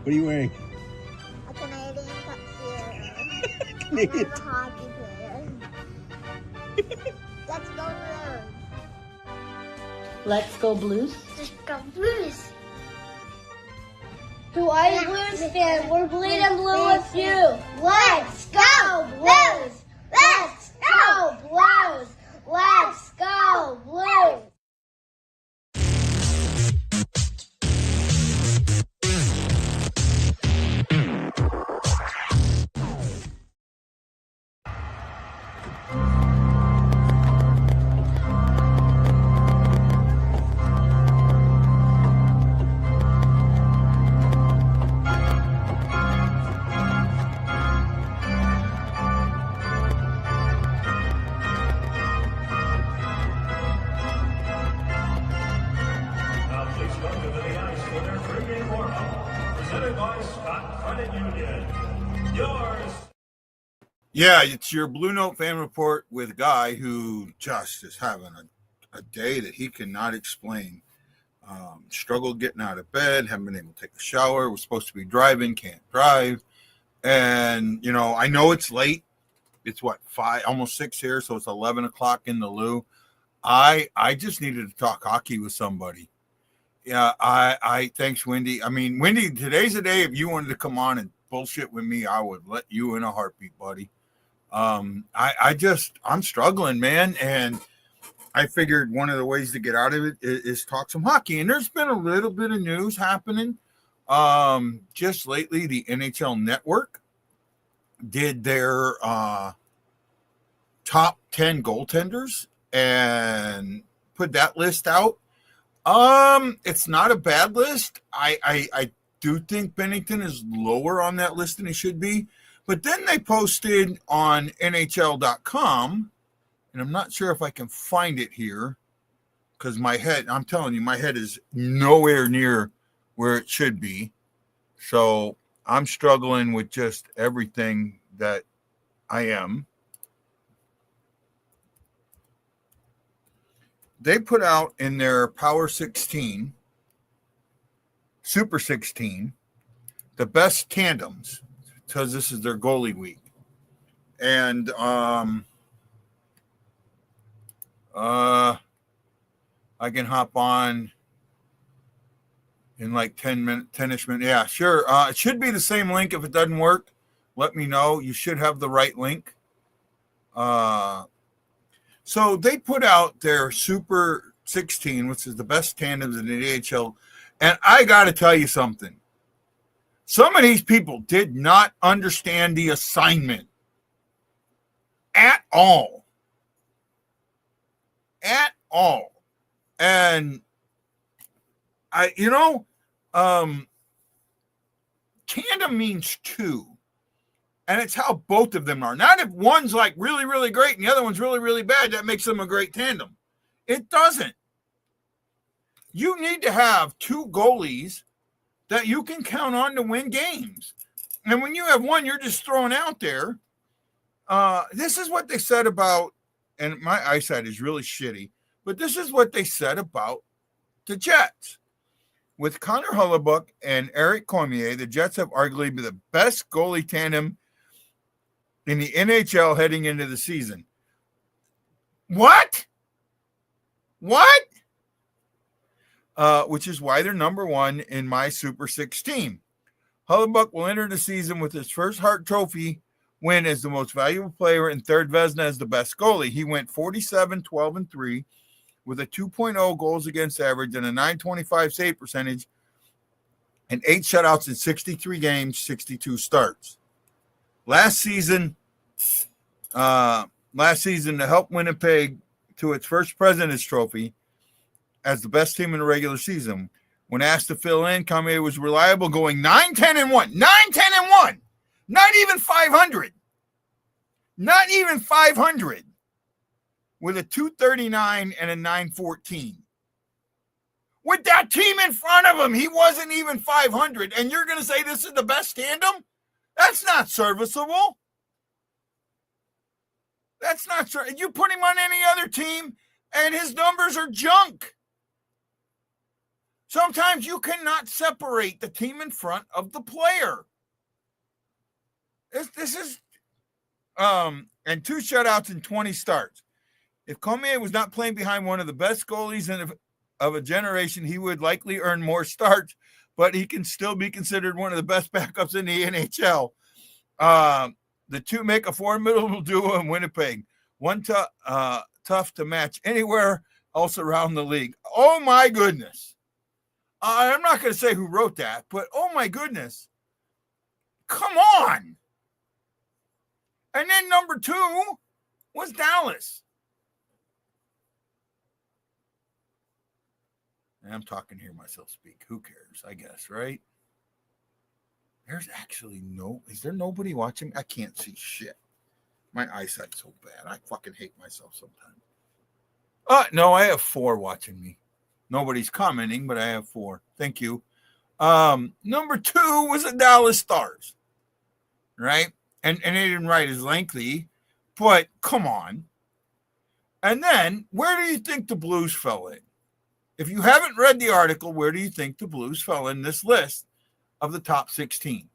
What are you wearing? A Canadian tuxedo. Canadian I'm a hockey player. Let's go Blues. Let's go Blues. Let's go Blues. To all Blues fans, we're bleeding blue with you. Let's go Blues. Let's go Blues. Let's go Blues. Yeah, it's your BlueNote fan report with a guy who just is having a day that he cannot explain. Struggled getting out of bed, haven't been able to take a shower. We're supposed to be driving, can't drive. And, I know it's late. It's what, 5, almost 6 here, so it's 11 o'clock in the loo. I just needed to talk hockey with somebody. Yeah, I thanks, Wendy. I mean, Wendy, today's the day if you wanted to come on and bullshit with me, I would let you in a heartbeat, buddy. I'm struggling, man. And I figured one of the ways to get out of it is talk some hockey. And there's been a little bit of news happening. Just lately, the NHL Network did their top 10 goaltenders and put that list out. It's not a bad list. I do think Bennington is lower on that list than he should be. But then they posted on NHL.com, and I'm not sure if I can find it here because I'm telling you, my head is nowhere near where it should be. So I'm struggling with just everything that I am. They put out in their Power 16, Super 16, the best tandems because this is their goalie week. And I can hop on in like 10-ish minutes. Yeah, sure. It should be the same link. If it doesn't work, let me know. You should have the right link. So they put out their Super 16, which is the best tandems in the AHL. And I got to tell you something. Some of these people did not understand the assignment at all. At all. And tandem means two. And it's how both of them are. Not if one's like really, really great and the other one's really, really bad, that makes them a great tandem. It doesn't. You need to have two goalies that you can count on to win games. And when you have one, you're just throwing out there. This is what they said about, and my eyesight is really shitty, but this is what they said about the Jets. With Connor Hellebuyck and Eric Cormier, the Jets have arguably been the best goalie tandem in the NHL heading into the season. What? Which is why they're number one in my Super 16. Hellebuyck will enter the season with his first Hart Trophy win as the most valuable player and third Vezina as the best goalie. He went 47, 12, and 3 with a 2.0 goals against average and a 925 save percentage and 8 shutouts in 63 games, 62 starts. Last season to help Winnipeg to its first President's Trophy as the best team in the regular season. When asked to fill in, Cormier was reliable, going 9-10-1. 9-10-1. Not even 500. Not even 500. With a 239 and a 914. With that team in front of him, he wasn't even 500. And you're going to say this is the best tandem? That's not serviceable. That's not serviceable. You put him on any other team, and his numbers are junk. Sometimes you cannot separate the team in front of the player. This is and 2 shutouts and 20 starts. If Cormier was not playing behind one of the best goalies of a generation, he would likely earn more starts, but he can still be considered one of the best backups in the NHL. The two make a formidable duo in Winnipeg. One tough to match anywhere else around the league. Oh, my goodness. I'm not going to say who wrote that, but oh, my goodness. Come on. And then number 2 was Dallas. And I'm talking to hear myself speak. Who cares? I guess, right? There's actually is there nobody watching? I can't see shit. My eyesight's so bad. I fucking hate myself sometimes. No, I have 4 watching me. Nobody's commenting, but I have 4. Thank you. Number 2 was the Dallas Stars. Right? And they didn't write as lengthy, but come on. And then, where do you think the Blues fell in? If you haven't read the article, where do you think the Blues fell in this list of the top 16?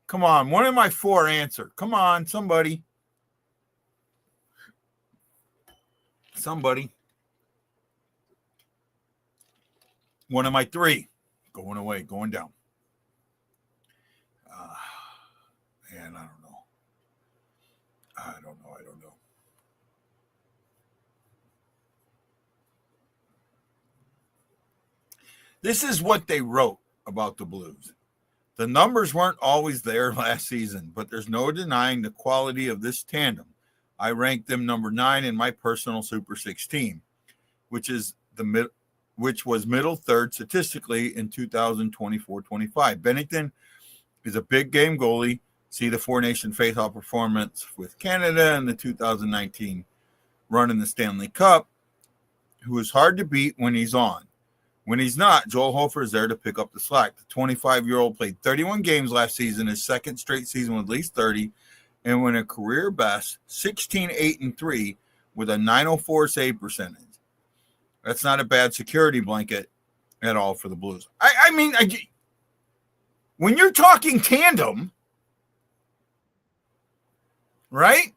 Come on, one of my 4 answer. Come on, somebody. Somebody. One of my 3. Going away, going down. Man, I don't know. I don't know. This is what they wrote about the Blues. The numbers weren't always there last season, but there's no denying the quality of this tandem. I ranked them number 9 in my personal Super 6 team, which was middle third statistically in 2024-25. Bennington is a big game goalie. See the 4-nation faceoff performance with Canada in the 2019 run in the Stanley Cup, who is hard to beat when he's on. When he's not, Joel Hofer is there to pick up the slack. The 25-year-old played 31 games last season, his second straight season with at least 30, and went a career best 16-8-3 with a .904 save percentage. That's not a bad security blanket at all for the Blues. I mean, when you're talking tandem, right?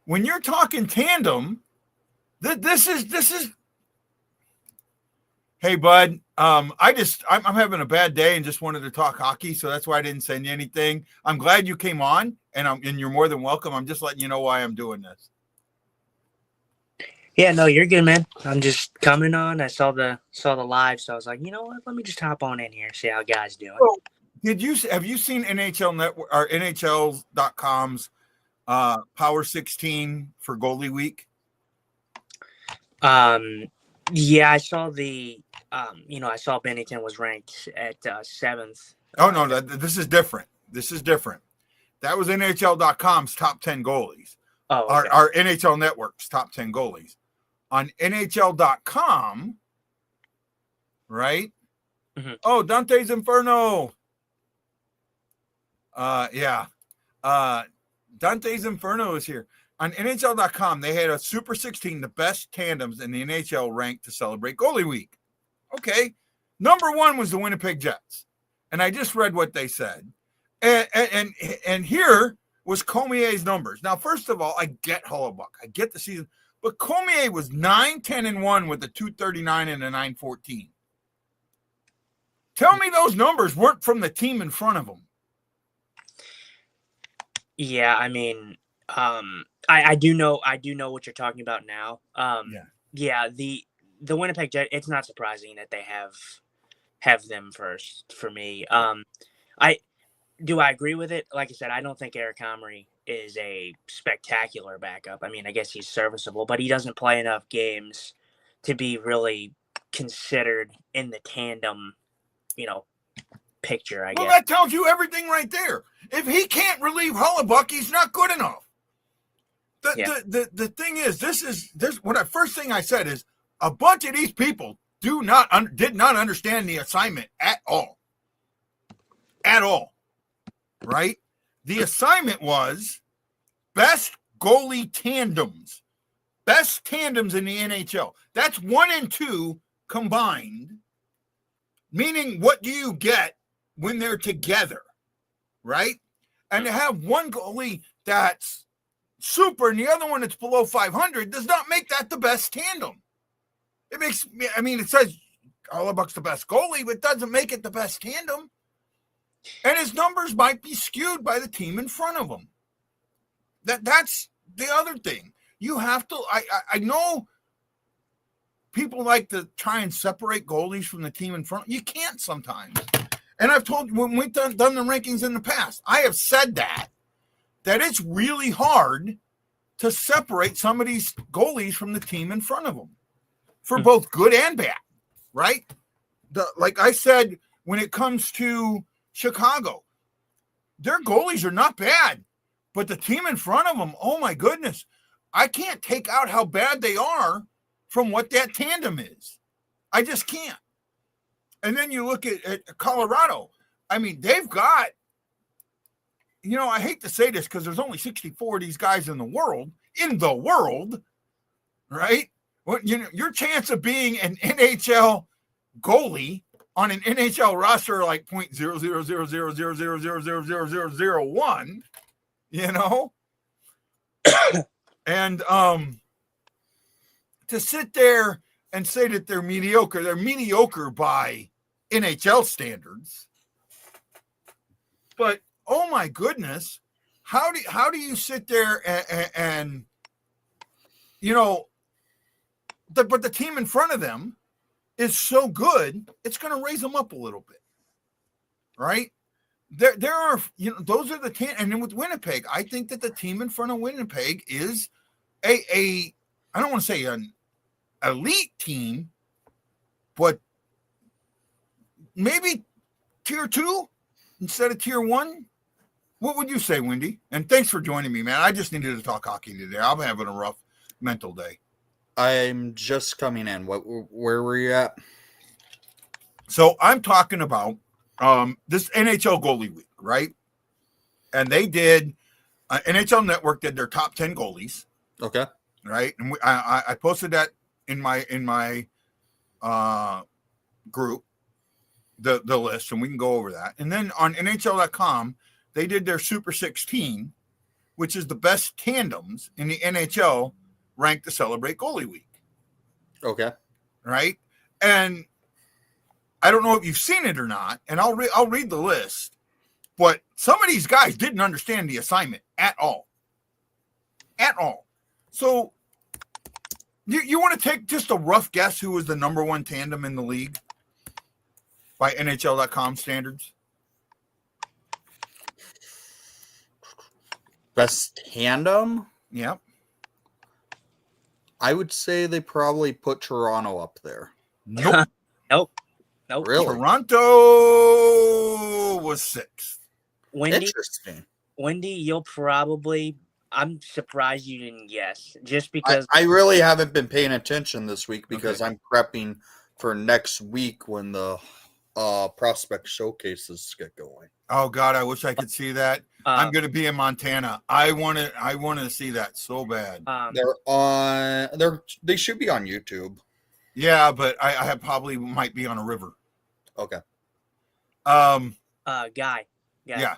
When you're talking tandem, this is. Hey, bud. I'm having a bad day and just wanted to talk hockey, so that's why I didn't send you anything. I'm glad you came on, and you're more than welcome. I'm just letting you know why I'm doing this. Yeah, no, you're good, man. I'm just coming on. I saw the live, so I was like, you know what? Let me just hop on in here, see how guys doing. So, have you seen NHL Network or NHL.com's Power 16 for goalie week? Yeah, I saw the I saw Bennington was ranked at 7th. Oh no, this is different. That was NHL.com's top 10 goalies. Oh, okay. Our NHL Network's top 10 goalies. On NHL.com, right? Mm-hmm. Oh, Dante's Inferno. Yeah. Dante's Inferno is here. On NHL.com, they had a Super 16, the best tandems in the NHL ranked to celebrate goalie week. Okay. Number 1 was the Winnipeg Jets. And I just read what they said. And here was Cormier's numbers. Now, first of all, I get Hellebuyck. I get the season. But Cormier was 9-10-1 with a .239 and a .914. Tell me those numbers weren't from the team in front of him. Yeah, I mean, I do know what you're talking about now. Yeah, the Winnipeg Jets, it's not surprising that they have them first for me. I agree with it. Like I said, I don't think Eric Comrie is a spectacular backup. I mean, I guess he's serviceable, but he doesn't play enough games to be really considered in the tandem, picture, I guess. Well, that tells you everything right there. If he can't relieve Hellebuyck, he's not good enough. The thing is, first thing I said is a bunch of these people did not understand the assignment at all. At all. Right? The assignment was best goalie tandems. Best tandems in the NHL. That's 1 and 2 combined Meaning, what do you get when they're together, right? And to have one goalie that's super and the other one that's below 500 does not make that the best tandem. It makes, I mean, it says Hellebuck's the best goalie, but it doesn't make it the best tandem. And his numbers might be skewed by the team in front of him. That's the other thing. You have to, I know people like to try and separate goalies from the team in front. You can't sometimes. And I've told you, when we've done the rankings in the past, I have said that it's really hard to separate some of these goalies from the team in front of them for both good and bad, right? Like I said, when it comes to Chicago, their goalies are not bad, but the team in front of them, oh my goodness, I can't take out how bad they are from what that tandem is. I just can't. And then you look at Colorado. I mean, they've got, you know, I hate to say this because there's only 64 of these guys in the world, right? Well, you know, your chance of being an NHL goalie on an NHL roster like 0.000000000001, you know? And to sit there and say that they're mediocre by NHL standards. But oh my goodness, how do you sit there and you know, but the team in front of them is so good, it's going to raise them up a little bit, right? There are, you know, those are the team, and then with Winnipeg, I think that the team in front of Winnipeg is a I don't want to say an elite team, but maybe tier 2 instead of tier 1. What would you say, Wendy? And thanks for joining me, man. I just needed to talk hockey today. I'm having a rough mental day. I'm just coming in. Where were you at? So I'm talking about this NHL goalie week, right? And they did NHL Network did their top 10 goalies. Okay. Right. And I posted that in my group, the list, and we can go over that. And then on NHL.com, they did their Super 16, which is the best tandems in the NHL ranked to celebrate goalie week. Okay. Right. And I don't know if you've seen it or not, and I'll read the list, but some of these guys didn't understand the assignment at all. At all. So you want to take just a rough guess who was the number one tandem in the league by NHL.com standards? Best tandem? Yeah. I would say they probably put Toronto up there. Nope. Nope. Really? Toronto was 6th. Interesting. Wendy, you'll probably, I'm surprised you didn't guess, just because I really haven't been paying attention this week because I'm prepping for next week when the prospect showcases get going. Oh God, I wish I could see that. I'm going to be in Montana. I want to see that so bad. They should be on YouTube. Yeah, but I probably might be on a river. Okay. Guy. Yeah.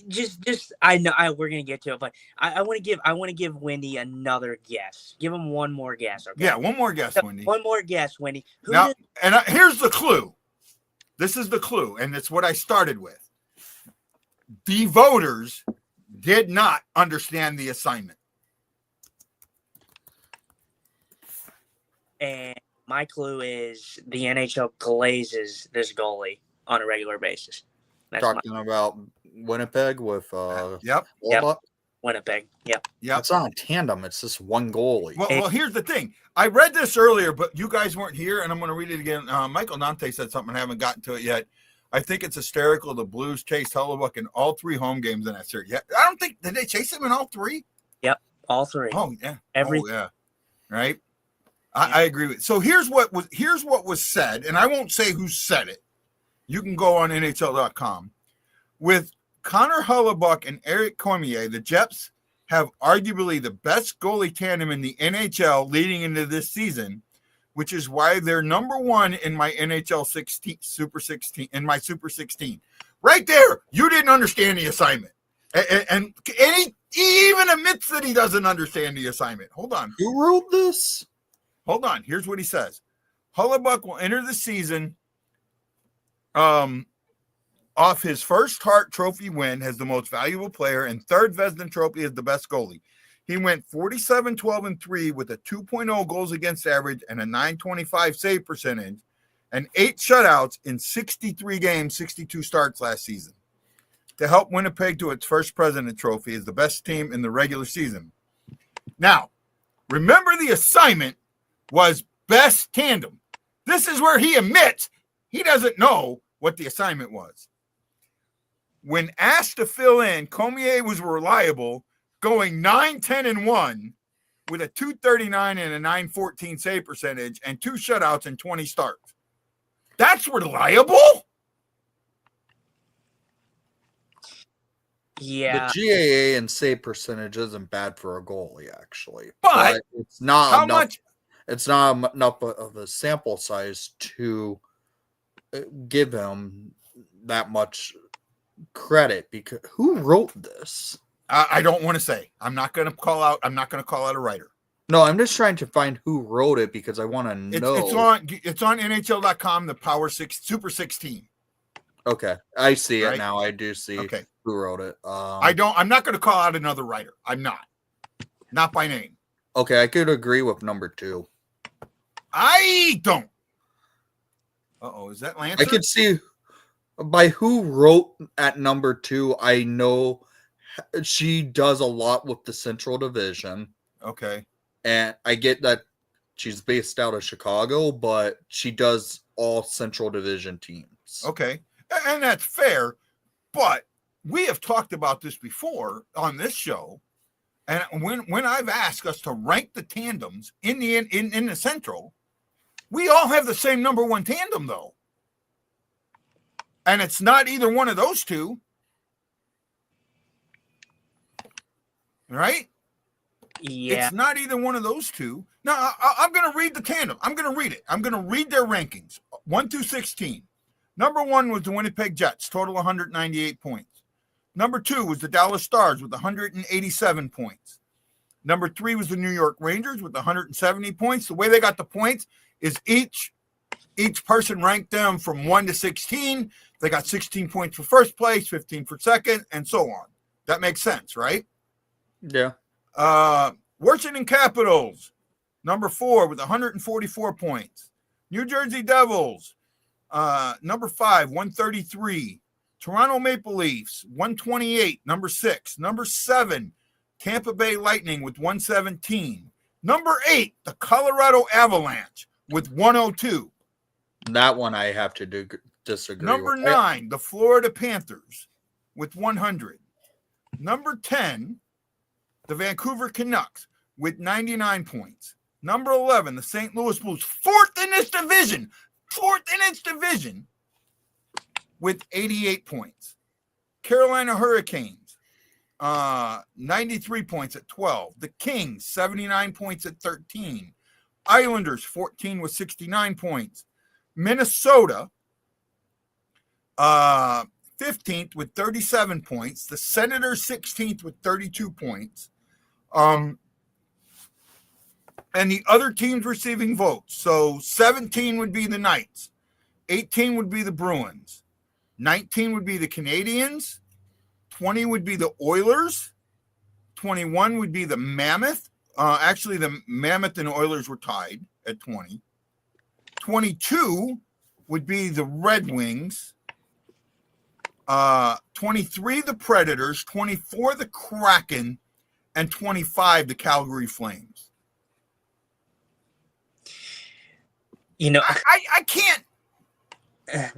Just I know we're gonna get to it, but I want to give Wendy another guess. Give him one more guess. Okay. Yeah, one more guess, Wendy. One more guess, Wendy. Here's the clue. This is the clue, and it's what I started with. The voters did not understand the assignment. And my clue is the NHL glazes this goalie on a regular basis. That's talking about Winnipeg with Yep. Winnipeg. Yep. It's not a tandem. It's just one goalie. Well, here's the thing. I read this earlier, but you guys weren't here, and I'm going to read it again. Michael Dante said something. I haven't gotten to it yet. I think it's hysterical. The Blues chased Hellebuck in all 3 home games in that series. Yeah, I don't think did they chase him in all 3? Yep, all 3. Oh yeah, yeah. Right. I agree with. So here's what was said, and I won't say who said it. You can go on NHL.com. With Connor Hellebuck and Eric Cormier, the Jets have arguably the best goalie tandem in the NHL leading into this season, which is why they're number one in my NHL 16 Super 16 in my Super 16. Right there, you didn't understand the assignment, and he even admits that he doesn't understand the assignment. Hold on. Who wrote this? Hold on. Here's what he says: Hellebuyck will enter the season off his first Hart Trophy win as the most valuable player and third Vezina Trophy as the best goalie. He went 47, 12, and 3 with a 2.0 goals against average and a 925 save percentage and 8 shutouts in 63 games, 62 starts last season to help Winnipeg to its first President Trophy as the best team in the regular season. Now, remember the assignment was best tandem. This is where he admits he doesn't know what the assignment was. When asked to fill in, Cormier was reliable, going 9-10-1 with a 239 and a 914 save percentage and 2 shutouts and 20 starts. That's reliable? Yeah. The GAA and save percentage isn't bad for a goalie, actually. But it's not how enough. much? It's not enough of a sample size to give him that much credit. Because who wrote this? I don't want to say. I'm not going to call out a writer. No, I'm just trying to find who wrote it because I want to know. It's on NHL.com. The Power 6 Super 16. Okay, I see Right? it now. I do see who wrote it. I'm not going to call out another writer. I'm not by name. Okay, I could agree with number 2. I don't. Is that Lance? I could see by who wrote at number 2. I know she does a lot with the Central Division. Okay. And I get that she's based out of Chicago, but she does all Central Division teams. Okay. And that's fair. But we have talked about this before on this show. And when I've asked us to rank the tandems in the Central, we all have the same number 1 tandem, though. And it's not either one of those two. Right? Yeah. It's not either one of those two. Now, I'm going to read the tandem. I'm going to read it. I'm going to read their rankings. 1 through 16. Number 1 was the Winnipeg Jets, total 198 points. Number 2 was the Dallas Stars with 187 points. Number 3 was the New York Rangers with 170 points. The way they got the points is each person ranked them from 1 to 16. They got 16 points for first place, 15 for second, and so on. That makes sense, right? Yeah. Washington Capitals, number 4 with 144 points. New Jersey Devils, number 5, 133. Toronto Maple Leafs, 128, number 6. Number 7, Tampa Bay Lightning with 117. Number 8, the Colorado Avalanche with 102. That one I have to disagree Number with. 9, the Florida Panthers with 100. Number 10, the Vancouver Canucks with 99 points. Number 11, the St. Louis Blues, fourth in its division with 88 points. Carolina Hurricanes, 93 points at 12. The Kings, 79 points at 13. Islanders, 14 with 69 points. Minnesota, 15th with 37 points. The Senators, 16th with 32 points. And the other teams receiving votes. So 17 would be the Knights. 18 would be the Bruins. 19 would be the Canadiens. 20 would be the Oilers. 21 would be the Mammoth. Actually, the Mammoth and Oilers were tied at 20. 22 would be the Red Wings. 23, the Predators. 24, the Kraken. And 25, the Calgary Flames. You know, I can't. Yeah.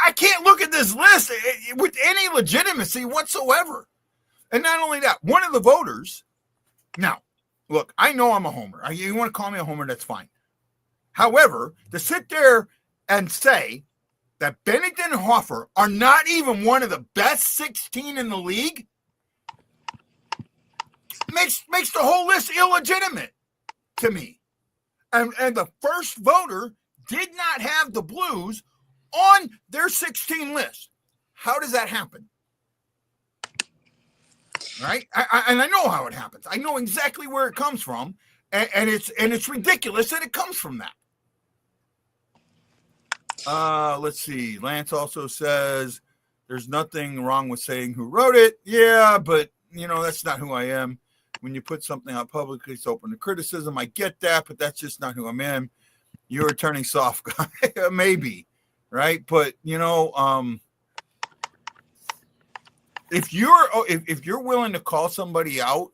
I can't look at this list with any legitimacy whatsoever. And not only that, one of the voters. Now, look, I know I'm a homer. You want to call me a homer, that's fine. However, to sit there and say that Bennington and Hoffer are not even one of the best 16 in the league makes the whole list illegitimate to me. And the first voter did not have the Blues on their 16 list. How does that happen? Right? And I know how it happens. I know exactly where it comes from. And it's ridiculous that it comes from that. Let's see. Lance also says there's nothing wrong with saying who wrote it. Yeah, but that's not who I am. When you put something out publicly, it's open to criticism. I get that, but that's just not who I am. You're a turning soft guy. Maybe, right? But if you're willing to call somebody out,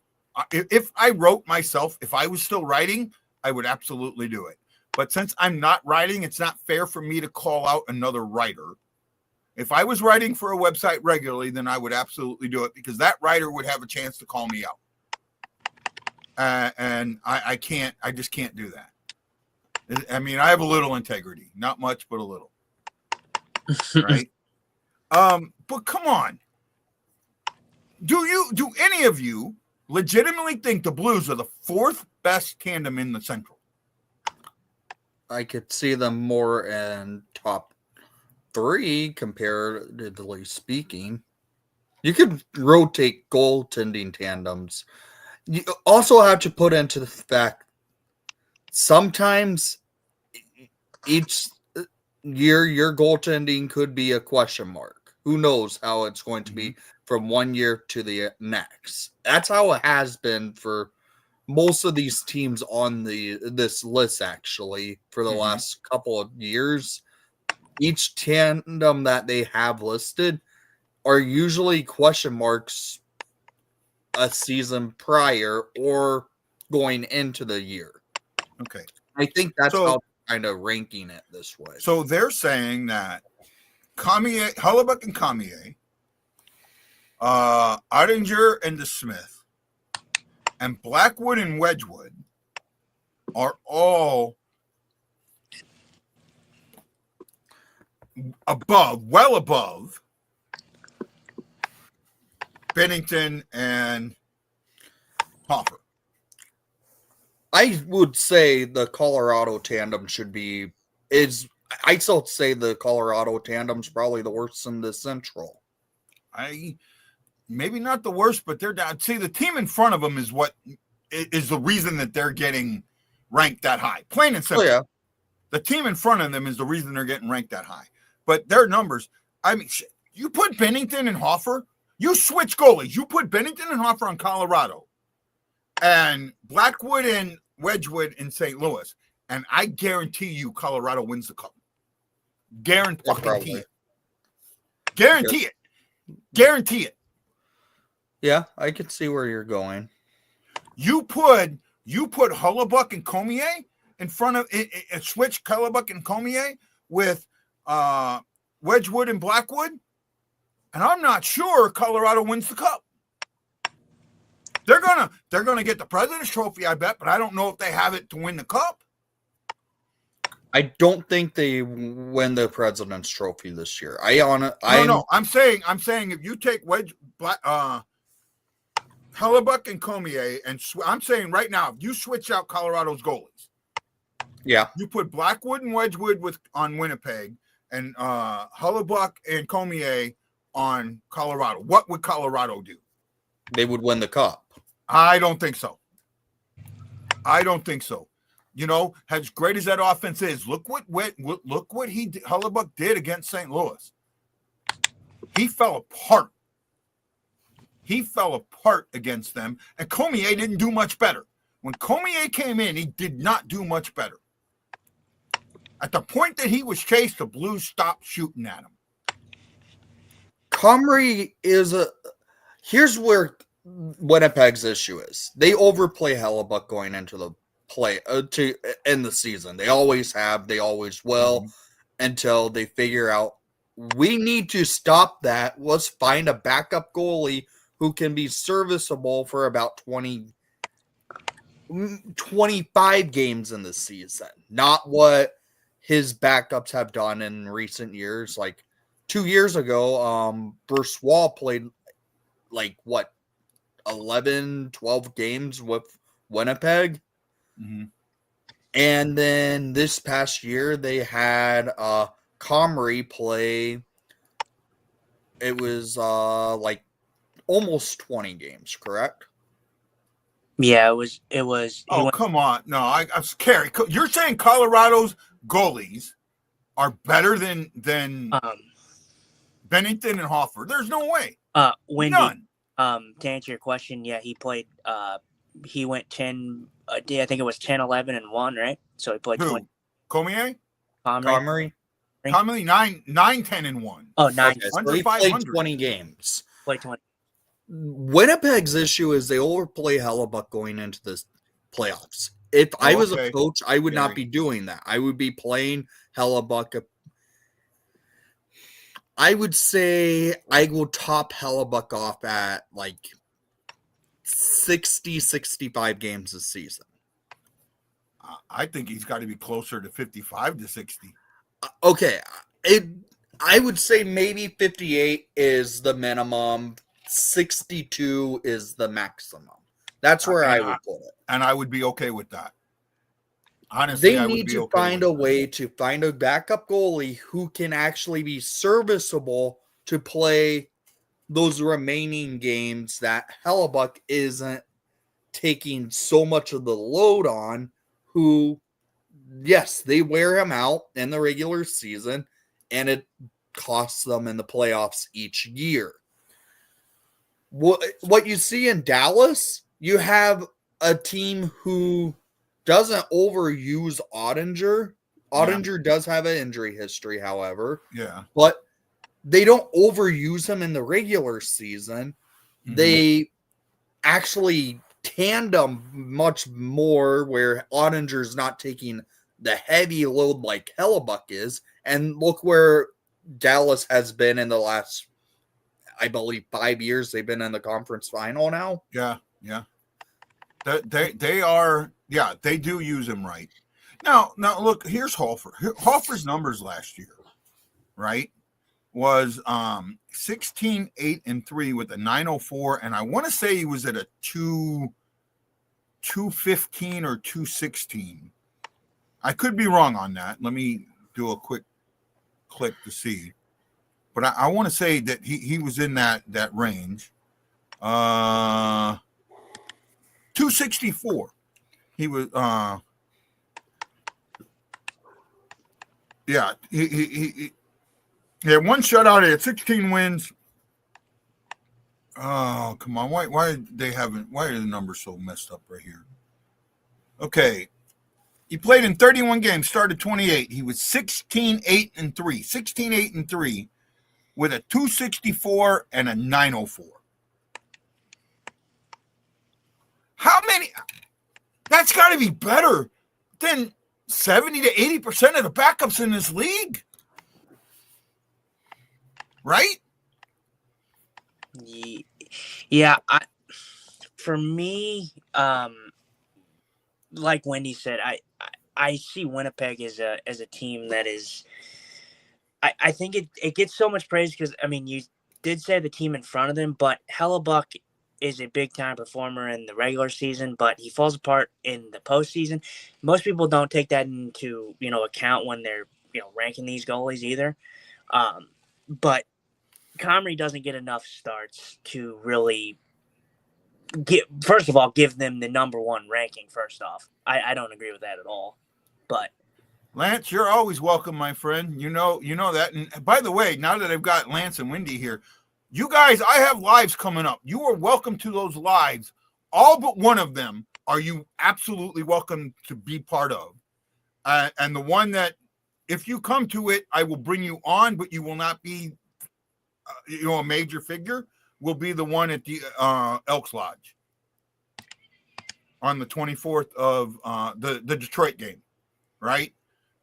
if I wrote myself, if I was still writing, I would absolutely do it. But since I'm not writing, it's not fair for me to call out another writer. If I was writing for a website regularly, then I would absolutely do it because that writer would have a chance to call me out. And I just can't do that. I mean, I have a little integrity, not much, but a little. Right? But come on. Do any of you legitimately think the Blues are the fourth best tandem in the Central? I could see them more in top 3, comparatively speaking. You could rotate goaltending tandems. You also have to put into the fact sometimes each year your goaltending could be a question mark. Who knows how it's going to be from one year to the next. That's how it has been for most of these teams on this list, actually, for the last couple of years. Each tandem that they have listed are usually question marks a season prior or going into the year. Okay. I think that's how they're kind of ranking it this way. So they're saying that Hellebuyck and Cormier, Oettinger and DeSmith, and Blackwood and Wedgwood are all well above Bennington and Hoffer. I would say the Colorado tandem I still say the Colorado tandem's probably the worst in the Central. Maybe not the worst, but they're down. See, the team in front of them is what is the reason that they're getting ranked that high. Plain and simple. Oh, yeah. The team in front of them is the reason they're getting ranked that high. But their numbers, I mean, you put Bennington and Hoffer, you switch goalies. You put Bennington and Hoffer on Colorado and Blackwood and Wedgwood in St. Louis, and I guarantee you Colorado wins the cup. Guarantee it. Guarantee it. Guarantee it. Yeah, I can see where you're going. You put Hellebuyck and Cormier in front of it, switch Hellebuyck and Cormier with Wedgwood and Blackwood, and I'm not sure Colorado wins the cup. They're gonna get the President's Trophy, I bet, but I don't know if they have it to win the cup. I don't think they win the President's Trophy this year. No. I'm saying if you take Hellebuyck and Cormier, and I'm saying right now, if you switch out Colorado's goalies, yeah, you put Blackwood and Wedgwood on Winnipeg, and Hellebuyck and Cormier on Colorado. What would Colorado do? They would win the cup. I don't think so. As great as that offense is, look what Hellebuyck did against St. Louis. He fell apart. He fell apart against them, and Cormier didn't do much better. When Cormier came in, he did not do much better. At the point that he was chased, the Blues stopped shooting at him. Comrie here's where Winnipeg's issue is. They overplay Hellebuyck going into the play to end the season. They always have, they always will, until they figure out we need to stop that. Let's find a backup goalie who can be serviceable for about 25 games in the season. Not what his backups have done in recent years. Like 2 years ago, Brossoit played 11, 12 games with Winnipeg. And then this past year, they had Comrie play. It was like almost 20 games, correct? Yeah, it was. He Oh, went. come on. No, I'm Carrie. You're saying Colorado's goalies are better than Bennington and Hoffer? There's no way. Wendy. None. To answer your question, yeah, he played. He went 10. I think it was 10, 11, and 1, right? So he played Who? 20. Comrie? Comrie? Comrie 9, 10, and 1. Oh, 9. Okay, Under so he played 500. 20 games. Played 20. Winnipeg's issue is they overplay Hellebuck going into the playoffs. If I was a coach, I would not be doing that. I would be playing Hellebuck. I would say I will top Hellebuck off at like 60, 65 games this season. I think he's got to be closer to 55 to 60. Okay. I would say maybe 58 is the minimum. 62 is the maximum. That's where I would put it. And I would be okay with that. Honestly, they need to find a way to find a backup goalie who can actually be serviceable to play those remaining games that Hellebuck isn't taking so much of the load on, who, yes, they wear him out in the regular season, and it costs them in the playoffs each year. What you see in Dallas, you have a team who doesn't overuse Ottinger. Ottinger does have an injury history, however. Yeah. But they don't overuse him in the regular season. Mm-hmm. They actually tandem much more, where Ottinger's not taking the heavy load like Hellebuck is. And look where Dallas has been in the last, I believe, 5 years. They've been in the conference final now. Yeah, yeah. They are, yeah, they do use him right. Now look, here's Hoffer. Hoffer's numbers last year, right, was 16, 8, and 3 with a 904, and I want to say he was at a 215 or 216. I could be wrong on that. Let me do a quick click to see. But I want to say that he was in that range. 264. He was yeah, he had one shutout. He had 16 wins. Oh, come on. Why are the numbers so messed up right here? Okay. He played in 31 games, started 28. He was 16, 8, and 3. 16, 8, and 3 with a 264 and a 904. How many? That's got to be better than 70 to 80% of the backups in this league. Right? Yeah. For me, like Wendy said, I see Winnipeg as a team that is. I think it gets so much praise because, I mean, you did say the team in front of them, but Hellebuck is a big-time performer in the regular season, but he falls apart in the postseason. Most people don't take that into, account when they're, ranking these goalies either. But Comrie doesn't get enough starts to really first of all, give them the number one ranking first off. I don't agree with that at all. But Lance, you're always welcome, my friend. You know that. And by the way, now that I've got Lance and Wendy here, you guys, I have lives coming up. You are welcome to those lives. All but one of them are you absolutely welcome to be part of. And the one that, if you come to it, I will bring you on, but you will not be, a major figure, will be the one at the Elks Lodge on the 24th of the Detroit game, right?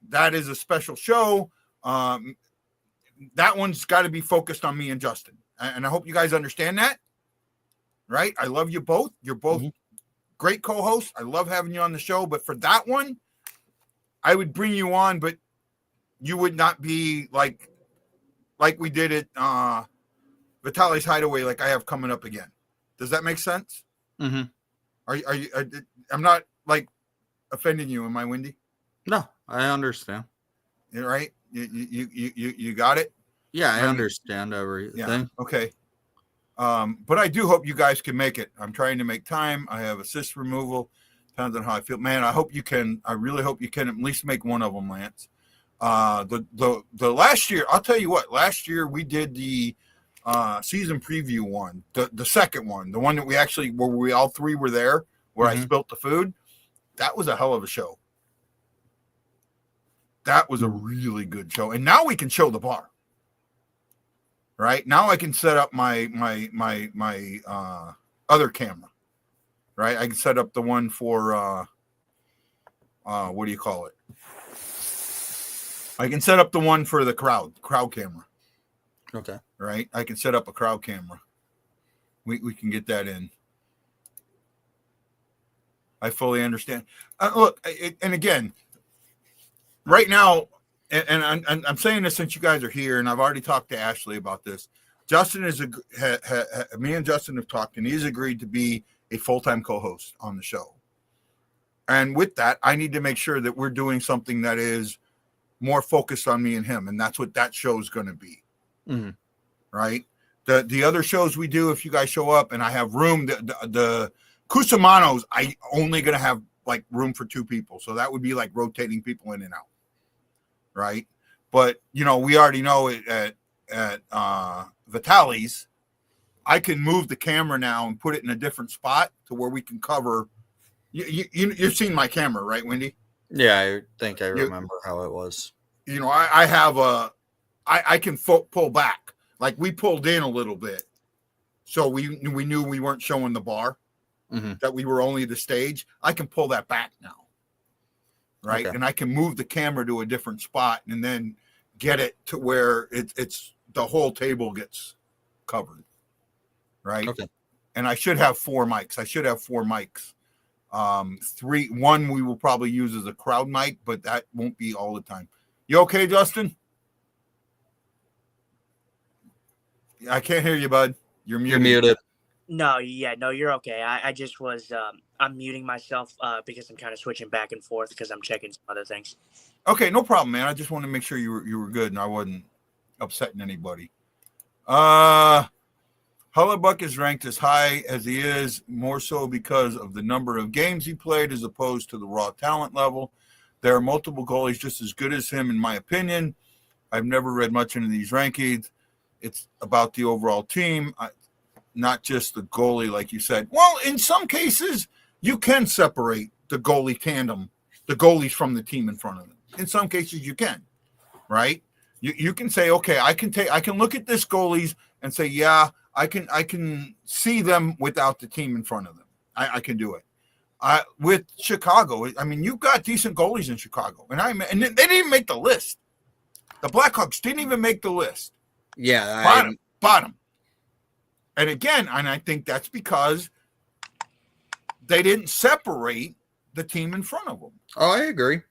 That is a special show. That one's got to be focused on me and Justin. And I hope you guys understand that, right? I love you both. You're both great co-hosts. I love having you on the show. But for that one, I would bring you on, but you would not be like we did at Vitaly's Hideaway, like I have coming up again. Does that make sense? Mm-hmm. Are you? I'm not like offending you, am I, Wendy? No, I understand. You're right. You got it. Yeah, I understand everything. Yeah. Okay. But I do hope you guys can make it. I'm trying to make time. I have assist removal. Depends on how I feel. Man, I hope you can. I really hope you can at least make one of them, Lance. The last year, I'll tell you what. Last year we did the season preview one, the second one, the one that we actually where we all three were there, where I spilt the food. That was a hell of a show. That was a really good show. And now we can show the bar. Right? Now I can set up my other camera. Right? I can set up the one for what do you call it? I can set up the one for the crowd camera. Okay. Right? I can set up a crowd camera. We can get that in. I fully understand. Look, and again, right now, and I'm saying this since you guys are here, and I've already talked to Ashley about this. Justin me and Justin have talked, and he's agreed to be a full-time co-host on the show. And with that, I need to make sure that we're doing something that is more focused on me and him, and that's what that show is going to be. Mm-hmm. Right? The other shows we do, if you guys show up and I have room, the Kusamanos, I only going to have like room for 2 people, so that would be like rotating people in and out. Right? But we already know it at Vitali's. I can move the camera now and put it in a different spot to where we can cover. You've seen my camera, right, Wendy? Yeah, I think I remember how it was. I have I can pull back. Like we pulled in a little bit, so we knew we weren't showing the bar, that we were only the stage. I can pull that back now. Right. Okay. And I can move the camera to a different spot and then get it to where it's the whole table gets covered. Right. Okay. And I should have 4 mics. One we will probably use as a crowd mic, but that won't be all the time. You okay, Justin? I can't hear you, bud. You're muted. No, you're okay. I just was I'm muting myself because I'm kind of switching back and forth because I'm checking some other things. Okay, no problem, man. I just want to make sure you were good and I wasn't upsetting anybody. Hullebuck is ranked as high as he is, more so because of the number of games he played as opposed to the raw talent level. There are multiple goalies just as good as him, in my opinion. I've never read much into these rankings. It's about the overall team, not just the goalie, like you said. Well, in some cases, you can separate the goalie tandem, the goalies from the team in front of them. In some cases, you can, right? You can say, okay, I can look at this goalies and say, yeah, I can see them without the team in front of them. I can do it. With Chicago, I mean, you've got decent goalies in Chicago, and they didn't even make the list. The Blackhawks didn't even make the list. Yeah, bottom. And again, and I think that's because they didn't separate the team in front of them. Oh, I agree.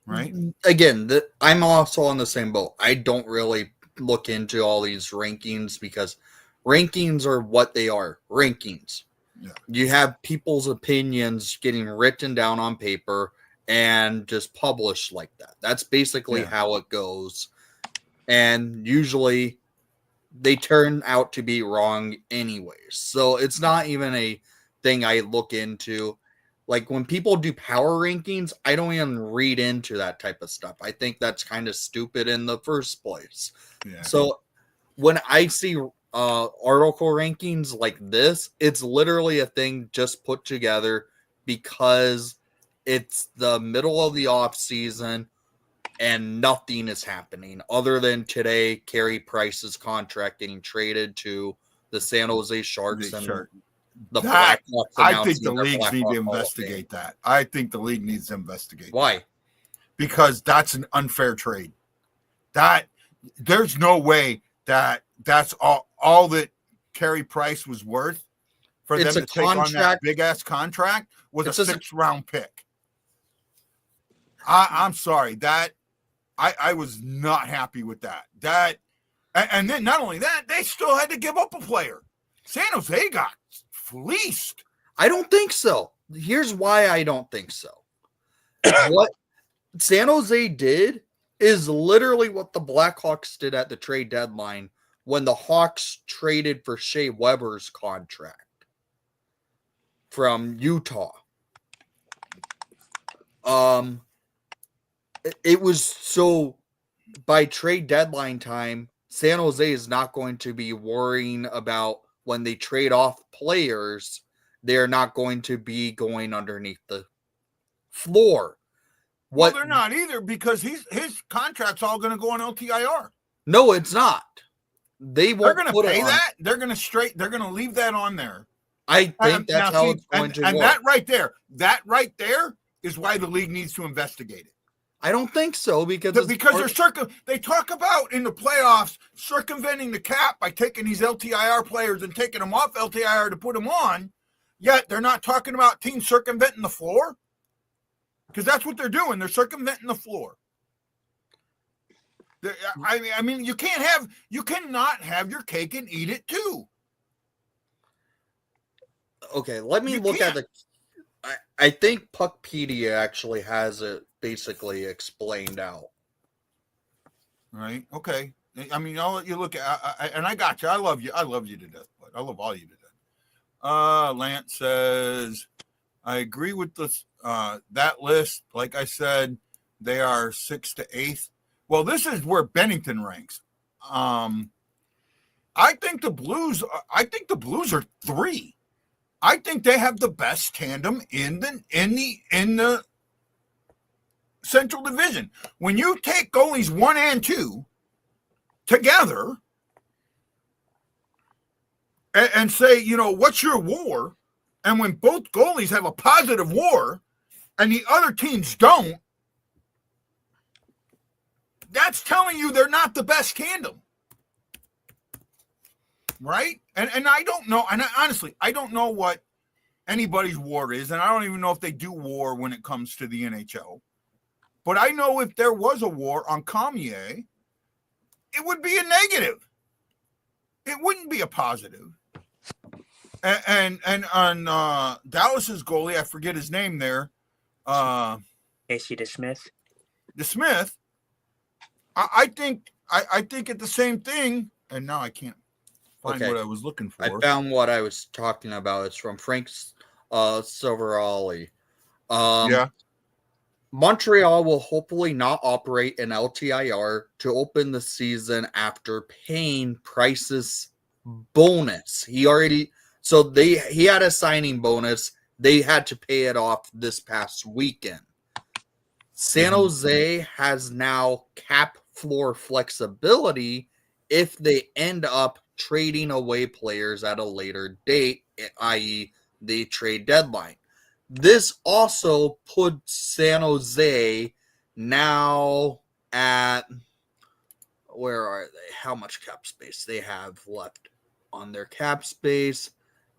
Right. Again, I'm also on the same boat. I don't really look into all these rankings because rankings are what they are. Rankings. Yeah. You have people's opinions getting written down on paper and just published like that. That's basically how it goes. And usually they turn out to be wrong anyways. So it's not even a thing I look into. Like when people do power rankings, I don't even read into that type of stuff. I think that's kind of stupid in the first place. Yeah. So when I see article rankings like this, it's literally a thing just put together because it's the middle of the off season and nothing is happening other than today Carey Price's contract getting traded to the San Jose Sharks and the Blackhawks. I think the league needs to investigate that. I think the league needs to investigate. Why? Because that's an unfair trade. That there's no way that's all that Carey Price was worth for them to take on that big ass contract was a 6th-round pick. I'm sorry that I was not happy with that. And then not only that, they still had to give up a player. San Jose got fleeced. I don't think so. Here's why I don't think so. What San Jose did is literally what the Blackhawks did at the trade deadline when the Hawks traded for Shea Weber's contract from Utah. It was so by trade deadline time, San Jose is not going to be worrying about when they trade off players, they're not going to be going underneath the floor. Well, they're not either because his contract's all going to go on LTIR. No, it's not. They're going to pay that. They're going to leave that on there. I think that's how it's going to work. And that right there is why the league needs to investigate it. I don't think so because they talk about in the playoffs circumventing the cap by taking these LTIR players and taking them off LTIR to put them on. Yet they're not talking about teams circumventing the floor. Because that's what they're doing. They're circumventing the floor. I mean, you cannot have your cake and eat it too. Okay, let me look at I think Puckpedia actually has it basically explained out. Right. Okay. I mean, I'll let you look at, and I got you. I love you. I love you to death, but I love all you to death. Lance says, I agree with this. That list, like I said, they are 6th to 8th. Well, this is where Bennington ranks. I think the Blues are 3. I think they have the best tandem in the Central Division. When you take goalies 1 and 2 together and say, what's your WAR? And when both goalies have a positive WAR and the other teams don't, that's telling you they're not the best tandem. Right? And I don't know. And honestly, I don't know what anybody's WAR is. And I don't even know if they do WAR when it comes to the NHL. But I know if there was a WAR on Cormier, it would be a negative. It wouldn't be a positive. And on Dallas's goalie, I forget his name there. Casey DeSmith. DeSmith. I think it's the same thing. And now I can't find what I was looking for. I found what I was talking about. It's from Frank Silverali. Yeah. Montreal will hopefully not operate an LTIR to open the season after paying Price's bonus. He had a signing bonus. They had to pay it off this past weekend. San Jose has now cap floor flexibility if they end up trading away players at a later date, i.e. the trade deadline. This also puts San Jose now at, where are they? How much cap space they have left on their cap space?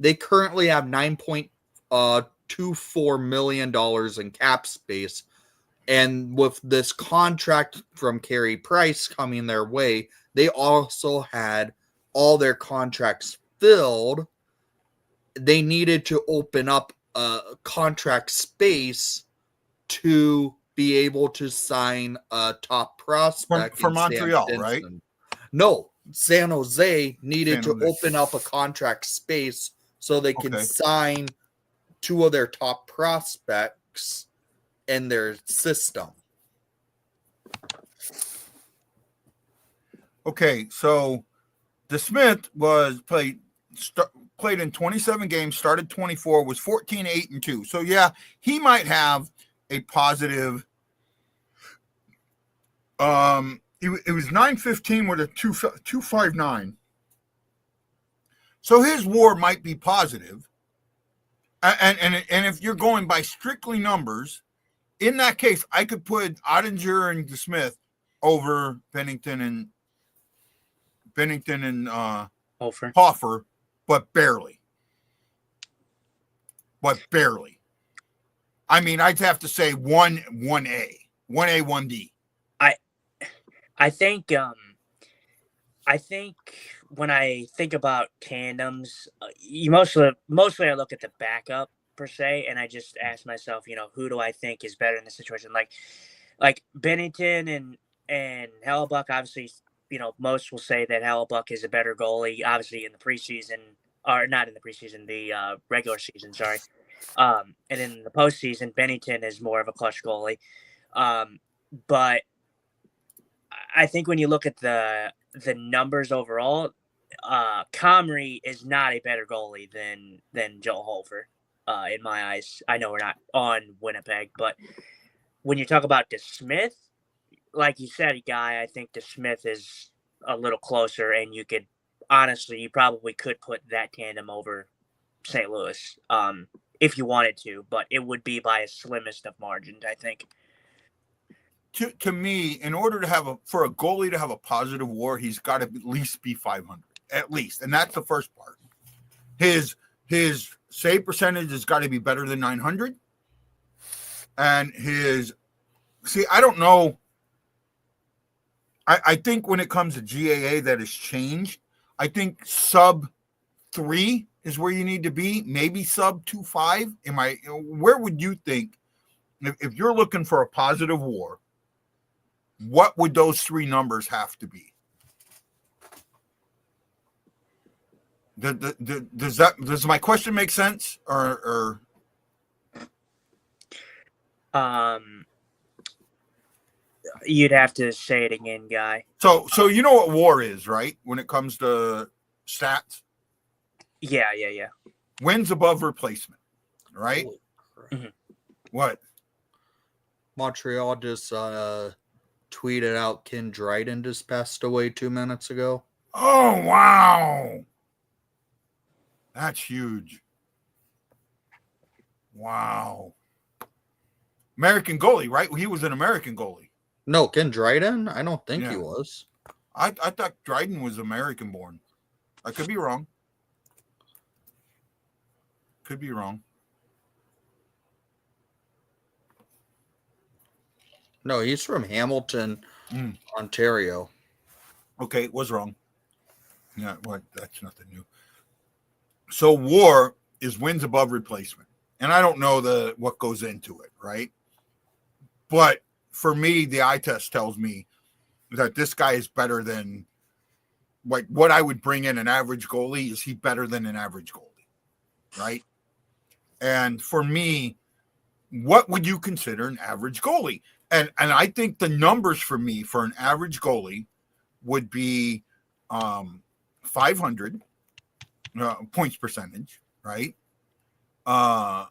They currently have $9.24 million in cap space. And with this contract from Carey Price coming their way, they also had all their contracts filled. They needed to open up contract space to be able to sign a top prospect for Montreal, right? No, San Jose needed to open up a contract space so they can sign 2 of their top prospects in their system. Okay, so DeSmith was played in 27 games, started 24, was 14, 8, and 2. So, yeah, he might have a positive. It was 915 with a 259. So his WAR might be positive. And if you're going by strictly numbers, in that case, I could put Ottinger and DeSmith over Bennington and Hoffer, but barely. I mean, I'd have to say 1A, 1D. I think when I think about tandems, you mostly I look at the backup per se, and I just asked myself, who do I think is better in this situation? Like Bennington and Hellebuck, obviously, most will say that Hellebuck is a better goalie, obviously in the preseason, or not in the preseason, the regular season, sorry. And in the postseason, Bennington is more of a clutch goalie. But I think when you look at the numbers overall, Comrie is not a better goalie than Joel Hofer, in my eyes. I know we're not on Winnipeg, but when you talk about DeSmith, like you said, Guy, I think DeSmith is a little closer, and you probably could put that tandem over St. Louis, if you wanted to, but it would be by a slimmest of margins, I think. To me, in order to for a goalie to have a positive WAR, he's got to at least be 500, at least, and that's the first part. His save percentage has got to be better than 900, and I don't know. I think when it comes to GAA, that has changed. I think sub 3 is where you need to be, maybe sub 2.5. Where would you think, if you're looking for a positive WAR, what would those 3 numbers have to be? Does my question make sense? Or you'd have to say it again, Guy. So you know what WAR is, right? When it comes to stats? Yeah. Wins above replacement, right? Mm-hmm. What? Montreal just tweeted out Ken Dryden just passed away 2 minutes ago. Oh, wow. That's huge. Wow. American goalie, right? He was an American goalie. No, Ken Dryden? I don't think he was. I thought Dryden was American born. I could be wrong. No, he's from Hamilton, Ontario. Okay, was wrong. Yeah, that's nothing new. So WAR is wins above replacement. And I don't know what goes into it, right? But for me, the eye test tells me that this guy is better than, like, what I would bring in an average goalie. Is he better than an average goalie, right? And for me, what would you consider an average goalie? And I think the numbers for me for an average goalie would be 500 points percentage, right? A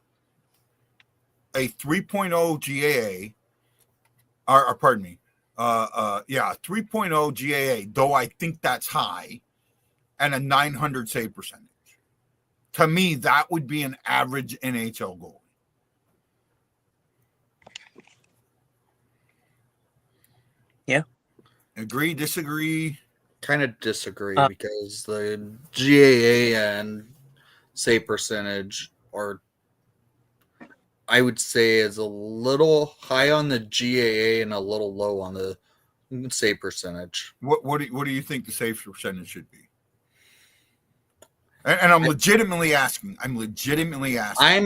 3.0 GAA, or pardon me, 3.0 GAA, though I think that's high, and a 900 save percentage. To me, that would be an average NHL goalie. Yeah. Agree, disagree? Kind of disagree because the GAA and save percentage are, I would say, is a little high on the GAA and a little low on the save percentage. What do you think the save percentage should be? And I'm legitimately asking. I'm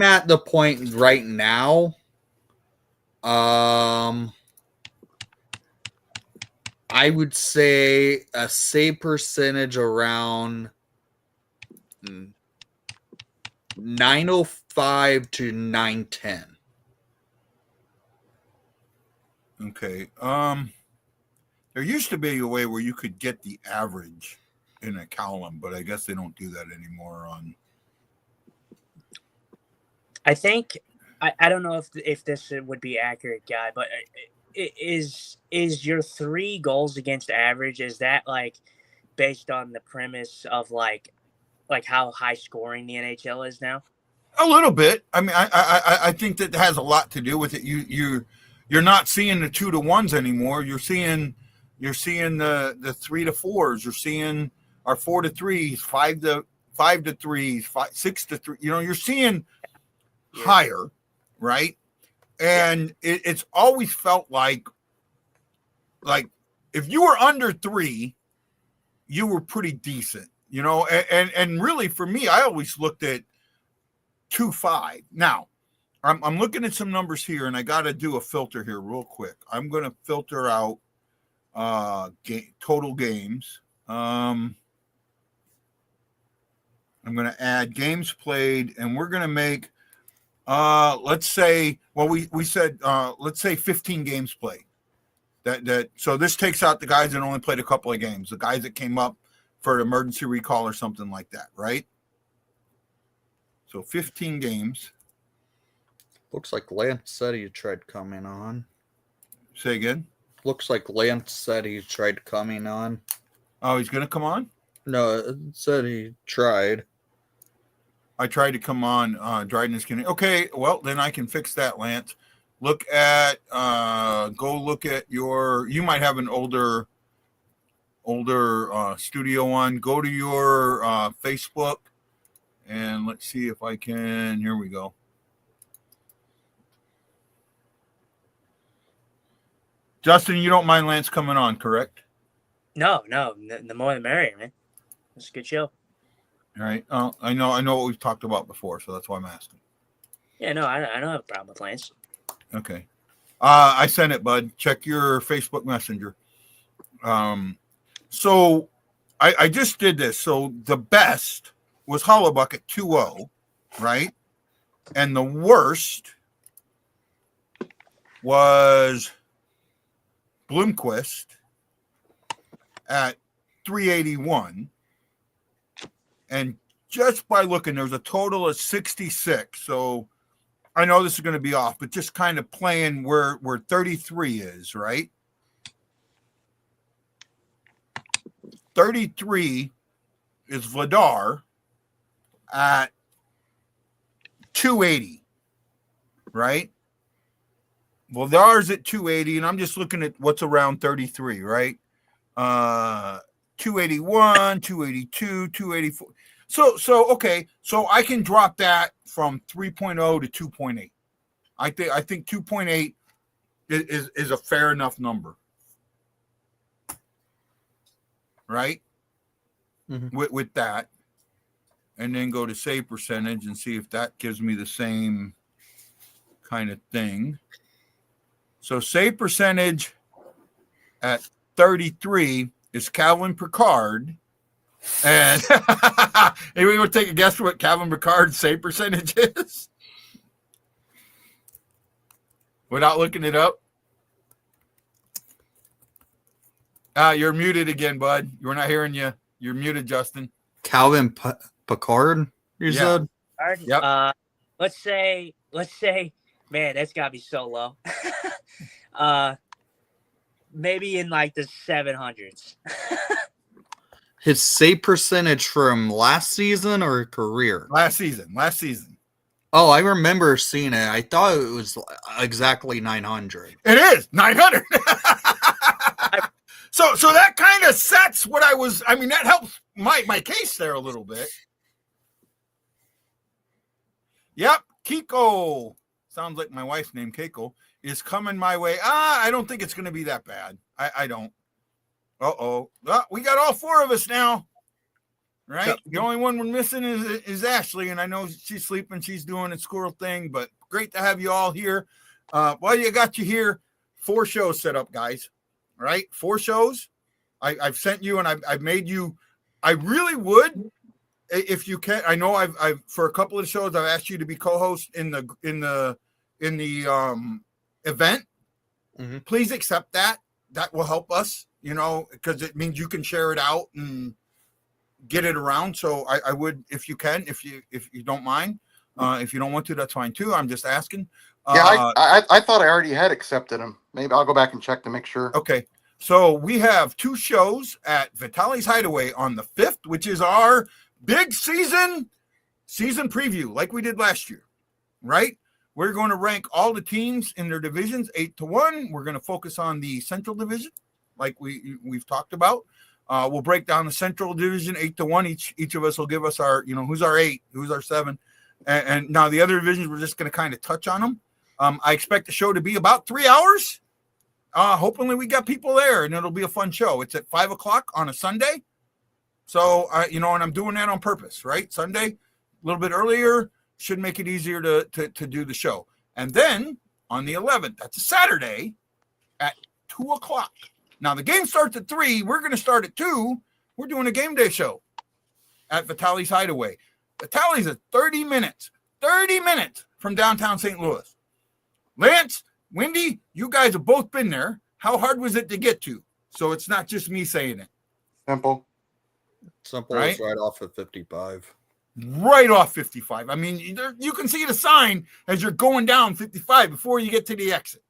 at the point right now. I would say a save percentage around 905 to 910. Okay. There used to be a way where you could get the average in a column, but I guess they don't do that anymore. I think I don't know if this would be accurate, Guy, but is your 3 goals against average, is that like based on the premise of like how high scoring the NHL is now? A little bit. I mean, I think that has a lot to do with it. You're not seeing the 2 to 1s anymore. You're seeing the 3 to 4s. You're seeing our 4 to 3s, 5 to 3s, 6 to 3. You're seeing higher, right? And it's always felt like if you were under 3, you were pretty decent, and really for me, I always looked at 2.5. Now, I'm looking at some numbers here, and I got to do a filter here real quick. I'm going to filter out total games. I'm going to add games played, and we're going to make, let's say, well, we said, let's say 15 games played. So this takes out the guys that only played a couple of games, the guys that came up for an emergency recall or something like that, right? So 15 games. Looks like Lance said he tried coming on. Say again? Looks like Lance said he tried coming on. Oh, he's going to come on? No, it said he tried. I tried to come on. Dryden is kidding. Okay, well, then I can fix that, Lance. Look at, go look at you might have an older studio one. Go to your Facebook, and let's see if I can. Here we go. Justin, you don't mind Lance coming on, correct? No. The more the merrier, man. It's a good show. All right. I know what we've talked about before, so that's why I'm asking. Yeah, no, I don't have a problem with Lance. Okay. I sent it, bud. Check your Facebook Messenger. So I just did this. So the best was Hollybuck at 2-0, right? And the worst was Bloomquist at 381. And just by looking, there's a total of 66. So I know this is going to be off, but just kind of playing where 33 is, right? 33 is Vladar at 280, right? Vladar's at 280, and I'm just looking at what's around 33, right? 281, 282, 284. So okay, so I can drop that from 3.0 to 2.8. I think 2.8 is a fair enough number, right? Mm-hmm. With that, and then go to save percentage and see if that gives me the same kind of thing. So save percentage at 33 is Calvin Picard. And anybody want to take a guess what Calvin Picard's save percentage is? Without looking it up? You're muted again, bud. We're not hearing you. You're muted, Justin. Calvin Picard, you said? Yep. Let's say, man, that's got to be so low. Maybe in like the 700s. His save percentage from last season or career? Last season. Oh, I remember seeing it. I thought it was exactly 900. It is 900. So that kind of sets what that helps my case there a little bit. Yep. Kiko. Sounds like my wife's name, Keiko, is coming my way. I don't think it's going to be that bad. I don't. Uh-oh. Well, we got all four of us now, right? Yep. The only one we're missing is Ashley, and I know she's sleeping. She's doing a squirrel thing, but great to have you all here. Well, you got you here. 4 shows set up, guys, right? 4 shows. I've sent you, and I've made you. I really would, if you can. I know I've for a couple of shows, I've asked you to be co-host in the event. Mm-hmm. Please accept that. That will help us. Because it means you can share it out and get it around. So I would, if you can, if you don't mind, if you don't want to, that's fine too. I'm just asking. Yeah, I thought I already had accepted him. Maybe I'll go back and check to make sure. Okay. So we have 2 shows at Vitali's Hideaway on the 5th, which is our big season preview, like we did last year, right? We're going to rank all the teams in their divisions 8-1. We're going to focus on the Central Division, like we've talked about. We'll break down the Central Division 8-1. Each of us will give us our, who's our 8, who's our 7. And now the other divisions, we're just going to kind of touch on them. I expect the show to be about 3 hours. Hopefully we got people there, and it'll be a fun show. It's at 5:00 on a Sunday. So, and I'm doing that on purpose, right? Sunday, a little bit earlier. should make it easier to do the show. And then on the 11th, that's a Saturday at 2:00. Now the game starts at 3. We're going to start at 2. We're doing a game day show at Vitali's Hideaway. Vitali's at 30 minutes from downtown St. Louis. Lance, Wendy, you guys have both been there. How hard was it to get to? So it's not just me saying it. Simple. Right? Is right off of 55. Right off 55. I mean, you can see the sign as you're going down 55 before you get to the exit,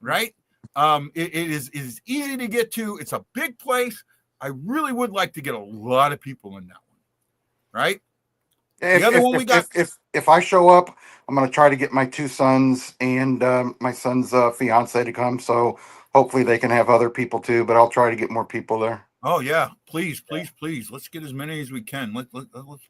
right? It is easy to get to. It's a big place. I really would like to get a lot of people in that one, right? If I show up, I'm going to try to get my 2 sons and my son's fiance to come. So hopefully they can have other people too, but I'll try to get more people there. Oh yeah, please. Let's get as many as we can. Let's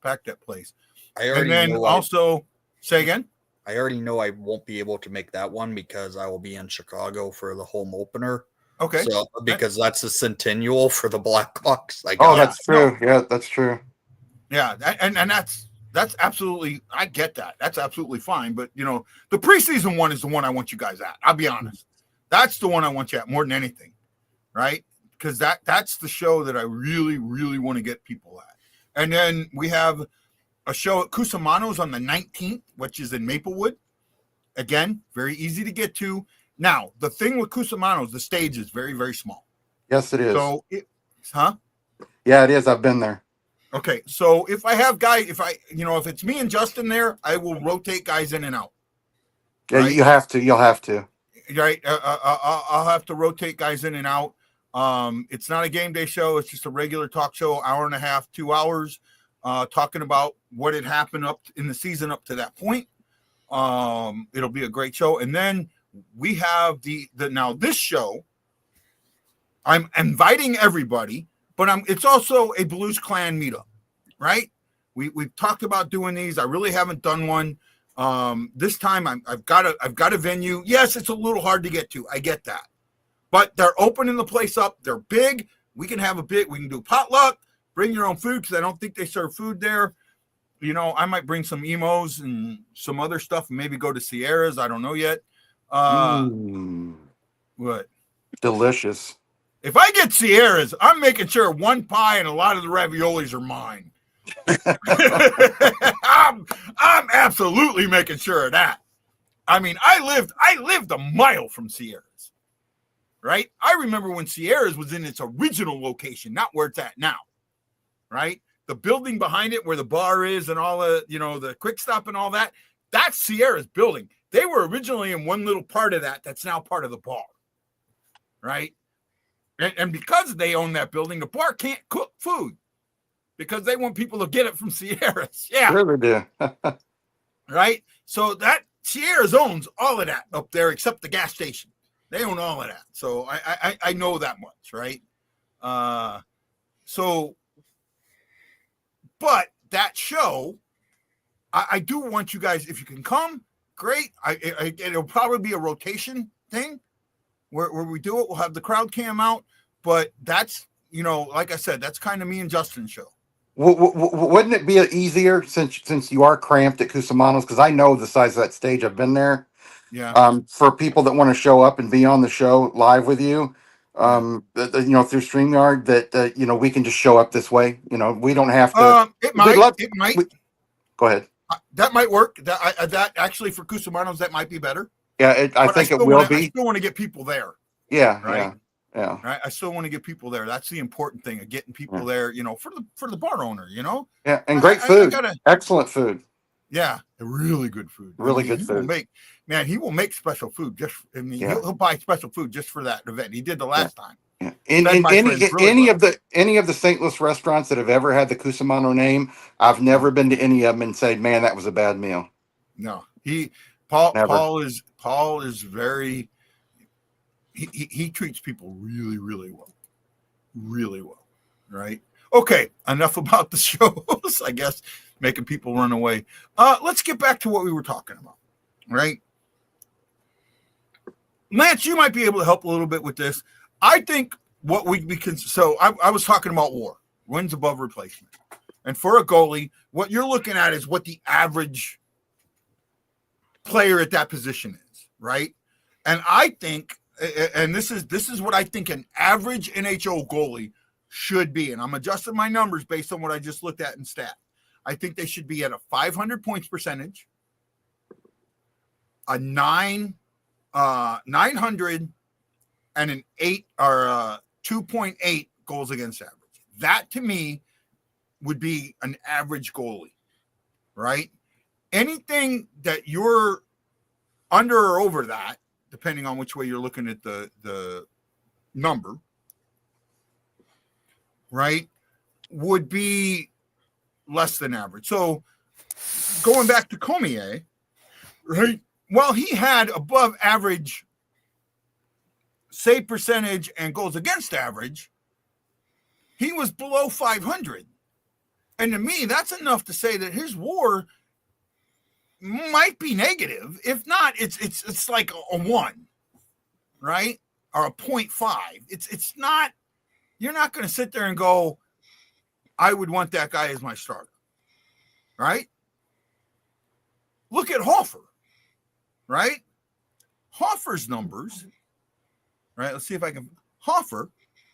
pack that place. Say again. I already know I won't be able to make that one because I will be in Chicago for the home opener. Okay. So because that's the centennial for the Blackhawks. That's true. Yeah, that's true. Yeah, and that's absolutely, I get that. That's absolutely fine. But the preseason one is the one I want you guys at. I'll be honest. That's the one I want you at more than anything, right? Because that's the show that I really, really want to get people at. And then we have a show at Cusimano's on the 19th, which is in Maplewood. Again, very easy to get to. Now, the thing with Cusimano's, the stage is very, very small. Yes, it is. So, Yeah, it is. I've been there. Okay, so if I have guys, if it's me and Justin there, I will rotate guys in and out. Yeah, right? You'll have to. Right, I'll have to rotate guys in and out. It's not a game day show. It's just a regular talk show, hour and a half, 2 hours, talking about what had happened up in the season up to that point. It'll be a great show. And then we have now this show, I'm inviting everybody, but it's also a Blues Clan meetup, right? We've talked about doing these. I really haven't done one. This time I've got a venue. Yes, it's a little hard to get to. I get that. But they're opening the place up. They're big. We can do potluck, bring your own food because I don't think they serve food there. I might bring some emos and some other stuff and maybe go to Sierra's. I don't know yet. What? Delicious. If I get Sierra's, I'm making sure one pie and a lot of the raviolis are mine. I'm absolutely making sure of that. I mean, I lived a mile from Sierra's. Right? I remember when Sierra's was in its original location, not where it's at now. Right? The building behind it where the bar is and all the quick stop and all that, that's Sierra's building. They were originally in one little part of that's now part of the bar. Right? And because they own that building, the bar can't cook food because they want people to get it from Sierra's. Yeah. Really do. Right? So that Sierra's owns all of that up there except the gas station. They own all of that. So I know that much, right? But that show, I do want you guys, if you can come, great. It'll probably be a rotation thing where we do it. We'll have the crowd cam out. But that's, like I said, that's kind of me and Justin's show. Wouldn't it be easier since you are cramped at Cusimano's? Because I know the size of that stage. I've been there. Yeah. For people that want to show up and be on the show live with you, through StreamYard, that we can just show up this way. We don't have to. It might. Go ahead. That might work. That actually for Cusimano's that might be better. Yeah, I think it will be. I still want to get people there. Yeah. Right. Yeah. Right. I still want to get people there. That's the important thing of getting people there. For the bar owner. Yeah, and great food. Excellent food. Yeah, really good food. Really good food. He will make special food he'll buy special food just for that event. He did the last time. Yeah. Any of the St. Louis restaurants that have ever had the Cusimano name, I've never been to any of them and say, man, that was a bad meal. No, Paul is very, he treats people really, really well. Really well. Right. Okay. Enough about the shows, I guess, making people run away. Let's get back to what we were talking about. Right. Lance, you might be able to help a little bit with this. I think what we can. So I was talking about WAR, wins above replacement, and for a goalie, what you're looking at is what the average player at that position is, right? And I think, and this is what I think an average NHL goalie should be, and I'm adjusting my numbers based on what I just looked at in stat. I think they should be at a 500 points percentage, a 900, and an 8 or 2.8 goals against average. That to me would be an average goalie, right? Anything that you're under or over that, depending on which way you're looking at the number, right, would be less than average. So going back to Cormier, right, well, he had above average save percentage and goals against average, he was below 500. And to me, that's enough to say that his WAR might be negative. If not, it's like a 1, right? Or a 0.5. It's not, you're not going to sit there and go, I would want that guy as my starter, right? Look at Hofer, right? Hofer's numbers, right? Let's see if I can. Hofer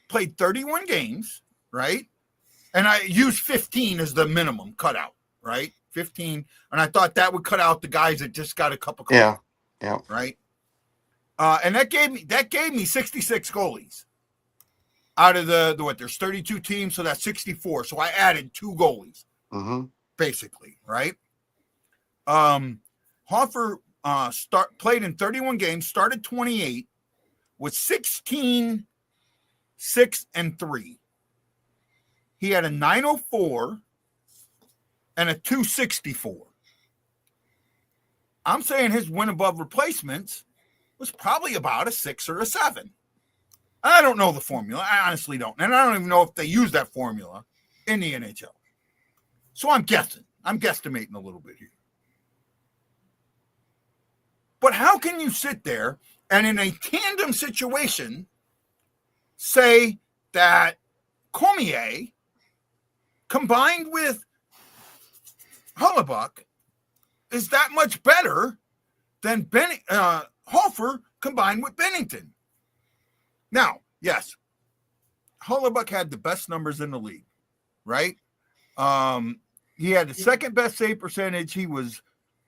played 31 games, right? And I used 15 as the minimum cutout, right? 15. And I thought that would cut out the guys that just got a cup of coffee. Yeah. Right. And that gave me 66 goalies out of the what, there's 32 teams, so that's 64. So I added 2 goalies, basically, right? Hofer played in 31 games, started 28 with 16, 6, and 3. He had a 904 and a 264. I'm saying his win above replacements was probably about a 6 or a 7. I don't know the formula. I honestly don't. And I don't even know if they use that formula in the NHL. So I'm guessing. I'm guesstimating a little bit here. But how can you sit there and in a tandem situation say that Cormier combined with Hellebuyck is that much better than Hofer combined with Bennington? Now, yes, Hellebuyck had the best numbers in the league, right? He had the second best save percentage. He was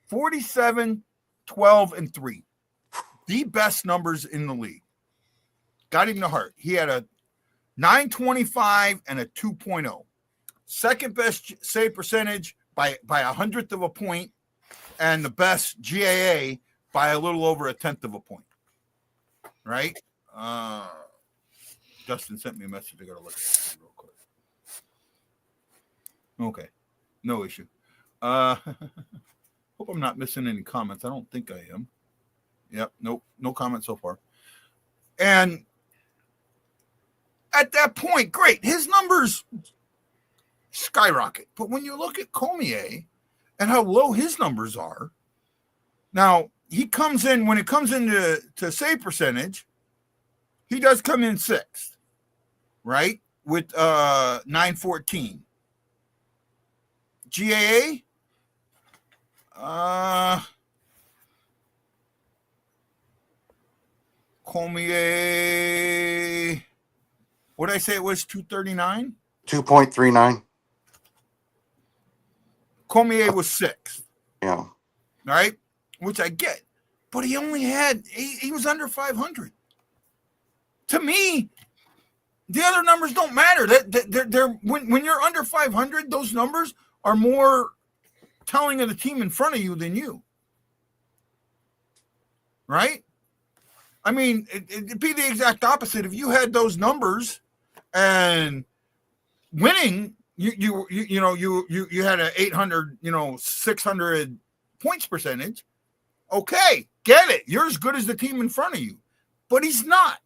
47, 12, and 3. The best numbers in the league. Got him the heart. He had a 925 and a 2.0. Second best save percentage by a 100th of a point, and the best GAA by a little over a 10th of a point. Right? Justin sent me a message. I gotta look at it real quick. Okay. No issue. Hope I'm not missing any comments. I don't think I am. Yep. Nope. No comments so far. And at that point, great. His numbers skyrocket. But when you look at Cormier and how low his numbers are, now he comes in, when it comes into save percentage, he does come in 6th, right? With 914. GAA, Cormier, what did I say it was, 239? 2.39. Cormier was 6th. Yeah. Right? Which I get. But he only had, he was under 500. To me, the other numbers don't matter. They're when you're under 500, those numbers are more telling of the team in front of you than you. Right? I mean, it'd be the exact opposite. If you had those numbers and winning, you had a 800, 600 points percentage. Okay, get it. You're as good as the team in front of you. But he's not.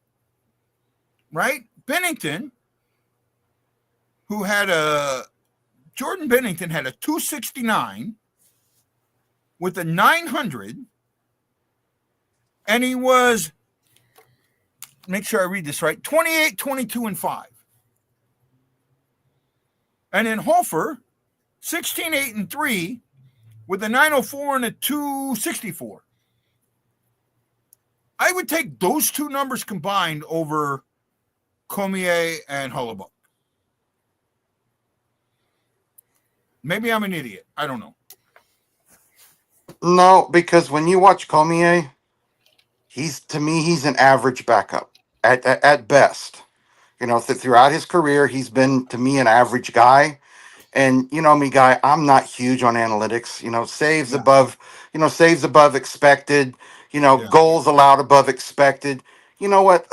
Right? Bennington, Jordan Bennington had a 269 with a 900, and he was, make sure I read this right, 28, 22, and 5. And then Hofer, 16, 8, and 3 with a 904 and a 264. I would take those two numbers combined over Cormier and Hellebuyck. Maybe I'm an idiot. I don't know. No, because when you watch Cormier, to me, he's an average backup at best. Throughout his career, he's been, to me, an average guy. And you know me, guy, I'm not huge on analytics. Saves Yeah. above, saves above expected. Yeah. Goals allowed above expected. You know what?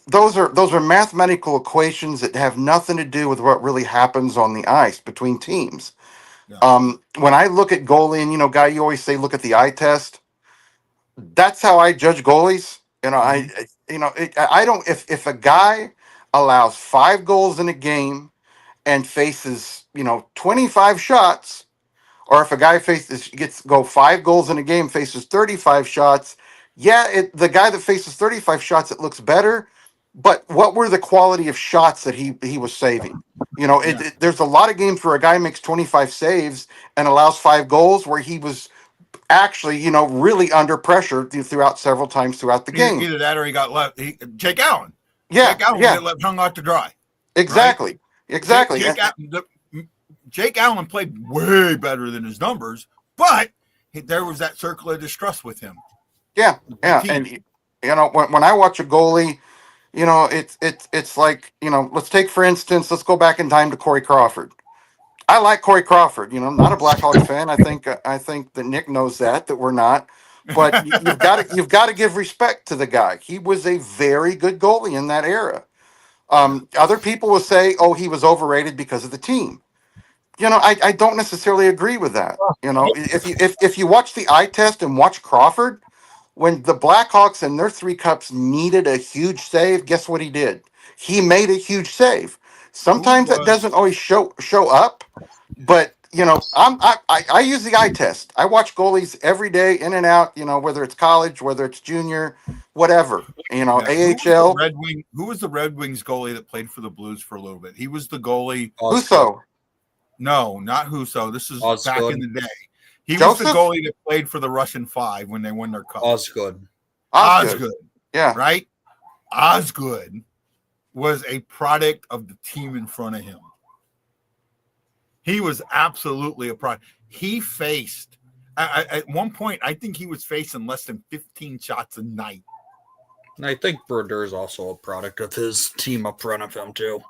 Those are mathematical equations that have nothing to do with what really happens on the ice between teams. Yeah. When I look at goalie, and guy, you always say look at the eye test. That's how I judge goalies. I don't. If a guy allows 5 goals in a game and faces 25 shots, or if a guy gets go 5 goals in a game, faces 35 shots, yeah, the guy that faces 35 shots, it looks better. But what were the quality of shots that he was saving? There's a lot of games where a guy makes 25 saves and allows 5 goals where he was actually really under pressure throughout several times throughout the game. Either that or he got left. Jake Allen. Yeah, Jake Allen got left hung out to dry. Exactly. Right? Exactly. Jake Allen played way better than his numbers, but there was that circle of distrust with him. Yeah. And when I watch a goalie, it's like, let's take, for instance, let's go back in time to Corey Crawford. I like Corey Crawford. Not a Blackhawks fan. I think that Nick knows that we're not. But you've got to give respect to the guy. He was a very good goalie in that era. Other people will say, "Oh, he was overrated because of the team." I don't necessarily agree with that. If you watch the eye test and watch Crawford, when the Blackhawks and their 3 cups needed a huge save, guess what he did? He made a huge save. Sometimes that doesn't always show up, but I use the eye test. I watch goalies every day, in and out. Whether it's college, whether it's junior, whatever. AHL. Who was the Red Wings goalie that played for the Blues for a little bit? He was the goalie. Husso. No, not Husso. This is Osgood. Back in the day. He Joseph? was the goalie that played for the Russian Five when they won their cup. Osgood. Yeah. Right? Osgood was a product of the team in front of him. He was absolutely a product. He faced, at one point, I think he was facing less than 15 shots a night. And I think Brodeur is also a product of his team up front of him, too.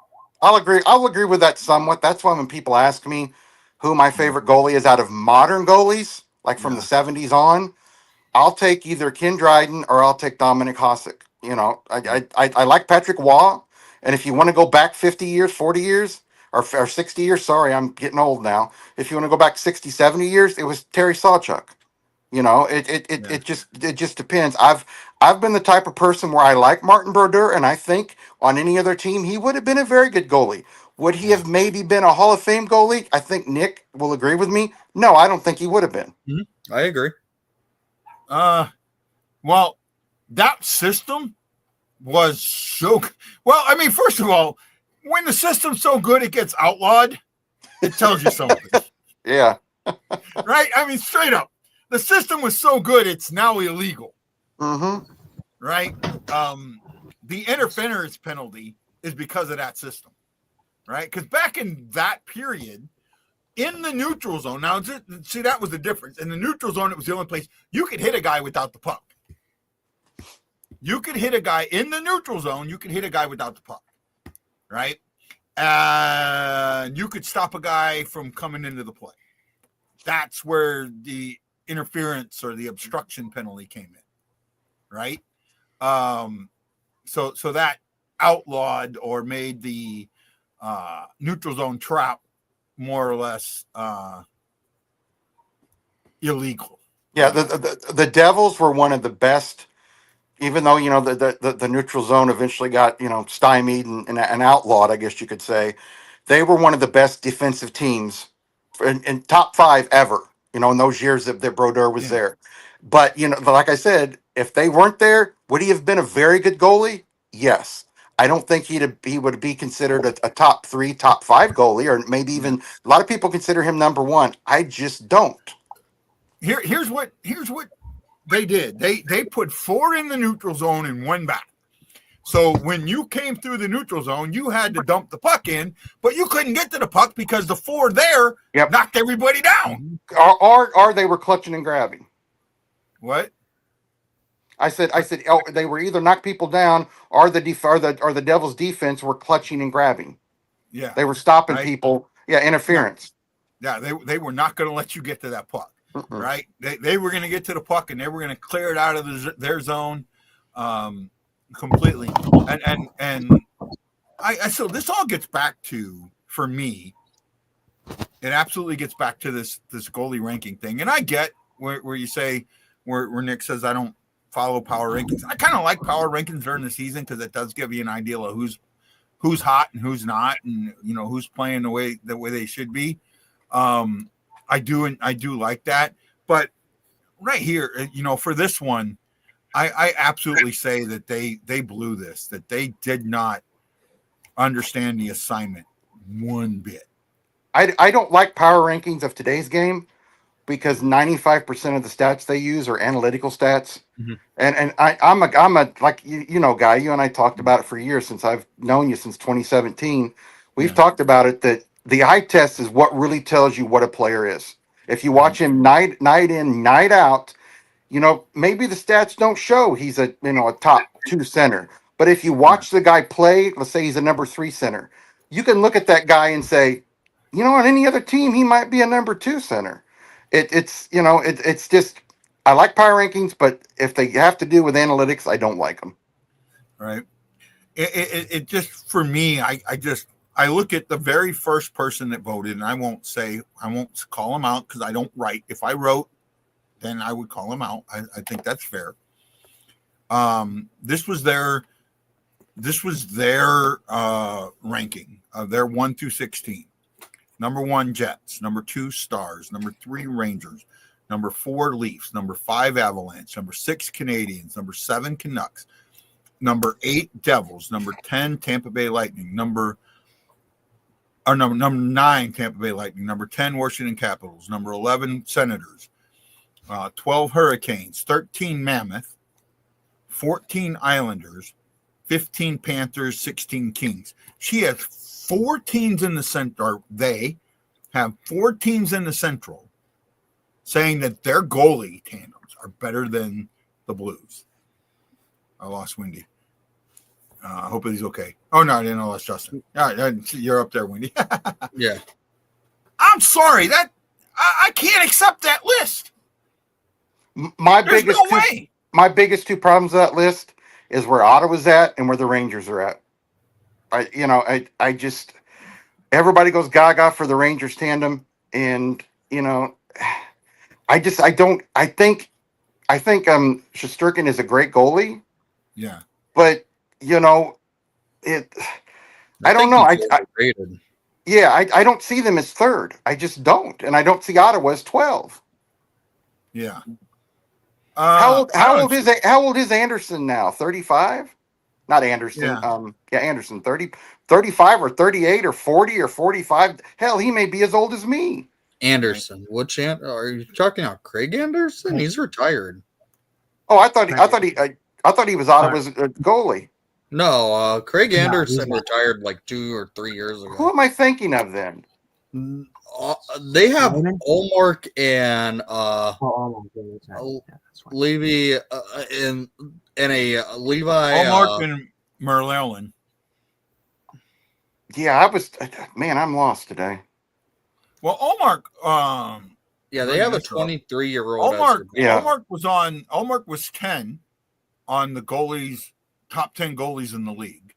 I'll agree with that somewhat. That's why when people ask me who my favorite goalie is out of modern goalies, like from the 70s on, I'll take either Ken Dryden or I'll take Dominic Hasek. I like Patrick Waugh, and if you want to go back 50 years, 40 years, or 60 years, sorry, I'm getting old now. If you want to go back 60, 70 years, it was Terry Sawchuk. It just depends. I've been the type of person where I like Martin Brodeur, and I think on any other team he would have been a very good goalie. Would he have maybe been a Hall of Fame goalie? I think Nick will agree with me. No, I don't think he would have been. I agree. Well, that system was so well. I mean, first of all, when the system's so good it gets outlawed, it tells you something. Yeah. Right? I mean, straight up. The system was so good it's now illegal. Mm-hmm. Right? The interference penalty is because of that system. Right? Because back in that period, in the neutral zone, now see, that was the difference. In the neutral zone, it was the only place you could hit a guy without the puck. You could hit a guy in the neutral zone, you could hit a guy without the puck. Right? And you could stop a guy from coming into the play. That's where the interference or the obstruction penalty came in. Right? So that outlawed or made the neutral zone trap more or less illegal. Yeah, the Devils were one of the best, even though the neutral zone eventually got stymied and outlawed, I guess you could say. They were one of the best defensive teams in top 5 ever. In those years that Brodeur was there. But like I said, if they weren't there, would he have been a very good goalie? Yes. I don't think he would be considered a top 3, top 5 goalie, or maybe even a lot of people consider him number 1. I just don't. here's what they did. They put 4 in the neutral zone and 1 back. So when you came through the neutral zone, you had to dump the puck in, but you couldn't get to the puck because the 4 there knocked everybody down. Or they were clutching and grabbing. What? I said, they were either knock people down or the Devils' defense were clutching and grabbing. Yeah, they were stopping people. Yeah, interference. Yeah, they were not going to let you get to that puck, right? They were going to get to the puck and they were going to clear it out of their zone completely. And so this all gets back to, for me, it absolutely gets back to this goalie ranking thing. And I get where you say where Nick says I don't follow power rankings. I kind of like power rankings during the season because it does give you an idea of who's hot and who's not, and who's playing the way they should be. I do like that. But right here, for this one, I absolutely say that they blew this, that they did not understand the assignment one bit. I don't like power rankings of today's game because 95% of the stats they use are analytical stats. Mm-hmm. And I'm a like guy, you and I talked about it for years since I've known you since 2017. We've talked about it that the eye test is what really tells you what a player is. If you watch him night in, night out, maybe the stats don't show he's a top 2 center. But if you watch the guy play, let's say he's a number 3 center, you can look at that guy and say, on any other team, he might be a number 2 center. It's just, I like power rankings, but if they have to do with analytics, I don't like them. Right. It just, for me, I look at the very first person that voted, and I won't call him out because I don't write. If I wrote, then I would call him out. I think that's fair. This was their ranking of their 1 through 16. Number 1, Jets. Number 2, Stars. Number 3, Rangers. Number 4, Leafs. Number 5, Avalanche. Number 6, Canadiens. Number 7, Canucks. Number 8, Devils. Number 10, Tampa Bay Lightning. Number 9, Tampa Bay Lightning. Number 10, Washington Capitals. Number 11, Senators. 12, Hurricanes. 13, Mammoth. 14, Islanders. 15, Panthers. 16, Kings. She has 4 teams in the center. They have 4 teams in the Central saying that their goalie tandems are better than the Blues. I lost Wendy. I hope he's okay. Oh, no, I didn't know I lost Justin. All right, you're up there, Wendy. Yeah. I'm sorry. That I can't accept that list. My biggest 2 problems with that list is where Ottawa's at and where the Rangers are at. I just, everybody goes gaga for the Rangers tandem, and I think Shesterkin is a great goalie. Yeah. But I don't know. I don't see them as 3rd. I just don't, and I don't see Ottawa as 12. Yeah. How old is Anderson now? 35? Not Anderson. Yeah. Anderson. 35 or 38 or 40 or 45. Hell, he may be as old as me. Anderson. What chance are you talking about? Craig Anderson? He's retired. Oh, I thought he was Ottawa's goalie. No, Craig Anderson retired like 2 or 3 years ago. Who am I thinking of then? They have Olmark and Levy and a Levi. Olmark and Merlin. Yeah, I'm lost today. Well, Olmark. They have a 23-year-old. Olmark was 10 on the goalies, top 10 goalies in the league.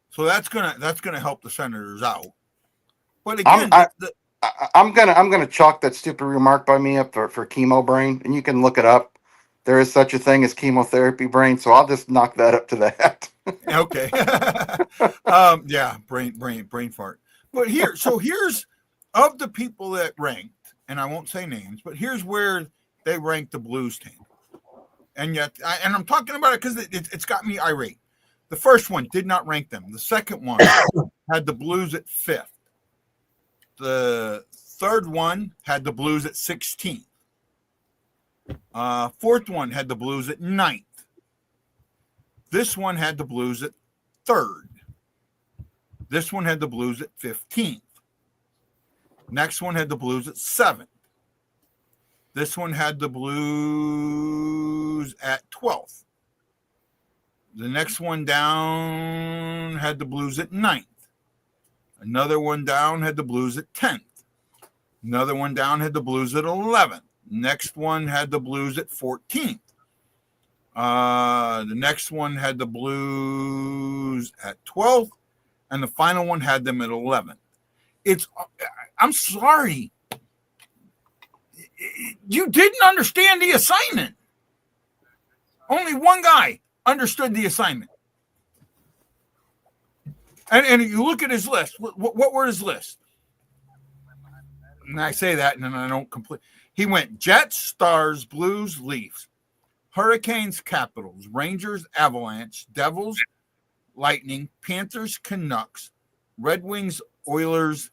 So that's gonna help the Senators out. But again, I'm gonna chalk that stupid remark by me up for chemo brain, and you can look it up. There is such a thing as chemotherapy brain, so I'll just knock that up to that. Okay. Brain fart. But here's of the people that ranked, and I won't say names, but here's where they ranked the Blues team. And yet, I'm talking about it because it's got me irate. The first one did not rank them. The second one had the Blues at 5th. The third one had the Blues at 16th. Fourth one had the Blues at 9th. This one had the Blues at 3rd. This one had the Blues at 15th. Next one had the Blues at 7th. This one had the Blues at 12th. The next one down had the Blues at 9th. Another one down had the Blues at 10th. Another one down had the Blues at 11th. Next one had the Blues at 14th. The next one had the Blues at 12th. And the final one had them at 11th. I'm sorry. You didn't understand the assignment. Only one guy understood the assignment. And you look at his list. What were his lists? And I say that, and then I don't complete. He went Jets, Stars, Blues, Leafs, Hurricanes, Capitals, Rangers, Avalanche, Devils, Lightning, Panthers, Canucks, Red Wings, Oilers,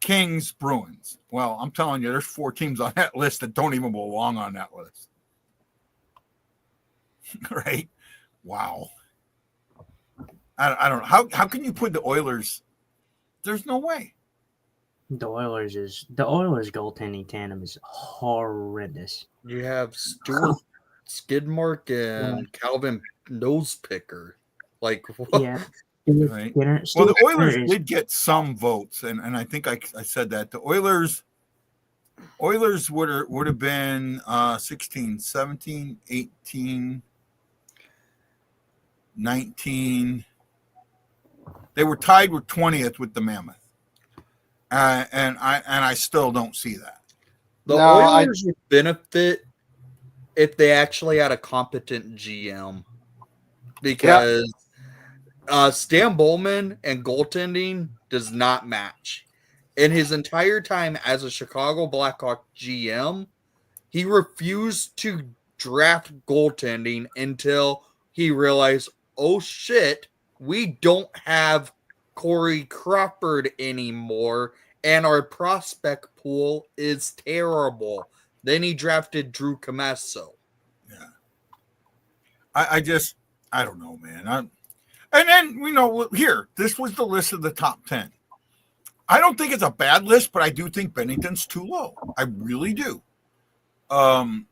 Kings, Bruins. Well, I'm telling you, there's 4 teams on that list that don't even belong on that list. Right? Wow. I don't know. How can you put the Oilers? There's no way. The Oilers goaltending tandem is horrendous. You have Stuart Skidmark and Calvin Nosepicker. Like, what? Yeah. Right. Well, the Oilers did get some votes, and I think I said that. The Oilers would have been 16, 17, 18, 19. They were tied with 20th with the Mammoth. And I still don't see that. The Oilers would benefit if they actually had a competent GM, because Stan Bowman and goaltending does not match. In his entire time as a Chicago Blackhawk GM, he refused to draft goaltending until he realized, oh shit, we don't have Corey Crawford anymore, and our prospect pool is terrible. Then he drafted Drew Commesso. Yeah. I don't know, man. And then, here, this was the list of the top 10. I don't think it's a bad list, but I do think Bennington's too low. I really do. Does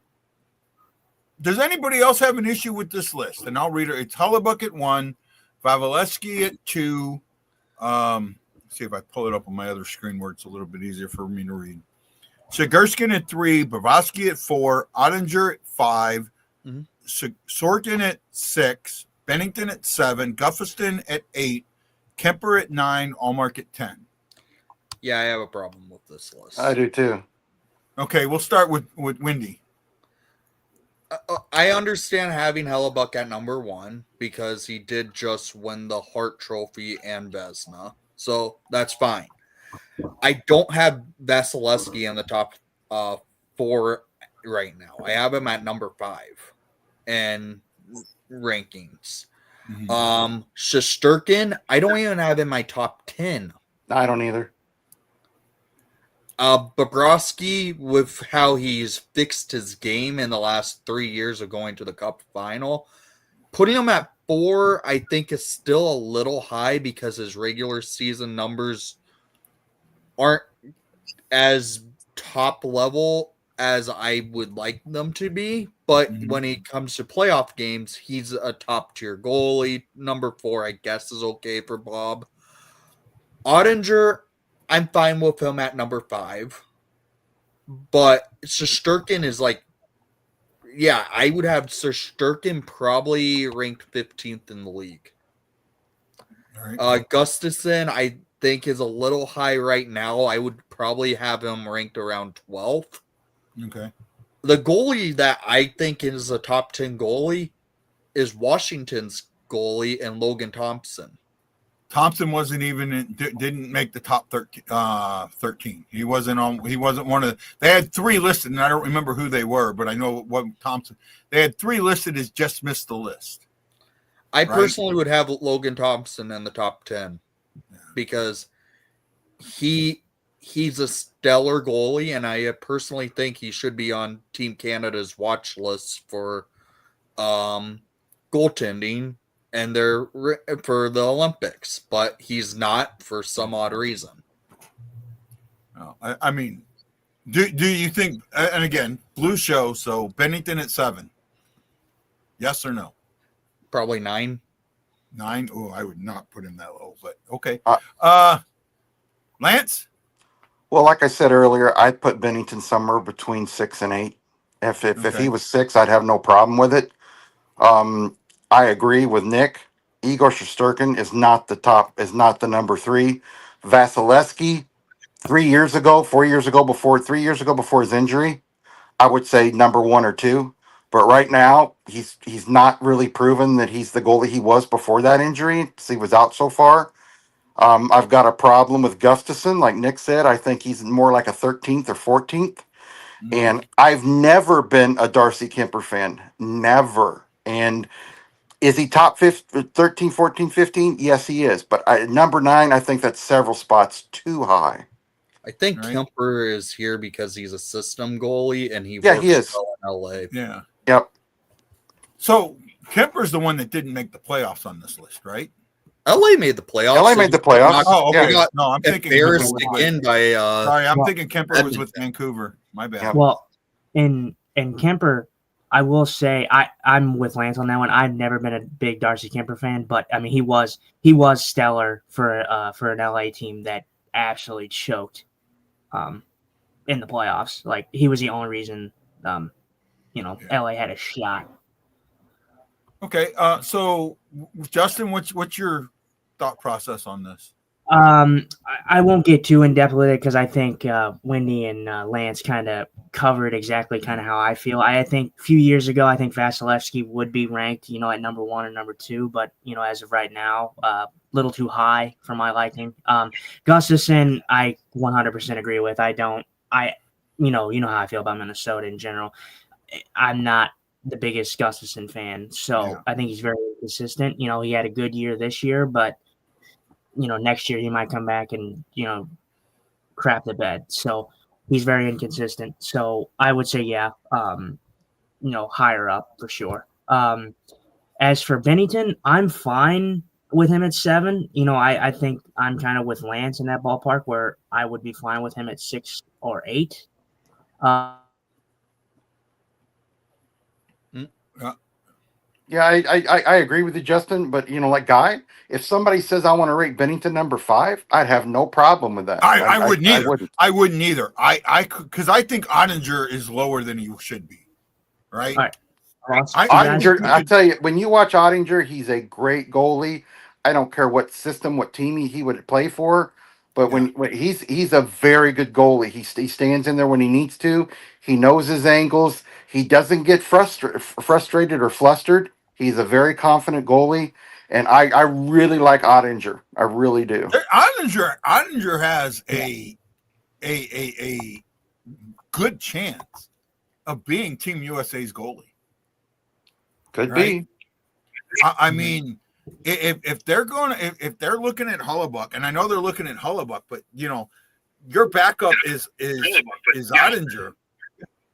anybody else have an issue with this list? And I'll read it. It's Hellebuyck at 1, Vasilevsky at 2. See if I pull it up on my other screen where it's a little bit easier for me to read. Sigurskin at 3, Bobrovsky at 4, Ottinger at 5, Sorkin at 6, Bennington at 7, Gustafsson at 8, Kemper at 9, Allmark at 10. Yeah, I have a problem with this list. I do too. Okay, we'll start with Windy. I understand having Hellebuyck at number 1 because he did just win the Hart Trophy and Vezina. So that's fine. I don't have Vasilevsky in the top 4 right now. I have him at number 5 in rankings. Shesterkin, I don't even have in my top 10. I don't either. Bobrovsky, with how he's fixed his game in the last 3 years of going to the Cup final, putting him at 4, I think is still a little high because his regular season numbers aren't as top level as I would like them to be. But when it comes to playoff games, he's a top tier goalie. Number 4, I guess, is okay for Bob. Ottinger, I'm fine with him at number 5. But Shesterkin is like, yeah, I would have Shesterkin probably ranked 15th in the league. All right. Gustafsson, I think, is a little high right now. I would probably have him ranked around 12th. Okay. The goalie that I think is a top 10 goalie is Washington's goalie and Logan Thompson. Thompson wasn't even didn't make the top 13. He wasn't one of they had 3 listed, and I don't remember who they were, but I know what Thompson. They had 3 listed as just missed the list. I personally would have Logan Thompson in the top 10 because he he's a stellar goalie, and I personally think he should be on Team Canada's watch list for goaltending and for the Olympics, but he's not for some odd reason. I mean, do you think? And again, Blue Show. So Bennington at 7. Yes or no? Probably 9. 9. Oh, I would not put him that low, but okay. Lance. Well, like I said earlier, I'd put Bennington somewhere between 6 and 8. If he was 6, I'd have no problem with it. I agree with Nick. Igor Shesterkin is not the number 3. Vasilevsky, 3 years ago, 4 years ago, 3 years ago before his injury, I would say number 1 or 2. But right now, he's not really proven that he's the goalie he was before that injury, because he was out so far. I've got a problem with Gustafson. Like Nick said, I think he's more like a 13th or 14th. And I've never been a Darcy Kemper fan. Never. And is he top 13, 14, 15? Yes, he is. But number 9, I think that's several spots too high. I think Kemper is here because he's a system goalie and he he is. well in LA. Yeah. Yep. So Kemper's the one that didn't make the playoffs on this list, right? LA made the playoffs. LA made the playoffs. Okay. Yeah. No, I'm thinking embarrassed again by. Sorry, I'm thinking Kemper was with Vancouver. My bad. Yep. Well, in Kemper, I will say I'm with Lance on that one. I've never been a big Darcy Kemper fan, but I mean he was stellar for an LA team that absolutely choked in the playoffs. Like he was the only reason LA had a shot. Okay, so Justin, what's your thought process on this? I won't get too in depth with it because I think Wendy and Lance kind of covered exactly kind of how I feel. I think a few years ago, I think Vasilevsky would be ranked, at number 1 or number 2, but as of right now, little too high for my liking. Gustafson, I 100% agree with. You know how I feel about Minnesota in general. I'm not the biggest Gustafson fan, so I think he's very consistent. He had a good year this year, but next year he might come back and crap the bed. So he's very inconsistent. So I would say higher up for sure. As for Bennington, I'm fine with him at 7. I think I'm kind of with Lance in that ballpark where I would be fine with him at 6 or 8. Yeah, I agree with you, Justin. But like Guy, if somebody says I want to rate Bennington number 5, I'd have no problem with that. I wouldn't either. I wouldn't either. Because I think Ottinger is lower than he should be. Right. All right. Ottinger, I tell you, when you watch Ottinger, he's a great goalie. I don't care what system, what team he would play for, but when he's a very good goalie. He stands in there when he needs to. He knows his angles. He doesn't get frustrated or flustered. He's a very confident goalie, and I really like Ottinger. I really do. Ottinger has a good chance of being Team USA's goalie. Could be. I mean, if they're looking at Hellebuck, and I know they're looking at Hellebuck, but your backup is Ottinger.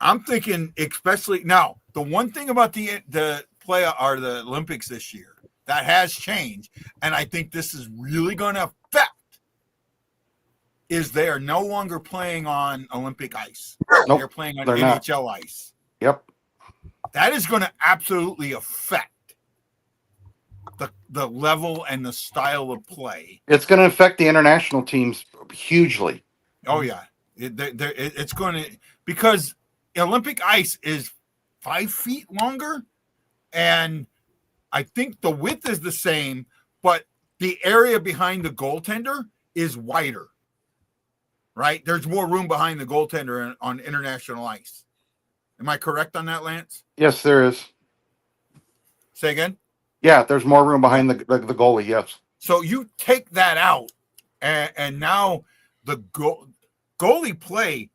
I'm thinking, especially now, the one thing about the play or the Olympics this year that has changed, and I think this is really going to affect, is they are no longer playing on Olympic ice. Nope, they're playing on NHL ice. Yep. That is going to absolutely affect the level and the style of play. It's going to affect the international teams hugely. Oh yeah, it's going to, because Olympic ice is 5 feet longer, and I think the width is the same, but the area behind the goaltender is wider. Right? There's more room behind the goaltender on international ice. Am I correct on that, Lance? Yes, there is. Say again? Yeah, there's more room behind the goalie, yes. So you take that out, and now the goalie play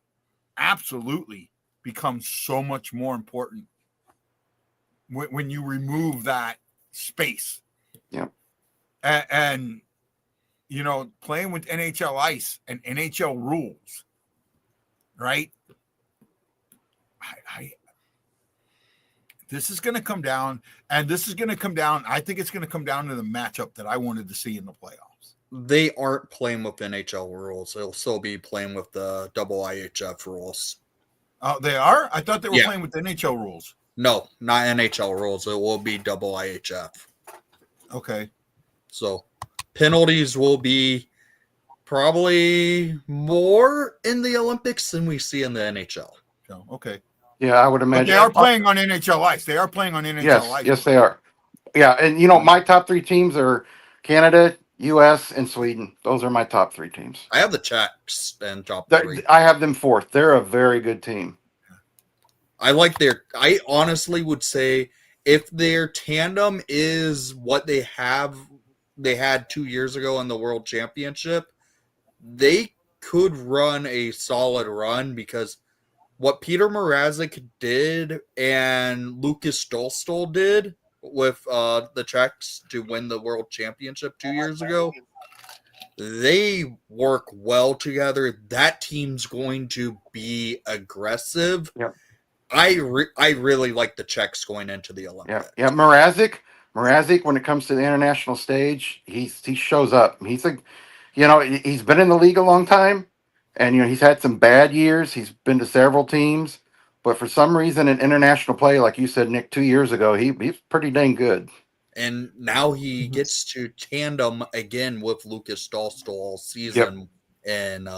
absolutely becomes so much more important when you remove that space. Yeah. And playing with NHL ice and NHL rules, right? This is going to come down, and this is going to come down. I think it's going to come down to the matchup that I wanted to see in the playoffs. They aren't playing with NHL rules. They'll still be playing with the double IHF rules. Oh, they are? I thought they were playing with the NHL rules. No, not NHL rules. It will be double IHF. Okay. So penalties will be probably more in the Olympics than we see in the NHL. So, okay. Yeah, I would imagine. But they are playing on NHL ice. They are playing on NHL ice. Yes, they are. Yeah, and my top 3 teams are Canada, U.S., and Sweden. Those are my top 3 teams. I have the Czechs and top 3. I have them 4th. They're a very good team. I honestly would say if their tandem is what they had 2 years ago in the World Championship, they could run a solid run, because what Peter Mrazek did and Lucas Dostal did with the Czechs to win the World Championship 2 years ago, they work well together. That team's going to be aggressive. Yep. I really like the Czechs going into the Olympics. Yeah. Mrazek, when it comes to the international stage, he shows up. He's he's been in the league a long time, and he's had some bad years. He's been to several teams, but for some reason in international play, like you said, Nick, 2 years ago, he's pretty dang good. And now he gets to tandem again with Lucas Dostal all season in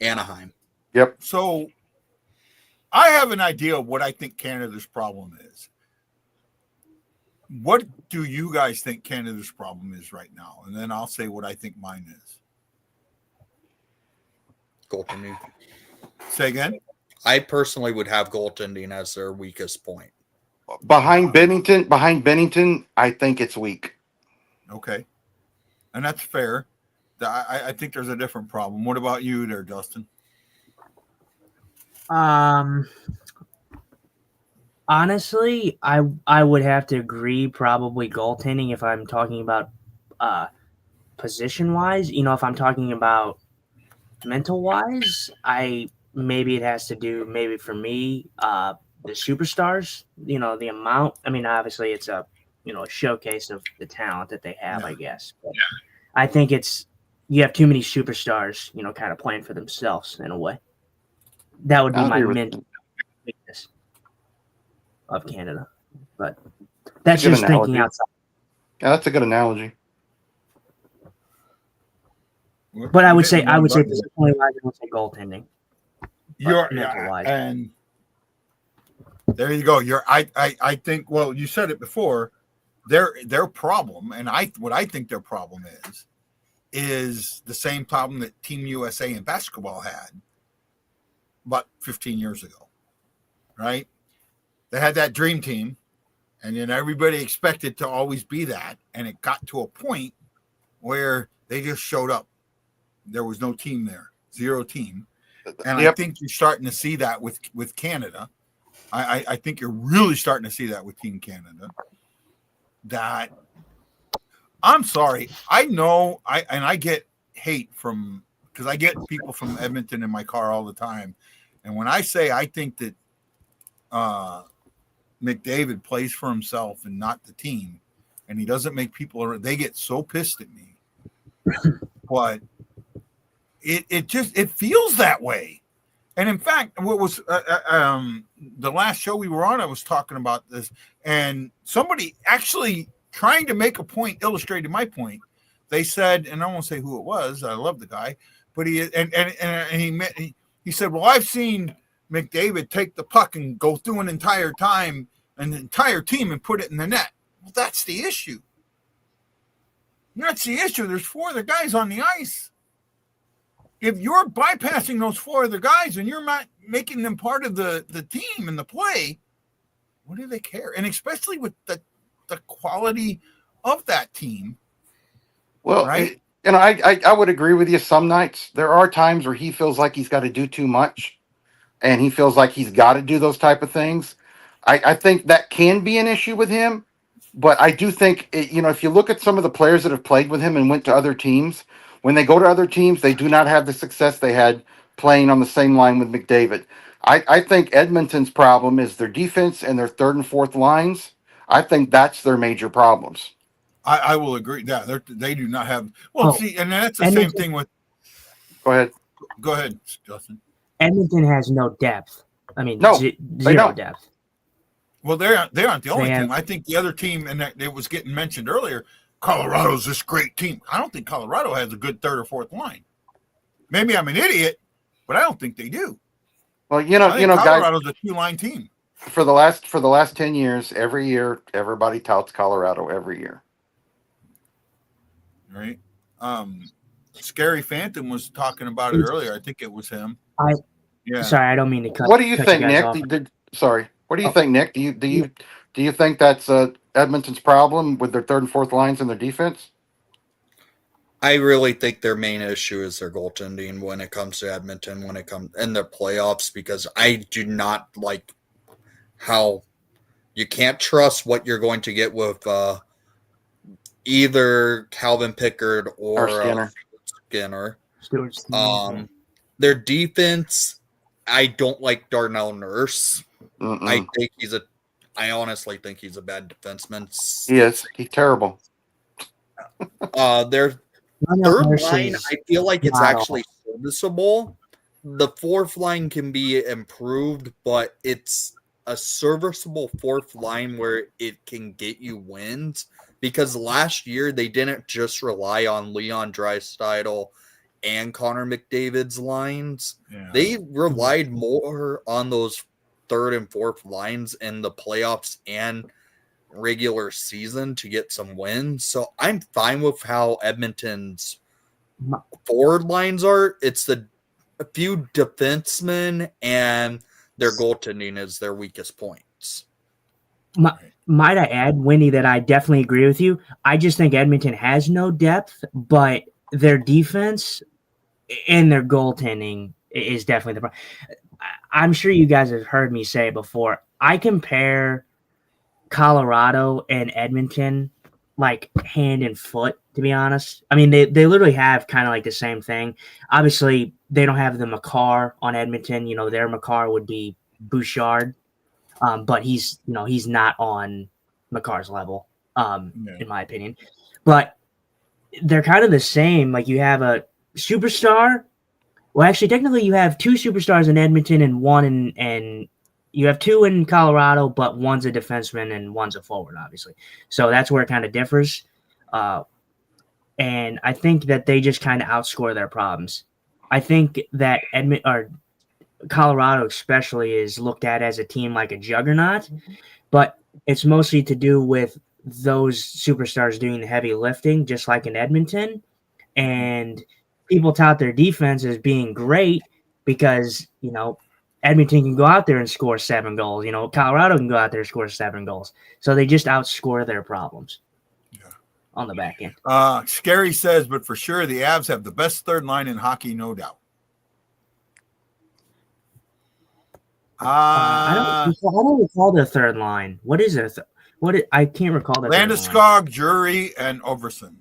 Anaheim. Yep. So I have an idea of what I think Canada's problem is. What do you guys think Canada's problem is right now? And then I'll say what I think mine is. Goaltending. Say again? I personally would have goaltending as their weakest point. Behind Bennington, I think it's weak. Okay. And that's fair. I think there's a different problem. What about you there, Dustin? Honestly, I would have to agree, probably goaltending if I'm talking about position wise. If I'm talking about mental wise, maybe it has to do, maybe for me, the superstars, the amount. I mean, obviously it's a showcase of the talent that they have, I guess. But I think you have too many superstars, kind of playing for themselves in a way. That would be my mental weakness of Canada. But that's just thinking outside. Yeah, that's a good analogy. But I would say positionally wise, I would say goaltending. And there you go. I think, well, you said it before. Their problem, and what I think their problem is the same problem that Team USA in basketball had about 15 years ago, right? They had that dream team, and then everybody expected to always be that, and it got to a point where they just showed up. There was no team there, 0 team. And I think you're starting to see that with Canada. I think you're really starting to see that with Team Canada. That, I'm sorry, I know, I get hate because I get people from Edmonton in my car all the time. And when I say I think that McDavid plays for himself and not the team, and he doesn't make people, they get so pissed at me. But it feels that way. And in fact, what was the last show we were on, I was talking about this, and somebody actually trying to make a point illustrated my point. They said, and I won't say who it was. I love the guy, but he said, "Well, I've seen McDavid take the puck and go through an entire team and put it in the net." Well, that's the issue. That's the issue. There's 4 other guys on the ice. If you're bypassing those 4 other guys and you're not making them part of the team and the play, what do they care? And especially with the quality of that team. Well, right? I would agree with you some nights. There are times where he feels like he's got to do too much, and he feels like he's got to do those type of things. I think that can be an issue with him, but I do think, if you look at some of the players that have played with him and went to other teams, When they go to other teams, they do not have the success they had playing on the same line with McDavid. I think Edmonton's problem is their defense and their third and fourth lines. I think that's their major problems. I will agree. Yeah, they do not have. Well, Oh, see, and that's the Edmonton, same thing with. Go ahead. Go ahead, Justin. Edmonton has no depth. I mean, No, they zero don't. depth. Well, they aren't the only have- team. I think the other team, and it was getting mentioned earlier, Colorado's this great team. I don't think Colorado has a good third or fourth line. Maybe I'm an idiot, but I don't think they do. Well, I think Colorado's guys, a two-line team. for the last 10 years, every year everybody touts Colorado every year. Right. Scary Phantom was talking about it earlier. I think it was him. Yeah. Sorry, I don't mean to cut. What do you cut think, guys Nick? off. What do you think, Nick? Do you think that's Edmonton's problem with their third and fourth lines and their defense? I really think their main issue is their goaltending when it comes to Edmonton, when it comes in the playoffs, because I do not like how you can't trust what you're going to get with either Calvin Pickard or Skinner. Their defense, I don't like Darnell Nurse. I honestly think he's a bad defenseman. He is. He's terrible. Their third line, I feel like it's actually serviceable. The fourth line can be improved, but it's a serviceable fourth line where it can get you wins. Because last year they didn't just rely on Leon Draisaitl and Connor McDavid's lines. Yeah. They relied more on those third and fourth lines in the playoffs and regular season to get some wins. So I'm fine with how Edmonton's forward lines are. It's a few defensemen and their goaltending is their weakest points. Might I add, Winnie, that I definitely agree with you. I just think Edmonton has no depth, but their defense and their goaltending is definitely the problem. I'm sure you guys have heard me say it before. I compare Colorado and Edmonton like hand and foot, to be honest. I mean, they literally have kind of like the same thing. Obviously, they don't have the Makar on Edmonton. Their Makar would be Bouchard. But he's not on Makar's level, in my opinion. But they're kind of the same. Like you have a superstar. Well, actually, technically, you have two superstars in Edmonton and one and you have two in Colorado, but one's a defenseman and one's a forward, obviously. So that's where it kind of differs. And I think that they just kind of outscore their problems. I think that Colorado especially is looked at as a team like a juggernaut, but it's mostly to do with those superstars doing the heavy lifting, just like in Edmonton. And people tout their defense as being great because, Edmonton can go out there and score 7 goals. Colorado can go out there and score 7 goals. So they just outscore their problems on the back end. Scary says, but for sure the Avs have the best third line in hockey, no doubt. I don't recall their third line. What is their I can't recall that. Landeskog, Jury, and Overson.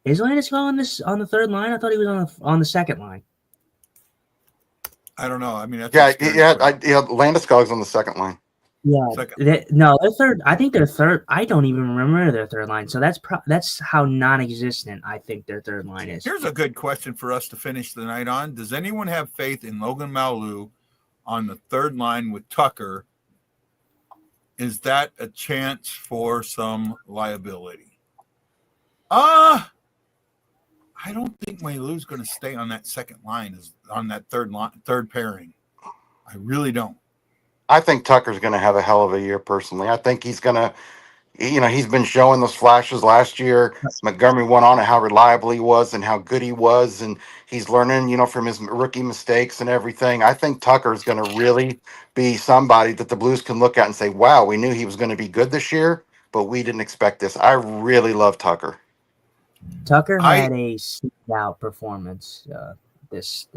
Is Landeskog on the third line? I thought he was on the second line. I don't know. I mean, Landeskog's on the second line. Yeah, their third. I think their third. I don't even remember their third line. So that's how non-existent I think their third line is. Here's a good question for us to finish the night on. Does anyone have faith in Logan Mailloux on the third line with Tucker? Is that a chance for some liability? I don't think Maillou's going to stay on that second line, on that third pairing. I really don't. I think Tucker's going to have a hell of a year personally. I think he's going to, he's been showing those flashes last year. Montgomery went on how reliable he was and how good he was. And he's learning, from his rookie mistakes and everything. I think Tucker's going to really be somebody that the Blues can look at and say, wow, we knew he was going to be good this year, but we didn't expect this. I really love Tucker. Tucker had a out performance this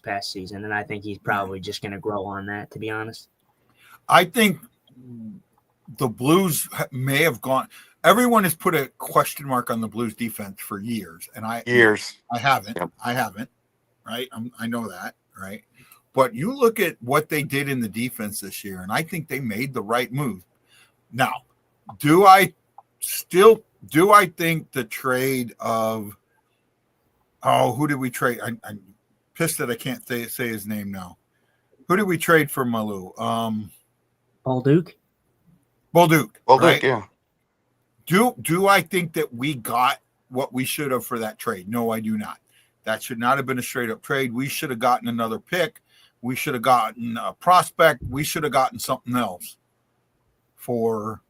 past season, and I think he's probably just going to grow on that, to be honest. I think the Blues may have gone. everyone has put a question mark on the Blues defense for years, and I haven't. Yep. I haven't. Right, I know that. Right, but you look at what they did in the defense this year, and I think they made the right move. Now, do I think the trade of who did we trade? I'm pissed that I can't say his name now. Who did we trade for Malou? Bolduc, right? Yeah. Do I think that we got what we should have for that trade? No, I do not. That should not have been a straight up trade. We should have gotten another pick. We should have gotten a prospect. We should have gotten something else for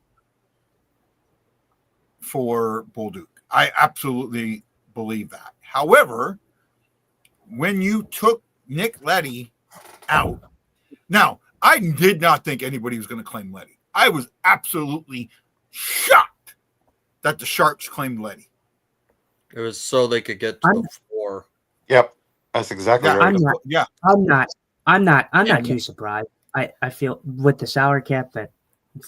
Bolduc. I absolutely believe that. However, when you took Nick Leddy out, now I did not think anybody was going to claim Leddy. I was absolutely shocked that the Sharks claimed Leddy. It was so they could get to the 4. Yep, that's exactly right. I'm not too surprised. I feel with the salary cap that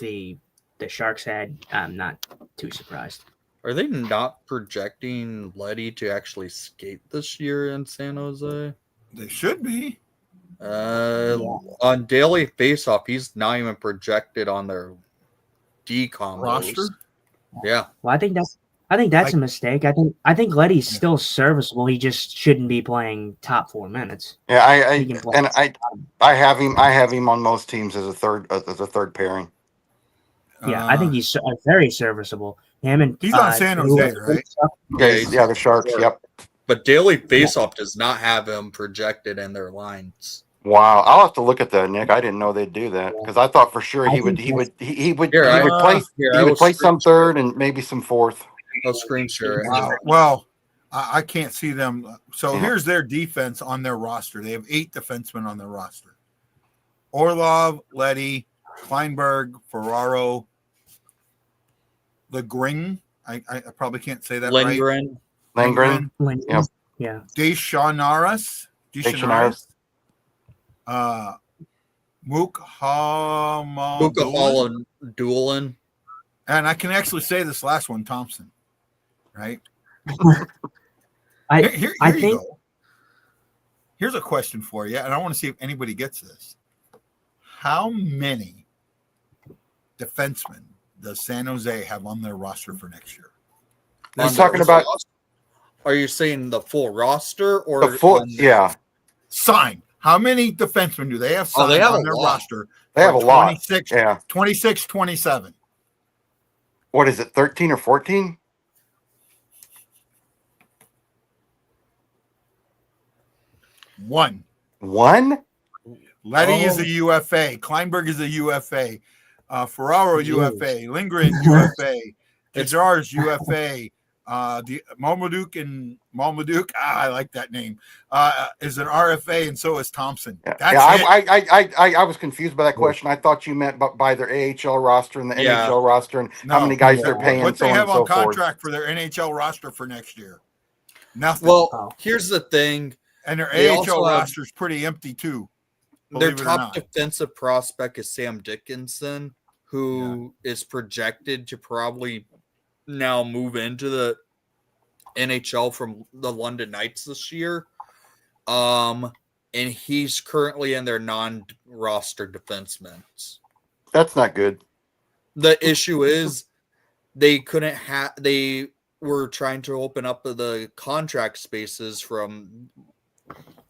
the Sharks had, I'm not too surprised. Are they not projecting Leddy to actually skate this year in San Jose? They should be. On daily faceoff, he's not even projected on their decom roster. Yeah. Well, I think that's a mistake. I think Leddy's still serviceable. He just shouldn't be playing top 4 minutes. Yeah, I have him on most teams as a third pairing. Yeah, I think he's very serviceable. He's on San Jose, right? Yeah, the Sharks. Yep. But daily faceoff does not have him projected in their lines. Wow, I'll have to look at that, Nick. I didn't know they'd do that because I thought for sure he would play some third and maybe some fourth. I'll screen share it. Well, I can't see them. So here's their defense on their roster. They have 8 defensemen on their roster: Orlov, Leddy, Kleinberg, Ferraro, Legring. I probably can't say that right. Langren. Yeah. Deschanaras. Mukhamadulin. And I can actually say this last one, Thompson. Right? Here you go. Here's a question for you, and I want to see if anybody gets this. How many defensemen does San Jose have on their roster for next year? You're talking about. Are you saying the full roster or the full? Yeah. Sign. How many defensemen do they have signed on their roster? They have a lot. 26, 27. What is it, 13 or 14? One. Leddy is a UFA. Kleinberg is a UFA. Ferraro UFA. Lindgren UFA. Kajar's UFA. The Malmaduk, I like that name, is an RFA, and so is Thompson. I was confused by that question. I thought you meant by their AHL roster and the NHL roster and how many guys they're paying. What they have on contract for their NHL roster for next year? Nothing. Well, here's the thing. And their AHL roster is pretty empty too. Their top defensive prospect is Sam Dickinson, who is projected to probably now move into the NHL from the London Knights this year. And he's currently in their non-roster defensemen. That's not good. The issue is they were trying to open up the contract spaces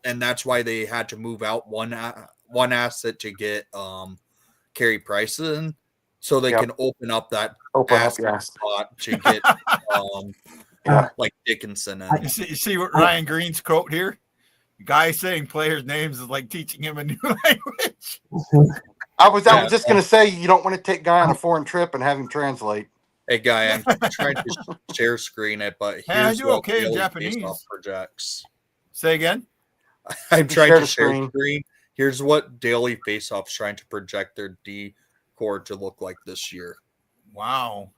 and that's why they had to move out one asset to get Carey Price in, so they can open up that spot to get like Dickinson in. You see what Ryan Green's quote here? The guy saying players' names is like teaching him a new language. I was just going to say, you don't want to take a guy on a foreign trip and have him translate. Hey, guy, I'm trying to share screen it, but here's what in Japanese projects. Say again? I'm trying to share screen. Here's what Daily Faceoff's trying to project their D core to look like this year. Wow.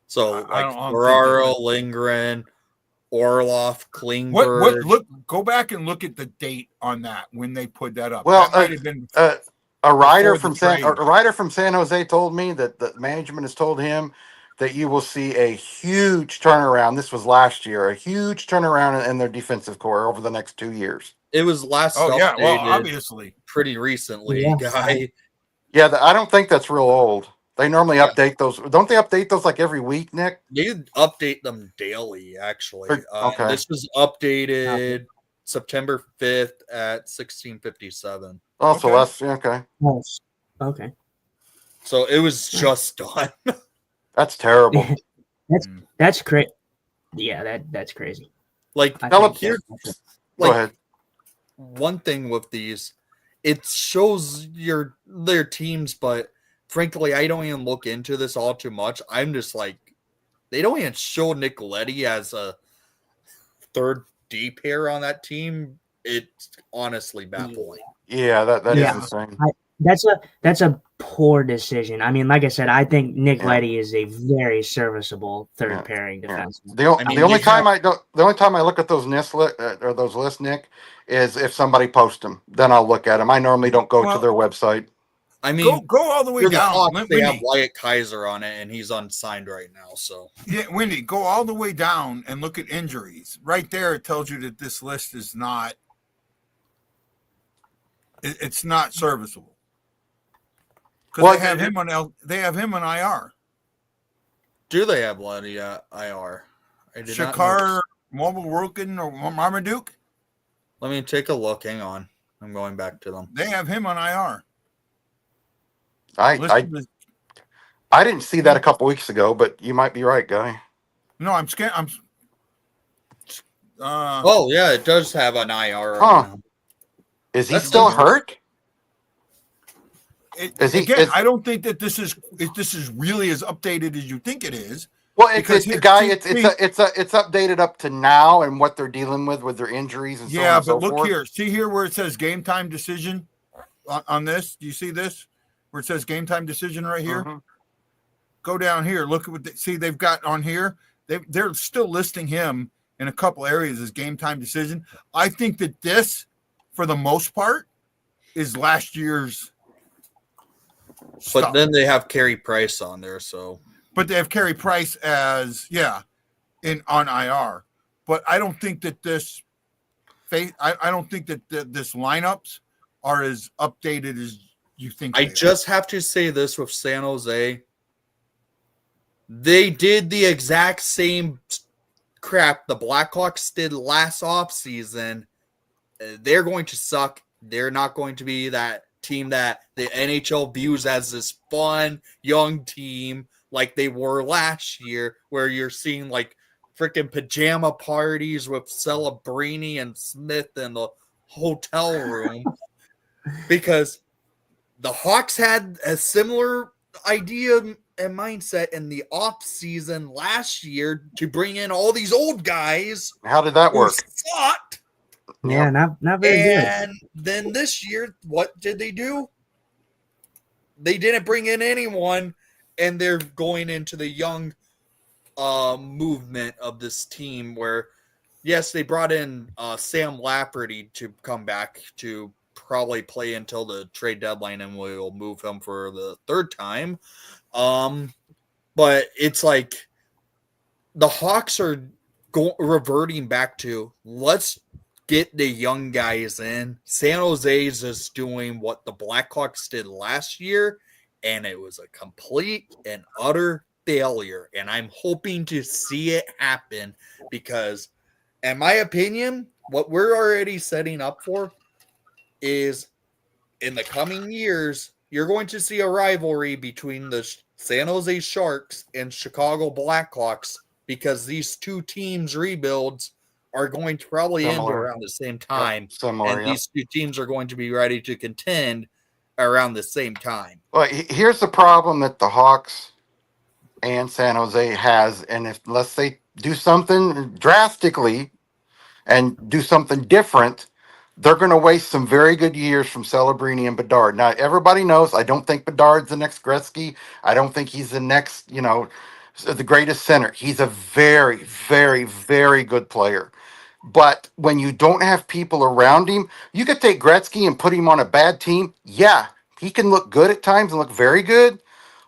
So like Ferraro, Lindgren, Orloff, Klingberg. Look, go back and look at the date on that when they put that up. Well, that might have been A writer before the from San a trade. writer from San Jose told me that the management has told him that you will see a huge turnaround. This was last year, a huge turnaround in their defensive core over the next 2 years. It was last Oh yeah, well updated obviously. pretty recently, Yeah. guy. Yeah, I don't think that's real old. They normally Yeah. update those. Don't they update those like every week, Nick? They update them daily, actually. Okay. This was updated September 5th at 16:57. Oh, Okay. so that's okay. Yes. Okay. So it was just done. That's terrible. That's crazy. Yeah, that's crazy. Like, I Tell think here, that's- Go like ahead. one thing with these, it shows their teams, but frankly, I don't even look into this all too much. I'm just like, they don't even show Nicoletti as a third D pair on that team. It's honestly baffling. Yeah, that is Yeah. insane. That's a poor decision. I mean, like I said, I think Nick Yeah. Leddy is a very serviceable third Yeah. pairing Yeah. defenseman. The only you time I don't, the only time I look at those or those lists, Nick, is if somebody posts them. Then I'll look at them. I normally don't go to Well, their website. I mean, Go all the way for the down. Hawks, they have Winnie, Wyatt Kaiser on it, and he's unsigned right now. So yeah, Winnie, go all the way down and look at injuries. Right there, it tells you that this list is not. It's not serviceable. Because Well, they have him on IR. do they have Letty at IR? I did not Shakar, notice. Mobile Roken, or Marmaduke. Let me take a look. Hang on. I'm going back to them. They have him on IR. I didn't see that a couple weeks ago, but you might be right, Guy. No, I'm scared. Oh, yeah, it does have an IR Huh. on him. Is he That's still interesting. hurt? Is he? Again, I don't think that this is really as updated as you think it is. Well, Because it's here, Guy. see, It's updated up to now and what they're dealing with their injuries and so on Yeah, and so but look forth. here. See here where it says game time decision on this? Do you see this? Where it says game time decision right here? Mhm. Go down here. Look at what they've got on here. They're still listing him in a couple areas as game time decision. I think that this, for the most part, is last year's But stuff. then they have Carey Price on there, so But they have Carey Price as on IR. But I don't think that I don't think that this lineups are as updated as you think. I they are. just have to say this with San Jose. They did the exact same crap the Blackhawks did last offseason. They're going to suck. They're not going to be that team that the NHL views as this fun, young team like they were last year, where you're seeing like freaking pajama parties with Celebrini and Smith in the hotel room. Because the Hawks had a similar idea and mindset in the off season last year to bring in all these old guys. How did that who work? sucked. Yeah, not very good. And then this year, what did they do? They didn't bring in anyone, and they're going into the young movement of this team where, yes, they brought in Sam Lafferty to come back to probably play until the trade deadline, and we'll move him for the third time. But it's like the Hawks are reverting back to let's get the young guys in. San Jose is just doing what the Blackhawks did last year, and it was a complete and utter failure. And I'm hoping to see it happen because, in my opinion, what we're already setting up for is in the coming years, you're going to see a rivalry between the San Jose Sharks and Chicago Blackhawks because these two teams' rebuilds are going to probably end around the same time. Similar, and these two teams are going to be ready to contend around the same time. Well, here's the problem that the Hawks and San Jose has, and unless they do something drastically and do something different, they're going to waste some very good years from Celebrini and Bedard. Now, everybody knows I don't think Bedard's the next Gretzky. I don't think he's the next, the greatest center. He's a very, very, very good player. But when you don't have people around him, you could take Gretzky and put him on a bad team. Yeah, He can look good at times and look very good,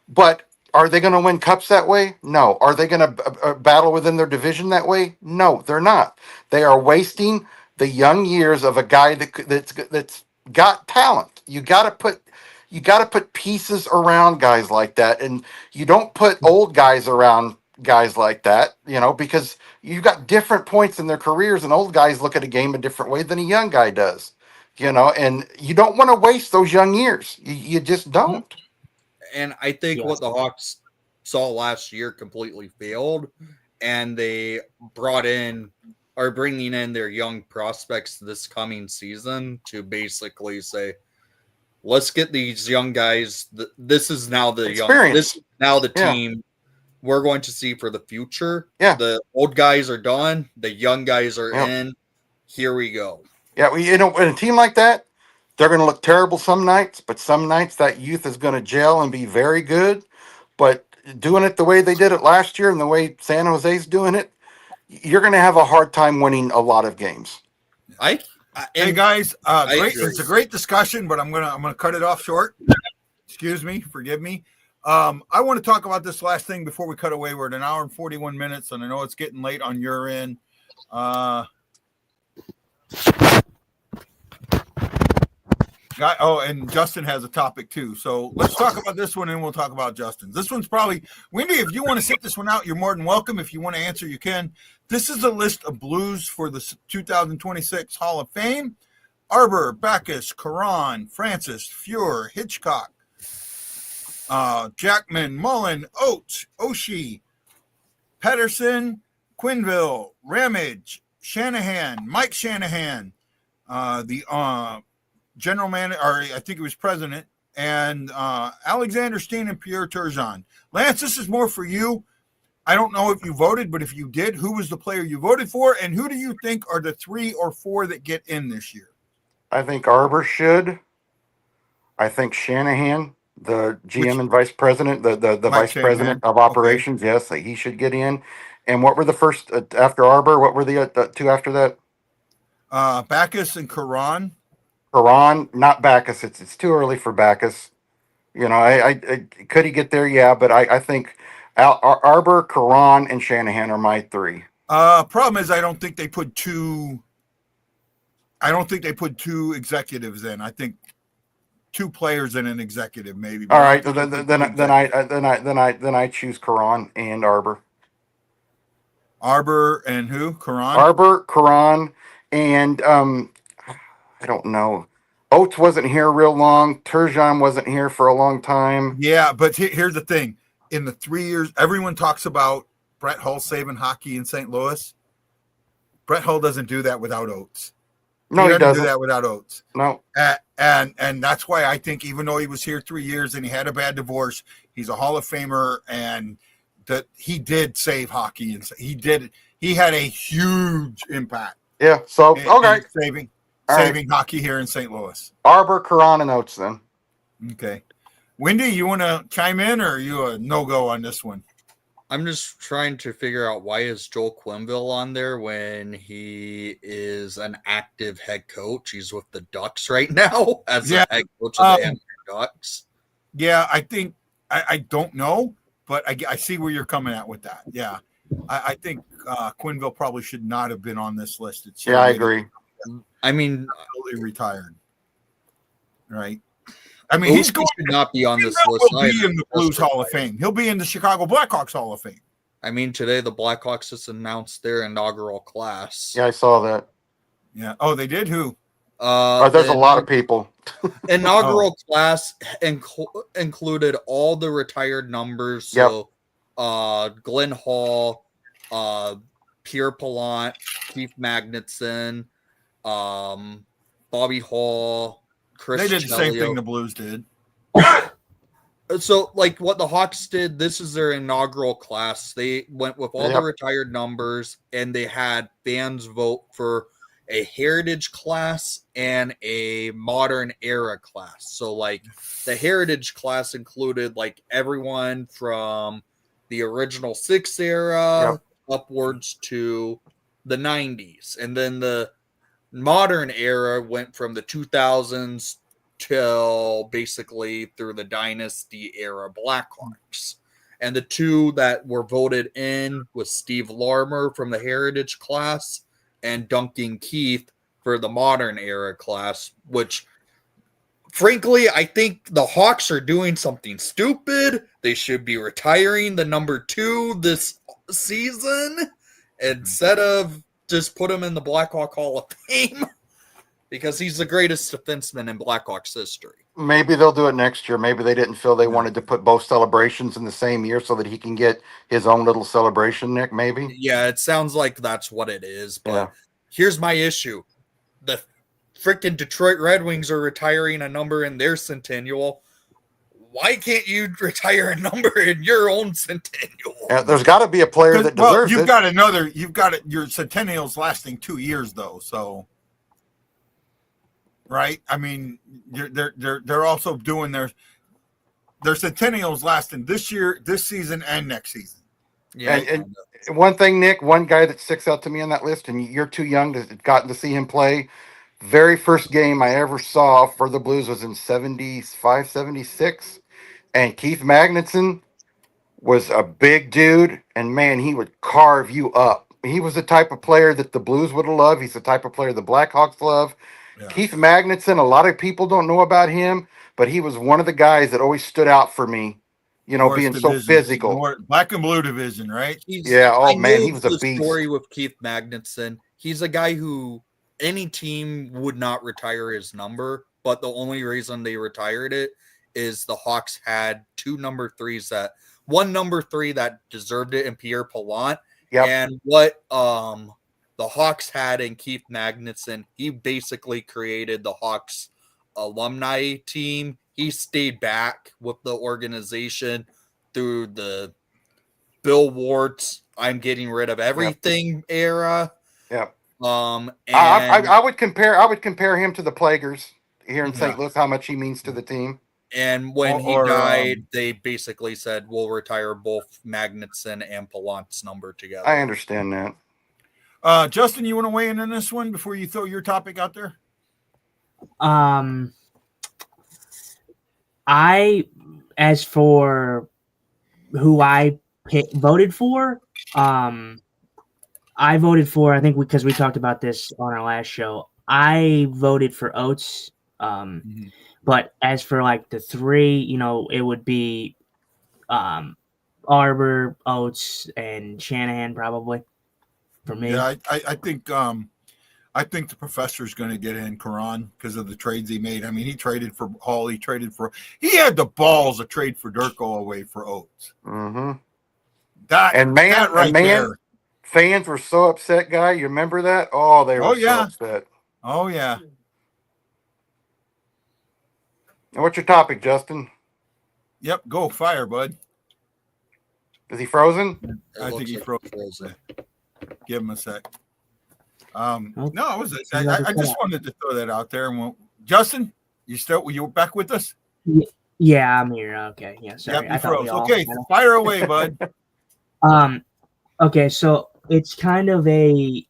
but are they going to win cups that way? No. Are they going to battle within their division that way? No, they're not. They are wasting the young years of a guy that's got talent. You got to put pieces around guys like that, and you don't put old guys around guys like that, because you've got different points in their careers, and old guys look at a game a different way than a young guy does. And you don't want to waste those young years. You just don't. And I think what the Hawks saw last year completely failed, and they are bringing in their young prospects this coming season to basically say, let's get these young guys. This is now the Experience. This is now the team we're going to see for the future. Yeah. The old guys are done. The young guys are in. Here we go. Yeah, in a team like that, they're going to look terrible some nights, but some nights that youth is going to gel and be very good. But doing it the way they did it last year and the way San Jose's doing it, you're going to have a hard time winning a lot of games. Hey guys, great! It's a great discussion, but I'm gonna cut it off short. Excuse me, forgive me. I want to talk about this last thing before we cut away. We're at an hour and 41 minutes, and I know it's getting late on your end. And Justin has a topic too. So let's talk about this one, and we'll talk about Justin's. This one's probably Wendy. If you want to sit this one out, you're more than welcome. If you want to answer, you can. This is a list of Blues for the 2026 Hall of Fame: Arbor, Backus, Caron, Francis, Fuhr, Hitchcock, Jackman, Mullen, Oates, Oshie, Pedersen, Quinville, Ramage, Shanahan, Mike Shanahan, the general manager, or I think he was president, and Alexander Steen and Pierre Turgeon. Lance, this is more for you. I don't know if you voted, but if you did, who was the player you voted for, and who do you think are the 3 or 4 that get in this year? I think Arbor should. I think Shanahan, the GM and vice president, the vice Shanahan. president of operations, yes, he should get in. And what were the first after Arbor? What were the 2 after that? Backus and Caron. Caron, not Backus. It's too early for Backus. I could he get there? Yeah, but I think Arbor, Caron, and Shanahan are my 3. Problem is, I don't think they put 2. I don't think they put 2 executives in. I think 2 players and an executive, maybe. All right, then I choose Caron and Arbor. Arbor and who? Caron. Arbor, Caron, and I don't know. Oates wasn't here real long. Turgeon wasn't here for a long time. Yeah, but here's the thing. In the 3 years, everyone talks about Brett Hull saving hockey in St. Louis. Brett Hull doesn't do that without Oates. No, he doesn't do that without Oates. No. And that's why I think even though he was here 3 years and he had a bad divorce, he's a Hall of Famer, and that he did save hockey, and he had a huge impact. Yeah. So okay. Saving hockey here in St. Louis. Arbor, Caron, and Oates then. Okay. Wendy, you want to chime in, or are you a no-go on this one? I'm just trying to figure out, why is Joel Quenneville on there when he is an active head coach? He's with the Ducks right now as a head coach of the Anaheim Ducks. Yeah, I think I don't know, but I see where you're coming at with that. Yeah, I think Quenneville probably should not have been on this list. I agree. I mean, totally retired, right? I mean, he should not be on this list. He'll be in the Blues Hall of Fame. He'll be in the Chicago Blackhawks Hall of Fame. I mean, today the Blackhawks just announced their inaugural class. Yeah, I saw that. Yeah. Oh, they did? Who? There's a lot of people. Inaugural class included all the retired numbers. So, Glenn Hall, Pierre Pillant, Keith Magnuson, Bobby Hall, Chris. They did the same thing the Blues did. So, like what the Hawks did, this is their inaugural class. They went with all the retired numbers, and they had fans vote for a heritage class and a modern era class. So, like, the heritage class included like everyone from the original 6 era upwards to the 90s, and then the modern era went from the 2000s till basically through the dynasty era Blackhawks. And the two that were voted in was Steve Larmer from the Heritage class and Duncan Keith for the modern era class, which frankly, I think the Hawks are doing something stupid. They should be retiring the number 2 this season instead of just put him in the Blackhawk Hall of Fame because he's the greatest defenseman in Blackhawks history. Maybe they'll do it next year. Maybe they didn't feel they wanted to put both celebrations in the same year so that he can get his own little celebration, Nick, maybe? Yeah, it sounds like that's what it is. But Yeah. here's my issue. The freaking Detroit Red Wings are retiring a number in their centennial. Why can't you retire a number in your own centennial? Yeah, there's got to be a player that deserves you've it. got another. You've got it. Your centennial's lasting 2 years though, so right. I mean, they're also doing their centennials lasting this year, this season, and next season. Yeah. And one thing, Nick, one guy that sticks out to me on that list, and you're too young to have gotten to see him play. Very first game I ever saw for the Blues was in 75, 76. And Keith Magnuson was a big dude, and man, he would carve you up. He was the type of player that the Blues would have loved. He's the type of player the Blackhawks love. Yeah. Keith Magnuson, a lot of people don't know about him, but he was one of the guys that always stood out for me. You know, being so physical. Black and blue division, right? Yeah. Oh man, he was a beast. Story with Keith Magnuson. He's a guy who any team would not retire his number, but the only reason they retired it is the Hawks had one number 3 that deserved it in Pierre Pillant. Yep. And what the Hawks had in Keith Magnuson, he basically created the Hawks alumni team. He stayed back with the organization through the Bill Wart's I'm getting rid of everything era. Yep. And I would compare him to the Plaguers here in St. Louis, how much he means to the team. And when he died, they basically said, we'll retire both Magnuson and Pallant's number together. I understand that. Justin, you want to weigh in on this one before you throw your topic out there? As for who I voted for, I voted for, I think because we talked about this on our last show, I voted for Oates. But as for like the 3, it would be Arbor, Oates, and Shanahan probably for me. Yeah, I think the professor's going to get in Karan because of the trades he made. I mean, he traded for Hall. He had the balls to trade for Durko away for Oates. Mm-hmm. There. Fans were so upset, Guy. You remember that? Oh, they were so upset. Oh, yeah. And what's your topic, Justin? Yep, go fire, bud. Is he frozen? I think he's frozen. Give him a sec. No, I just wanted to throw that out there. And Justin, you back with us? Yeah, I'm here. Okay, yeah, sorry. Yep, you froze. Okay, fire away, bud. Okay, so it's kind of a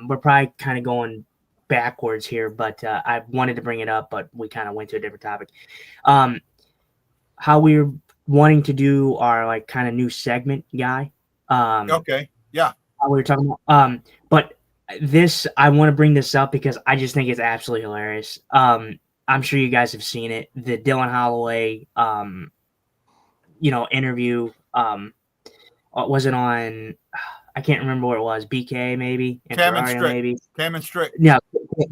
we're probably kind of going backwards here, but I wanted to bring it up, but we kind of went to a different topic. How we're wanting to do our like kind of new segment, Guy. Okay, yeah. How we were talking about. But this, I want to bring this up because I just think it's absolutely hilarious. I'm sure you guys have seen it. The Dylan Holloway, interview. Was it on? I can't remember what it was. BK maybe. Cam and Strick. Yeah,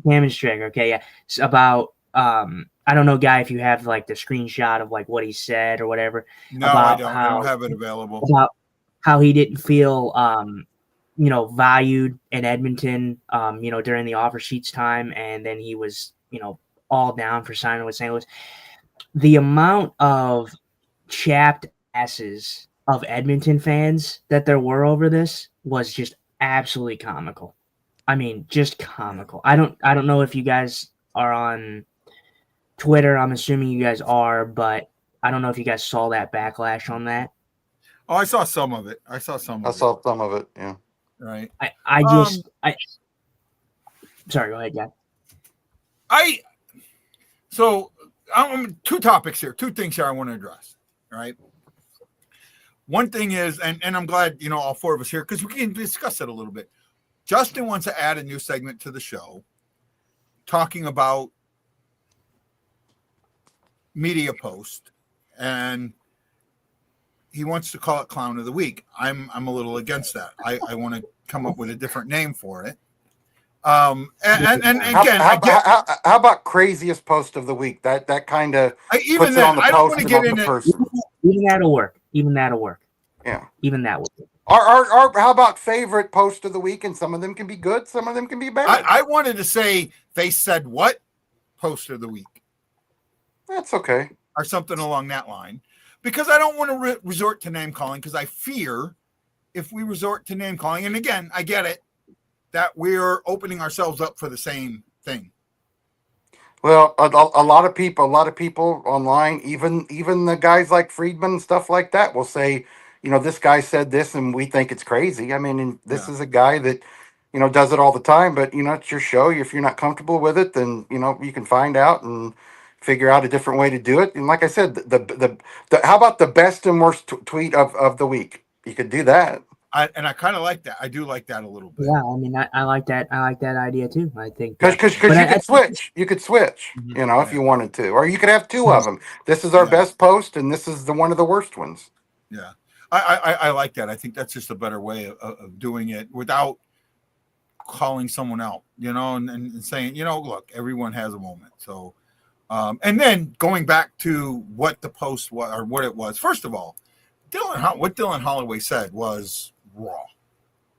Cam and Strick. Okay, yeah. It's about I don't know, Guy, if you have like the screenshot of like what he said or whatever. No, I don't. I don't have it available. About how he didn't feel valued in Edmonton, during the offer sheets time, and then he was, all down for signing with St. Louis. The amount of chapped asses of Edmonton fans that there were over this was just absolutely comical. I mean, just comical. I don't know if you guys are on Twitter. I'm assuming you guys are, but I don't know if you guys saw that backlash on that. Oh, I saw some of it. I saw some of it. Yeah. Right. Sorry, go ahead, yeah. two topics here, two things here I want to address. All right. One thing is, and I'm glad, all four of us here, because we can discuss it a little bit. Justin wants to add a new segment to the show talking about media post, and he wants to call it Clown of the Week. I'm a little against that. I want to come up with a different name for it. And again, how about craziest post of the week? That kind of puts it on the post and on the person. Even that'll work. Yeah. Even that will work. Or how about favorite post of the week? And some of them can be good, some of them can be bad. I wanted to say they said what post of the week. That's okay. Or something along that line. Because I don't want to resort to name calling, because I fear if we resort to name calling, and again, I get it, that we're opening ourselves up for the same thing. Well, a lot of people online, even the guys like Friedman and stuff like that, will say, this guy said this and we think it's crazy. I mean, this is a guy that, does it all the time, but, it's your show. If you're not comfortable with it, then, you can find out and figure out a different way to do it. And like I said, the how about the best and worst tweet of the week? You could do that. I kind of like that. I do like that a little bit. Yeah, I mean, I like that. I like that idea too. I think because you could switch. If you wanted to, or you could have two of them. This is our best post, and this is one of the worst ones. Yeah, I like that. I think that's just a better way of doing it without calling someone out. And saying, look, everyone has a moment. So, and then going back to what the post was or what it was. First of all, what Dylan Holloway said was raw.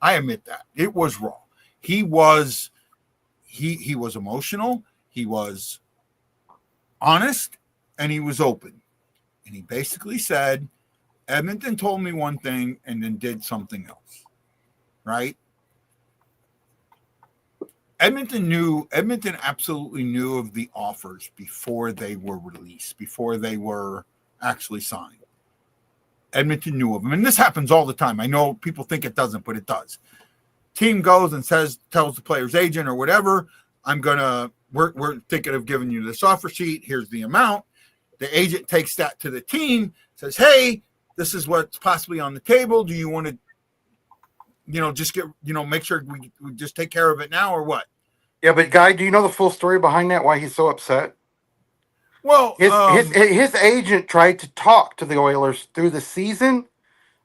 I admit that it was raw. He was emotional. He was honest, and he was open. And he basically said, Edmonton told me one thing and then did something else. Right? Edmonton absolutely knew of the offers before they were released, before they were actually signed. Edmonton knew of them. And this happens all the time. I know people think it doesn't, but it does. Team goes and tells the player's agent or whatever, we're thinking of giving you this offer sheet. Here's the amount. The agent takes that to the team, says, hey, this is what's possibly on the table. Do you want to, just get, make sure we just take care of it now or what? Yeah, but Guy, do you know the full story behind that? Why he's so upset? Well, his agent tried to talk to the Oilers through the season,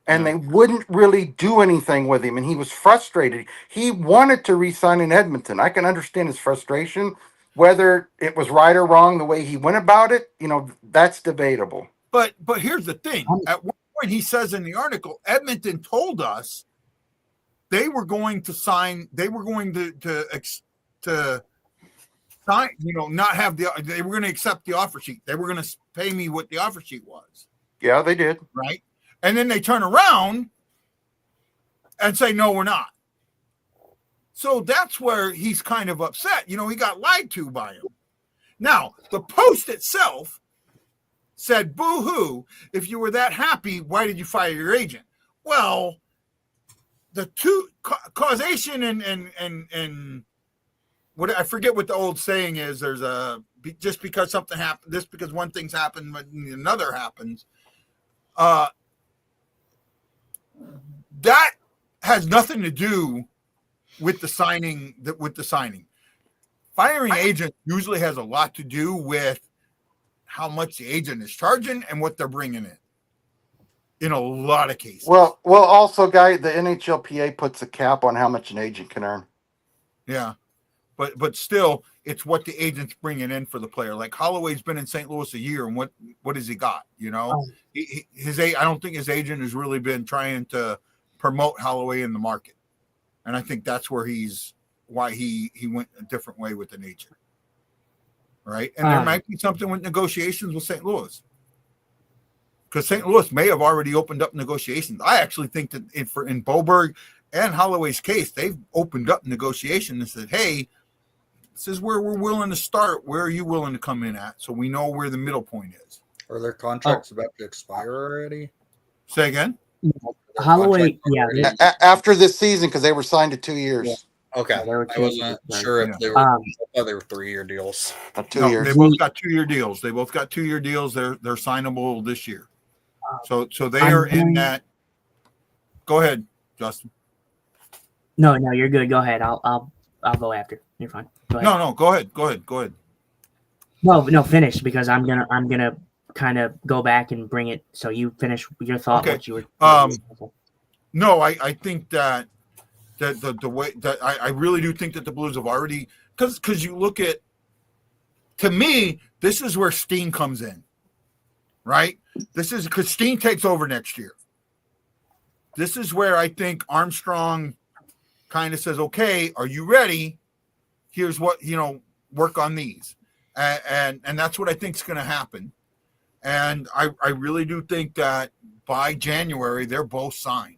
and they wouldn't really do anything with him, and he was frustrated. He wanted to re-sign in Edmonton. I can understand his frustration. Whether it was right or wrong the way he went about it, that's debatable. But here's the thing. At one point, he says in the article, Edmonton told us they were going to sign. They were going to sign, not have they were going to accept the offer sheet. They were going to pay me what the offer sheet was. Yeah, they did. Right. And then they turn around and say, no, we're not. So that's where he's kind of upset. He got lied to by him. Now, the post itself said, boo-hoo, if you were that happy, why did you fire your agent? Well, the two causation and what I forget what the old saying is. There's just because something happened, just because one thing's happened, but another happens. That has nothing to do with the signing. Firing agent usually has a lot to do with how much the agent is charging and what they're bringing in a lot of cases. Well, also, Guy, the NHLPA puts a cap on how much an agent can earn. Yeah. But still, it's what the agent's bringing in for the player. Like Holloway's been in St. Louis a year, and what has he got? I don't think his agent has really been trying to promote Holloway in the market, and I think that's why he went a different way with an agent, right? And there might be something with negotiations with St. Louis, because St. Louis may have already opened up negotiations. I actually think that in Boberg and Holloway's case, they've opened up negotiations and said, hey, this is where we're willing to start. Where are you willing to come in at? So we know where the middle point is. Are their contracts about to expire already? Say again? Holloway, after this season, because they were signed to 2 years. Yeah. Okay, Yeah, there were I wasn't sure if they were other 3-year deals. 2 No, years. they both got 2-year deals. They both got 2-year deals. They're signable this year. So they are in that. Go ahead, Justin. No, you're good. Go ahead. I'll go after. You're fine. Go ahead. No, go ahead. Go ahead. No, finish because I'm gonna kind of go back and bring it. So you finish your thought. Okay. What you were. No, I think that the way that I really do think that the Blues have already, because you look at, to me, this is where Steen comes in, right? This is because Steen takes over next year. This is where I think Armstrong kind of says, okay, are you ready? Here's what, work on these. And that's what I think is going to happen. And I really do think that by January, they're both signed.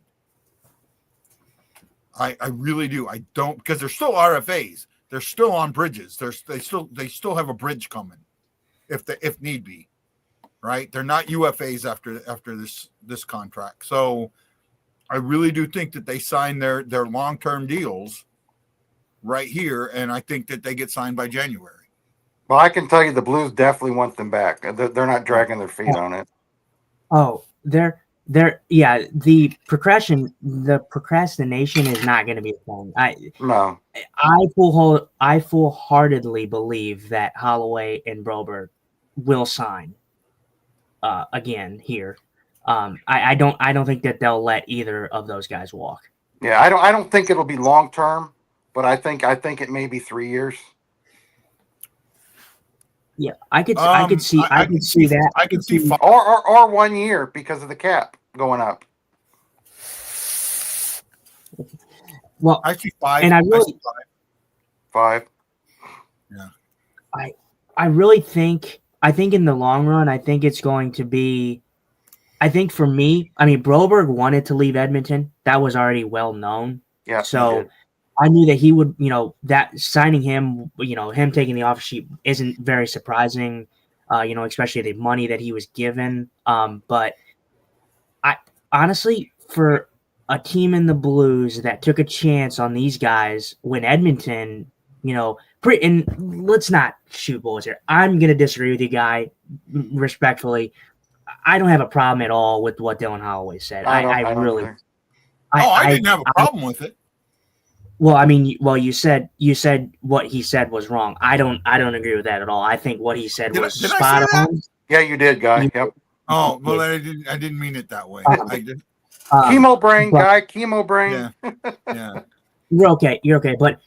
I really do. I don't, because they're still RFAs. They're still on bridges. They still have a bridge coming if need be, right? They're not UFAs after this contract. So I really do think that they sign their long-term deals right here, and I think that they get signed by January. Well, I can tell you the Blues definitely want them back. They're not dragging their feet on it. Oh, the procrastination is not going to be a thing. I full-heartedly believe that Holloway and Broberg will sign again here. I don't think that they'll let either of those guys walk. Yeah, I don't think it'll be long term, but I think it may be 3 years. Yeah, I could see that. I could see 5. Or 1 year because of the cap going up. Well, I see 5. And I see 5. Yeah. I really think in the long run, I think it's going to be. I think for me, I mean, Broberg wanted to leave Edmonton. That was already well known. Yeah. So I knew that he would, that signing him, him taking the offer sheet isn't very surprising, especially the money that he was given. But I honestly, for a team in the Blues that took a chance on these guys when Edmonton, and let's not shoot bullets here. I'm going to disagree with you, Guy, respectfully. I don't have a problem at all with what Dylan Holloway said. I really. I didn't have a problem with it. Well, I mean, you said what he said was wrong. I don't agree with that at all. I think what he said was spot on. Yeah, you did, Guy. Yep. Oh, well, I didn't mean it that way. I did. Chemo brain, Guy. Chemo brain. Yeah. You're okay, but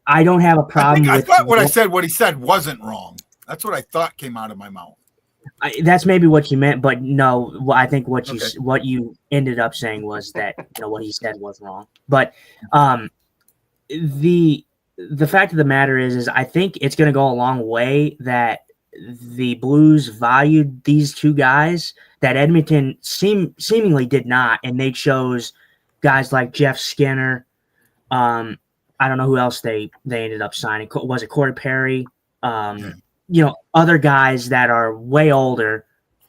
I don't have a problem. I thought what he said wasn't wrong. That's what I thought came out of my mouth. That's maybe what you meant, but no. I think what you ended up saying was that what he said was wrong. But the fact of the matter is I think it's going to go a long way that the Blues valued these two guys that Edmonton seemingly did not, and they chose guys like Jeff Skinner. I don't know who else they ended up signing. Was it Corey Perry? Other guys that are way older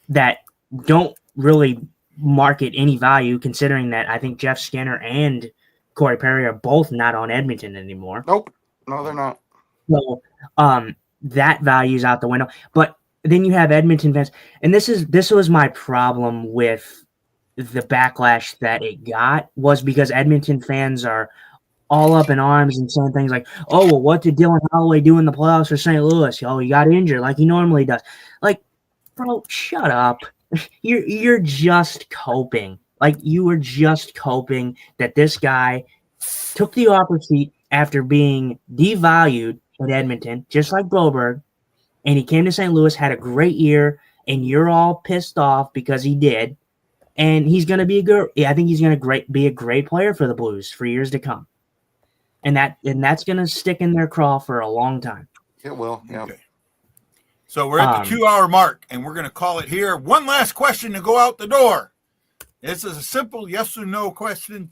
that don't really market any value, considering that I think Jeff Skinner and Corey Perry are both not on Edmonton anymore. Nope. No, they're not. So that value's out the window. But then you have Edmonton fans, and this was my problem with the backlash that it got, was because Edmonton fans are all up in arms and saying things like, oh, well, what did Dylan Holloway do in the playoffs for St. Louis? Oh, he got injured like he normally does. Like, bro, shut up. You're just coping. Like, you were just coping that this guy took the offer sheet after being devalued at Edmonton, just like Broberg, and he came to St. Louis, had a great year, and you're all pissed off because he did. And he's going to be I think he's going to be a great player for the Blues for years to come. And that's going to stick in their craw for a long time. It will. Yeah. Okay. So we're at the 2-hour mark, and we're going to call it here. One last question to go out the door. This is a simple yes or no question.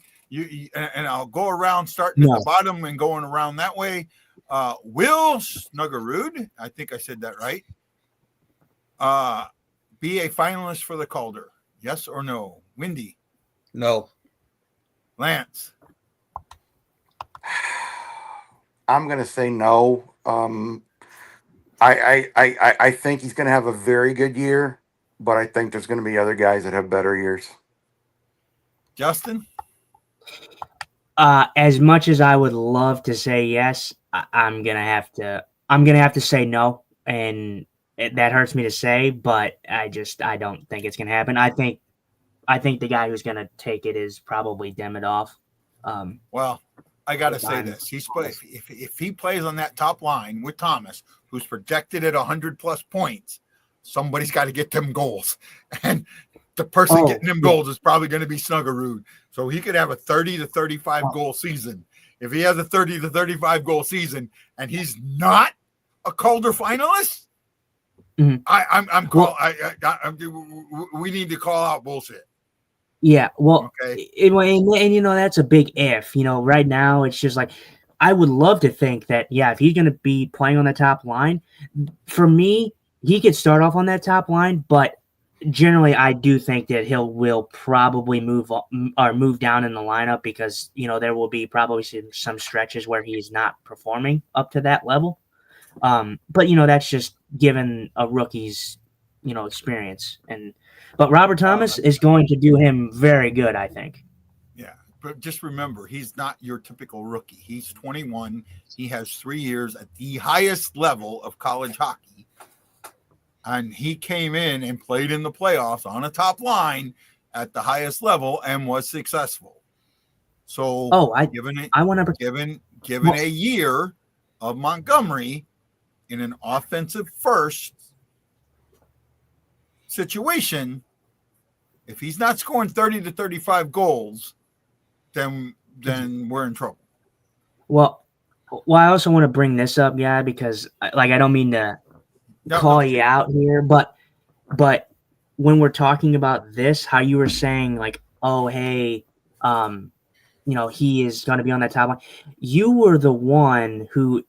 And I'll go around starting at the bottom and going around that way. Will Snuggerud, I think I said that right, be a finalist for the Calder? Yes or no? Windy? No. Lance? I'm going to say no. I think he's going to have a very good year, but I think there's going to be other guys that have better years. Justin? As much as I would love to say yes, I'm gonna have to say no, and that hurts me to say, but I don't think it's gonna happen. I think the guy who's gonna take it is probably Demidov. Well, I got to say this: if he plays on that top line with Thomas, who's projected at 100+ points, somebody's got to get them goals, and the person getting them goals is probably going to be Snuggerud. So he could have a 30 to 35 goal season. If he has a 30 to 35 goal season and he's not a Calder finalist, we need to call out bullshit. Yeah, well, okay. And that's a big if. Right now it's just like I would love to think that if he's going to be playing on the top line, for me, he could start off on that top line, but generally, I do think that will probably move down in the lineup because there will be probably some stretches where he's not performing up to that level. But that's just given a rookie's experience, but Robert Thomas is going to do him very good, I think. Yeah, but just remember, he's not your typical rookie. He's 21. He has 3 years at the highest level of college hockey. And he came in and played in the playoffs on a top line at the highest level and was successful. So, given a year of Montgomery in an offensive first situation, if he's not scoring 30 to 35 goals, then we're in trouble. Well, I also want to bring this up, because I don't mean to call you out here, but when we're talking about this, how you were saying he is going to be on that top line, you were the one who,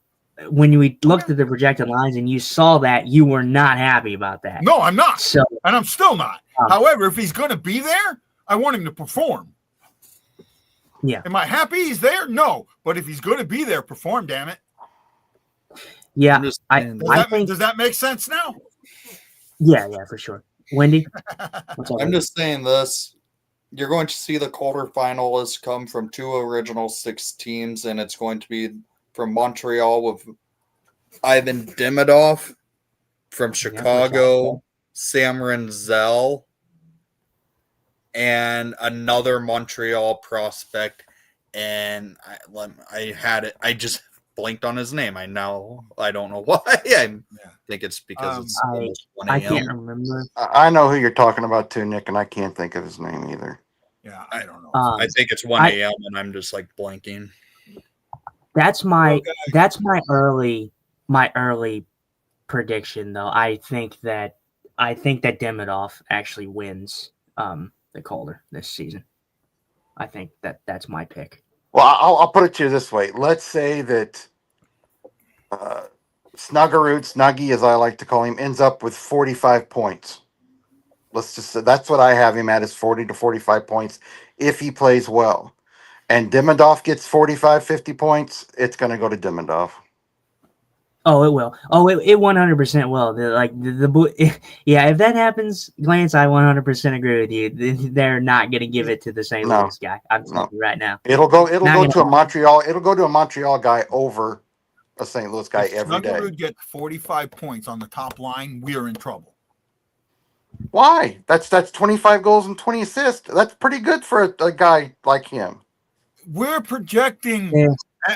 when we looked at the projected lines and you saw that, you were not happy about that. No, I'm not. And I'm still not. However, if he's going to be there, I want him to perform. Yeah. Am I happy he's there? No. But if he's going to be there, perform, damn it. Yeah, does that make sense now? Yeah, for sure. Wendy? I'm just saying this. You're going to see the Calder finalists come from 2 original 6 teams, and it's going to be from Montreal with Ivan Demidov, from Chicago, Sam Renzel, and another Montreal prospect. And I just blinked on his name. I don't know why. I think it's because it's almost 1 a.m. I can't remember. I know who you're talking about too, Nick, and I can't think of his name either. Yeah, I don't know. I think it's 1 a.m. and I'm just blanking. That's my early prediction, though. I think that Demidov actually wins the Calder this season. I think that's my pick. Well, I'll put it to you this way. Let's say that Snuggy, as I like to call him, ends up with 45 points. Let's just say that's what I have him at, is 40 to 45 points if he plays well. And Demidov gets 45, 50 points, it's going to go to Demidov. Oh, it will. Oh, it 100% will. If that happens, Lance, I 100% agree with you. They're not going to give it to the St. Louis guy. I'm telling you right now. It'll go to a Montreal guy over a St. Louis guy every day. If Snuggerud gets 45 points on the top line, we are in trouble. Why? That's 25 goals and 20 assists. That's pretty good for a guy like him. We're projecting,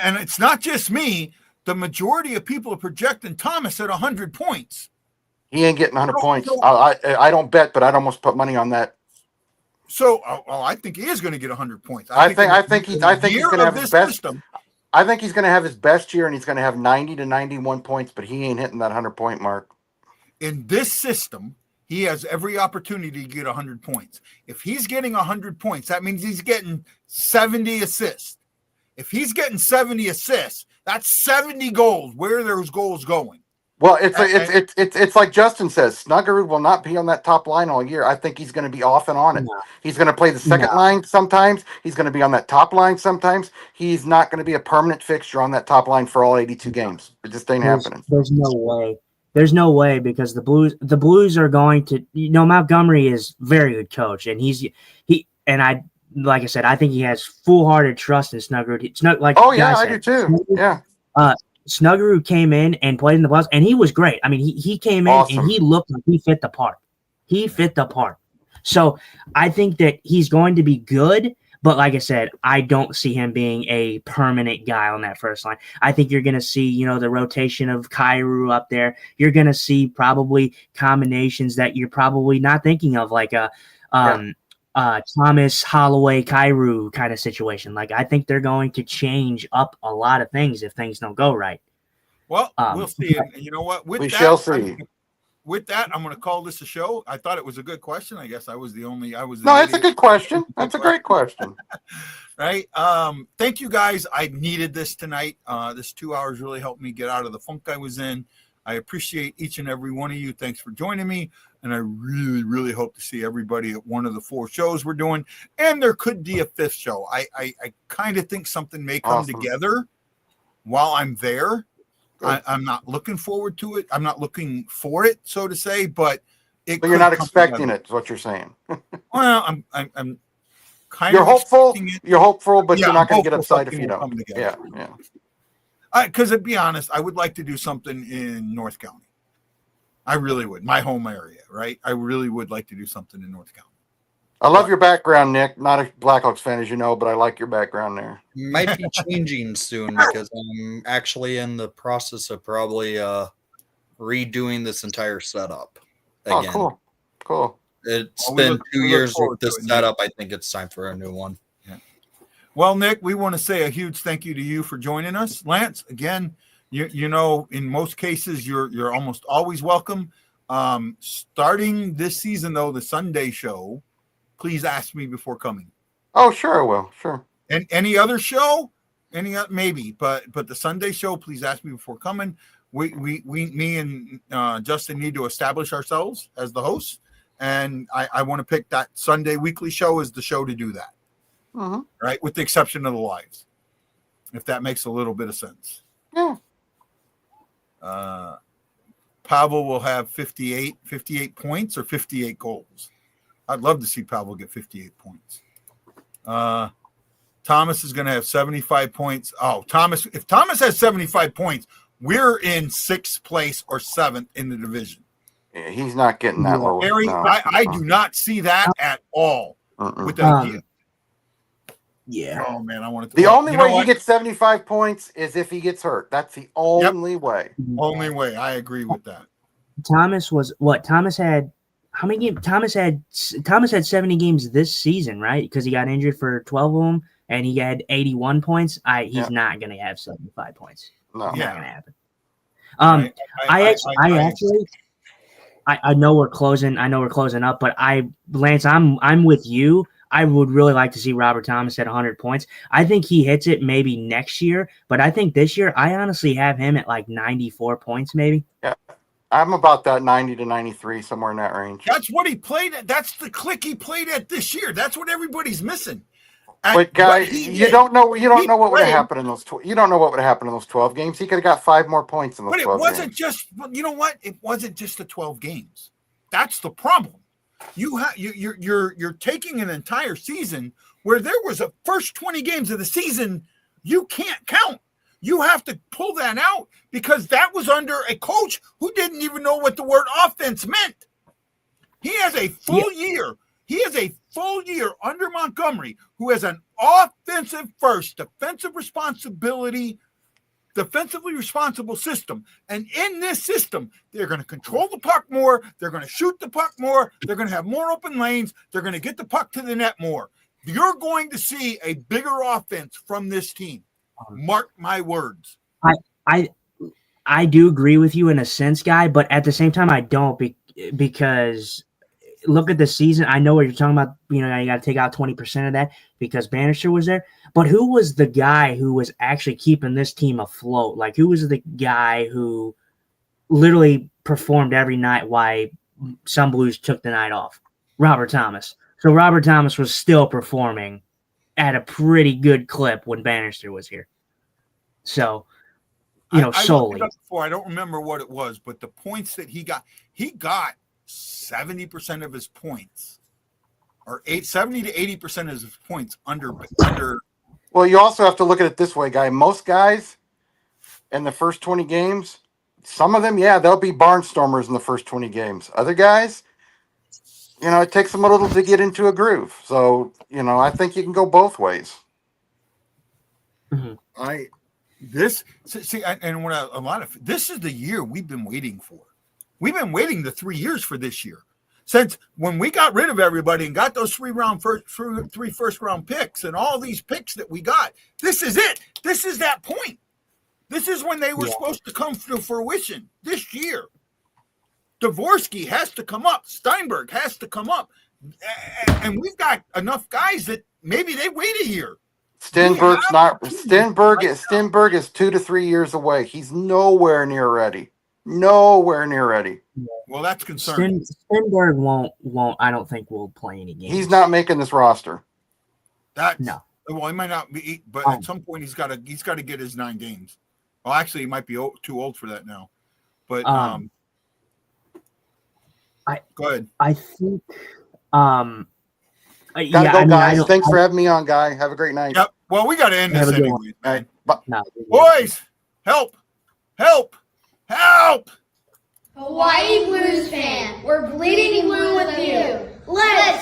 and it's not just me. The majority of people are projecting Thomas at 100 points. He ain't getting 100 points. I don't bet, but I'd almost put money on that. So, I think he is going to get 100 points. I think he's going to have his best. I think he's going to have his best year, and he's going to have 90 to 91 points, but he ain't hitting that 100-point mark. In this system, he has every opportunity to get 100 points. If he's getting 100 points, that means he's getting 70 assists. If he's getting 70 assists, that's 70 goals. Where are those goals going? Well, it's like Justin says. Snuggerud will not be on that top line all year. I think he's going to be off and on it. No, He's going to play the second no. line sometimes. He's going to be on that top line sometimes. He's not going to be a permanent fixture on that top line for all 82 games. It just ain't happening. There's no way. There's no way because the Blues are going to. Montgomery is a very good coach, and like I said, I think he has full-hearted trust in Snuggerud. Oh yeah, I do too. Yeah. Snuggerud came in and played in the playoffs, and he was great. I mean, he came in Awesome. and he looked like he fit the part. He fit the part. So I think that he's going to be good, but like I said, I don't see him being a permanent guy on that first line. I think you're going to see, the rotation of Kyrou up there. You're going to see probably combinations that you're probably not thinking of, like a Thomas, Holloway, Kyrou kind of situation. Like, I think they're going to change up a lot of things if things don't go right. Well, we'll see. And you know what? We shall see. With that, I'm going to call this a show. I thought it was a good question. I guess I was the No, it's a good question. That's a great question. Right. Thank you guys. I needed this tonight. This 2 hours really helped me get out of the funk I was in. I appreciate each and every one of you. Thanks for joining me. And I really, really hope to see everybody at one of the 4 shows we're doing. And there could be a 5th show. I kind of think something may come together while I'm there. I'm not looking forward to it. I'm not looking for it, so to say, but you're not expecting it, is what you're saying. Well, I'm kind you're of hopeful. You're hopeful, but you're not going to get upset if you don't. Yeah. Because to be honest, I would like to do something in North County. I really would. My home area, right? I really would like to do something in North County. I love your background, Nick. Not a Blackhawks fan, as you know, but I like your background there. Might be changing soon because I'm actually in the process of probably redoing this entire setup again. Oh, cool. It's been 2 years with this setup. I think it's time for a new one. Yeah. Well, Nick, we want to say a huge thank you to you for joining us. Lance, again, you know, in most cases, you're almost always welcome. Starting this season, though, the Sunday show, please ask me before coming. Oh, sure, I will. Sure. And any other show? Maybe, but the Sunday show, please ask me before coming. Me and Justin need to establish ourselves as the hosts, and I want to pick that Sunday weekly show as the show to do that. Right, with the exception of the lives, if that makes a little bit of sense. Yeah. Pavel will have 58 points or 58 goals. I'd love to see Pavel get 58 points. Thomas is going to have 75 points. Oh, if Thomas has 75 points, we're in 6th place or 7th in the division. Yeah, he's not getting that low. Harry, I do not see that at all with that idea. Yeah. Oh, man, I want to. The only way he gets 75 points is if he gets hurt. That's the only way. Only way. I agree with that. Thomas was what? Thomas had how many games? Thomas had 70 games this season, right? Because he got injured for 12 of them, and he had 81 points. He's not going to have 75 points. No, not going to happen. I know we're closing. I know we're closing up, but Lance, I'm with you. I would really like to see Robert Thomas at 100 points. I think he hits it maybe next year, but I think this year I honestly have him at like 94 points, maybe. Yeah. I'm about that 90 to 93, somewhere in that range. That's what he played at. That's the click he played at this year. That's what everybody's missing. But guys, you don't know what would have happened in those. You don't know what would have happened in those 12 games. He could have got 5 more points in those 12 games. But it wasn't just. You know what? It wasn't just the 12 games. That's the problem. You're taking an entire season where there was a first 20 games of the season you can't count. You have to pull that out because that was under a coach who didn't even know what the word offense meant. He has a full year. He has a full year under Montgomery, who has an offensive first, defensively responsible system. And in this system, they're going to control the puck more. They're going to shoot the puck more. They're going to have more open lanes. They're going to get the puck to the net more. You're going to see a bigger offense from this team. Mark my words. I do agree with you in a sense, Guy, but at the same time, I don't because look at the season. I know what you're talking about. You know, you got to take out 20% of that because Bannister was there. But who was the guy who was actually keeping this team afloat? Like, who was the guy who literally performed every night why some Blues took the night off. Robert Thomas. So Robert Thomas was still performing at a pretty good clip when Bannister was here. So, solely. Before, I don't remember what it was, but the points that he got 70% of his points, or 70 to 80% of his points under. Well, you also have to look at it this way, Guy. Most guys in the first 20 games, some of them, yeah, they'll be barnstormers in the first 20 games. Other guys, it takes them a little to get into a groove. So, I think you can go both ways. Mm-hmm. This is the year we've been waiting for. We've been waiting the 3 years for this year. Since when we got rid of everybody and got those three first round picks and all these picks that we got, this is it. This is that point. This is when they were supposed to come to fruition this year. Dvorsky has to come up. Steinberg has to come up. And we've got enough guys that maybe they wait a year. Stenberg is 2 to 3 years away. He's nowhere near ready. Well, that's concerning. Stenberg won't. I don't think will play any games. He's not making this roster. No. Well, he might not be, but at some point he's got to get his 9 games. Well, actually, he might be too old for that now. But go ahead. I think. Gotta go, guys. Thanks for having me on, Guy. Have a great night. Yep. Well, we got to end this anyway, man. No, boys, help! Hawaii Blues fan, we're bleeding blue with you. Let's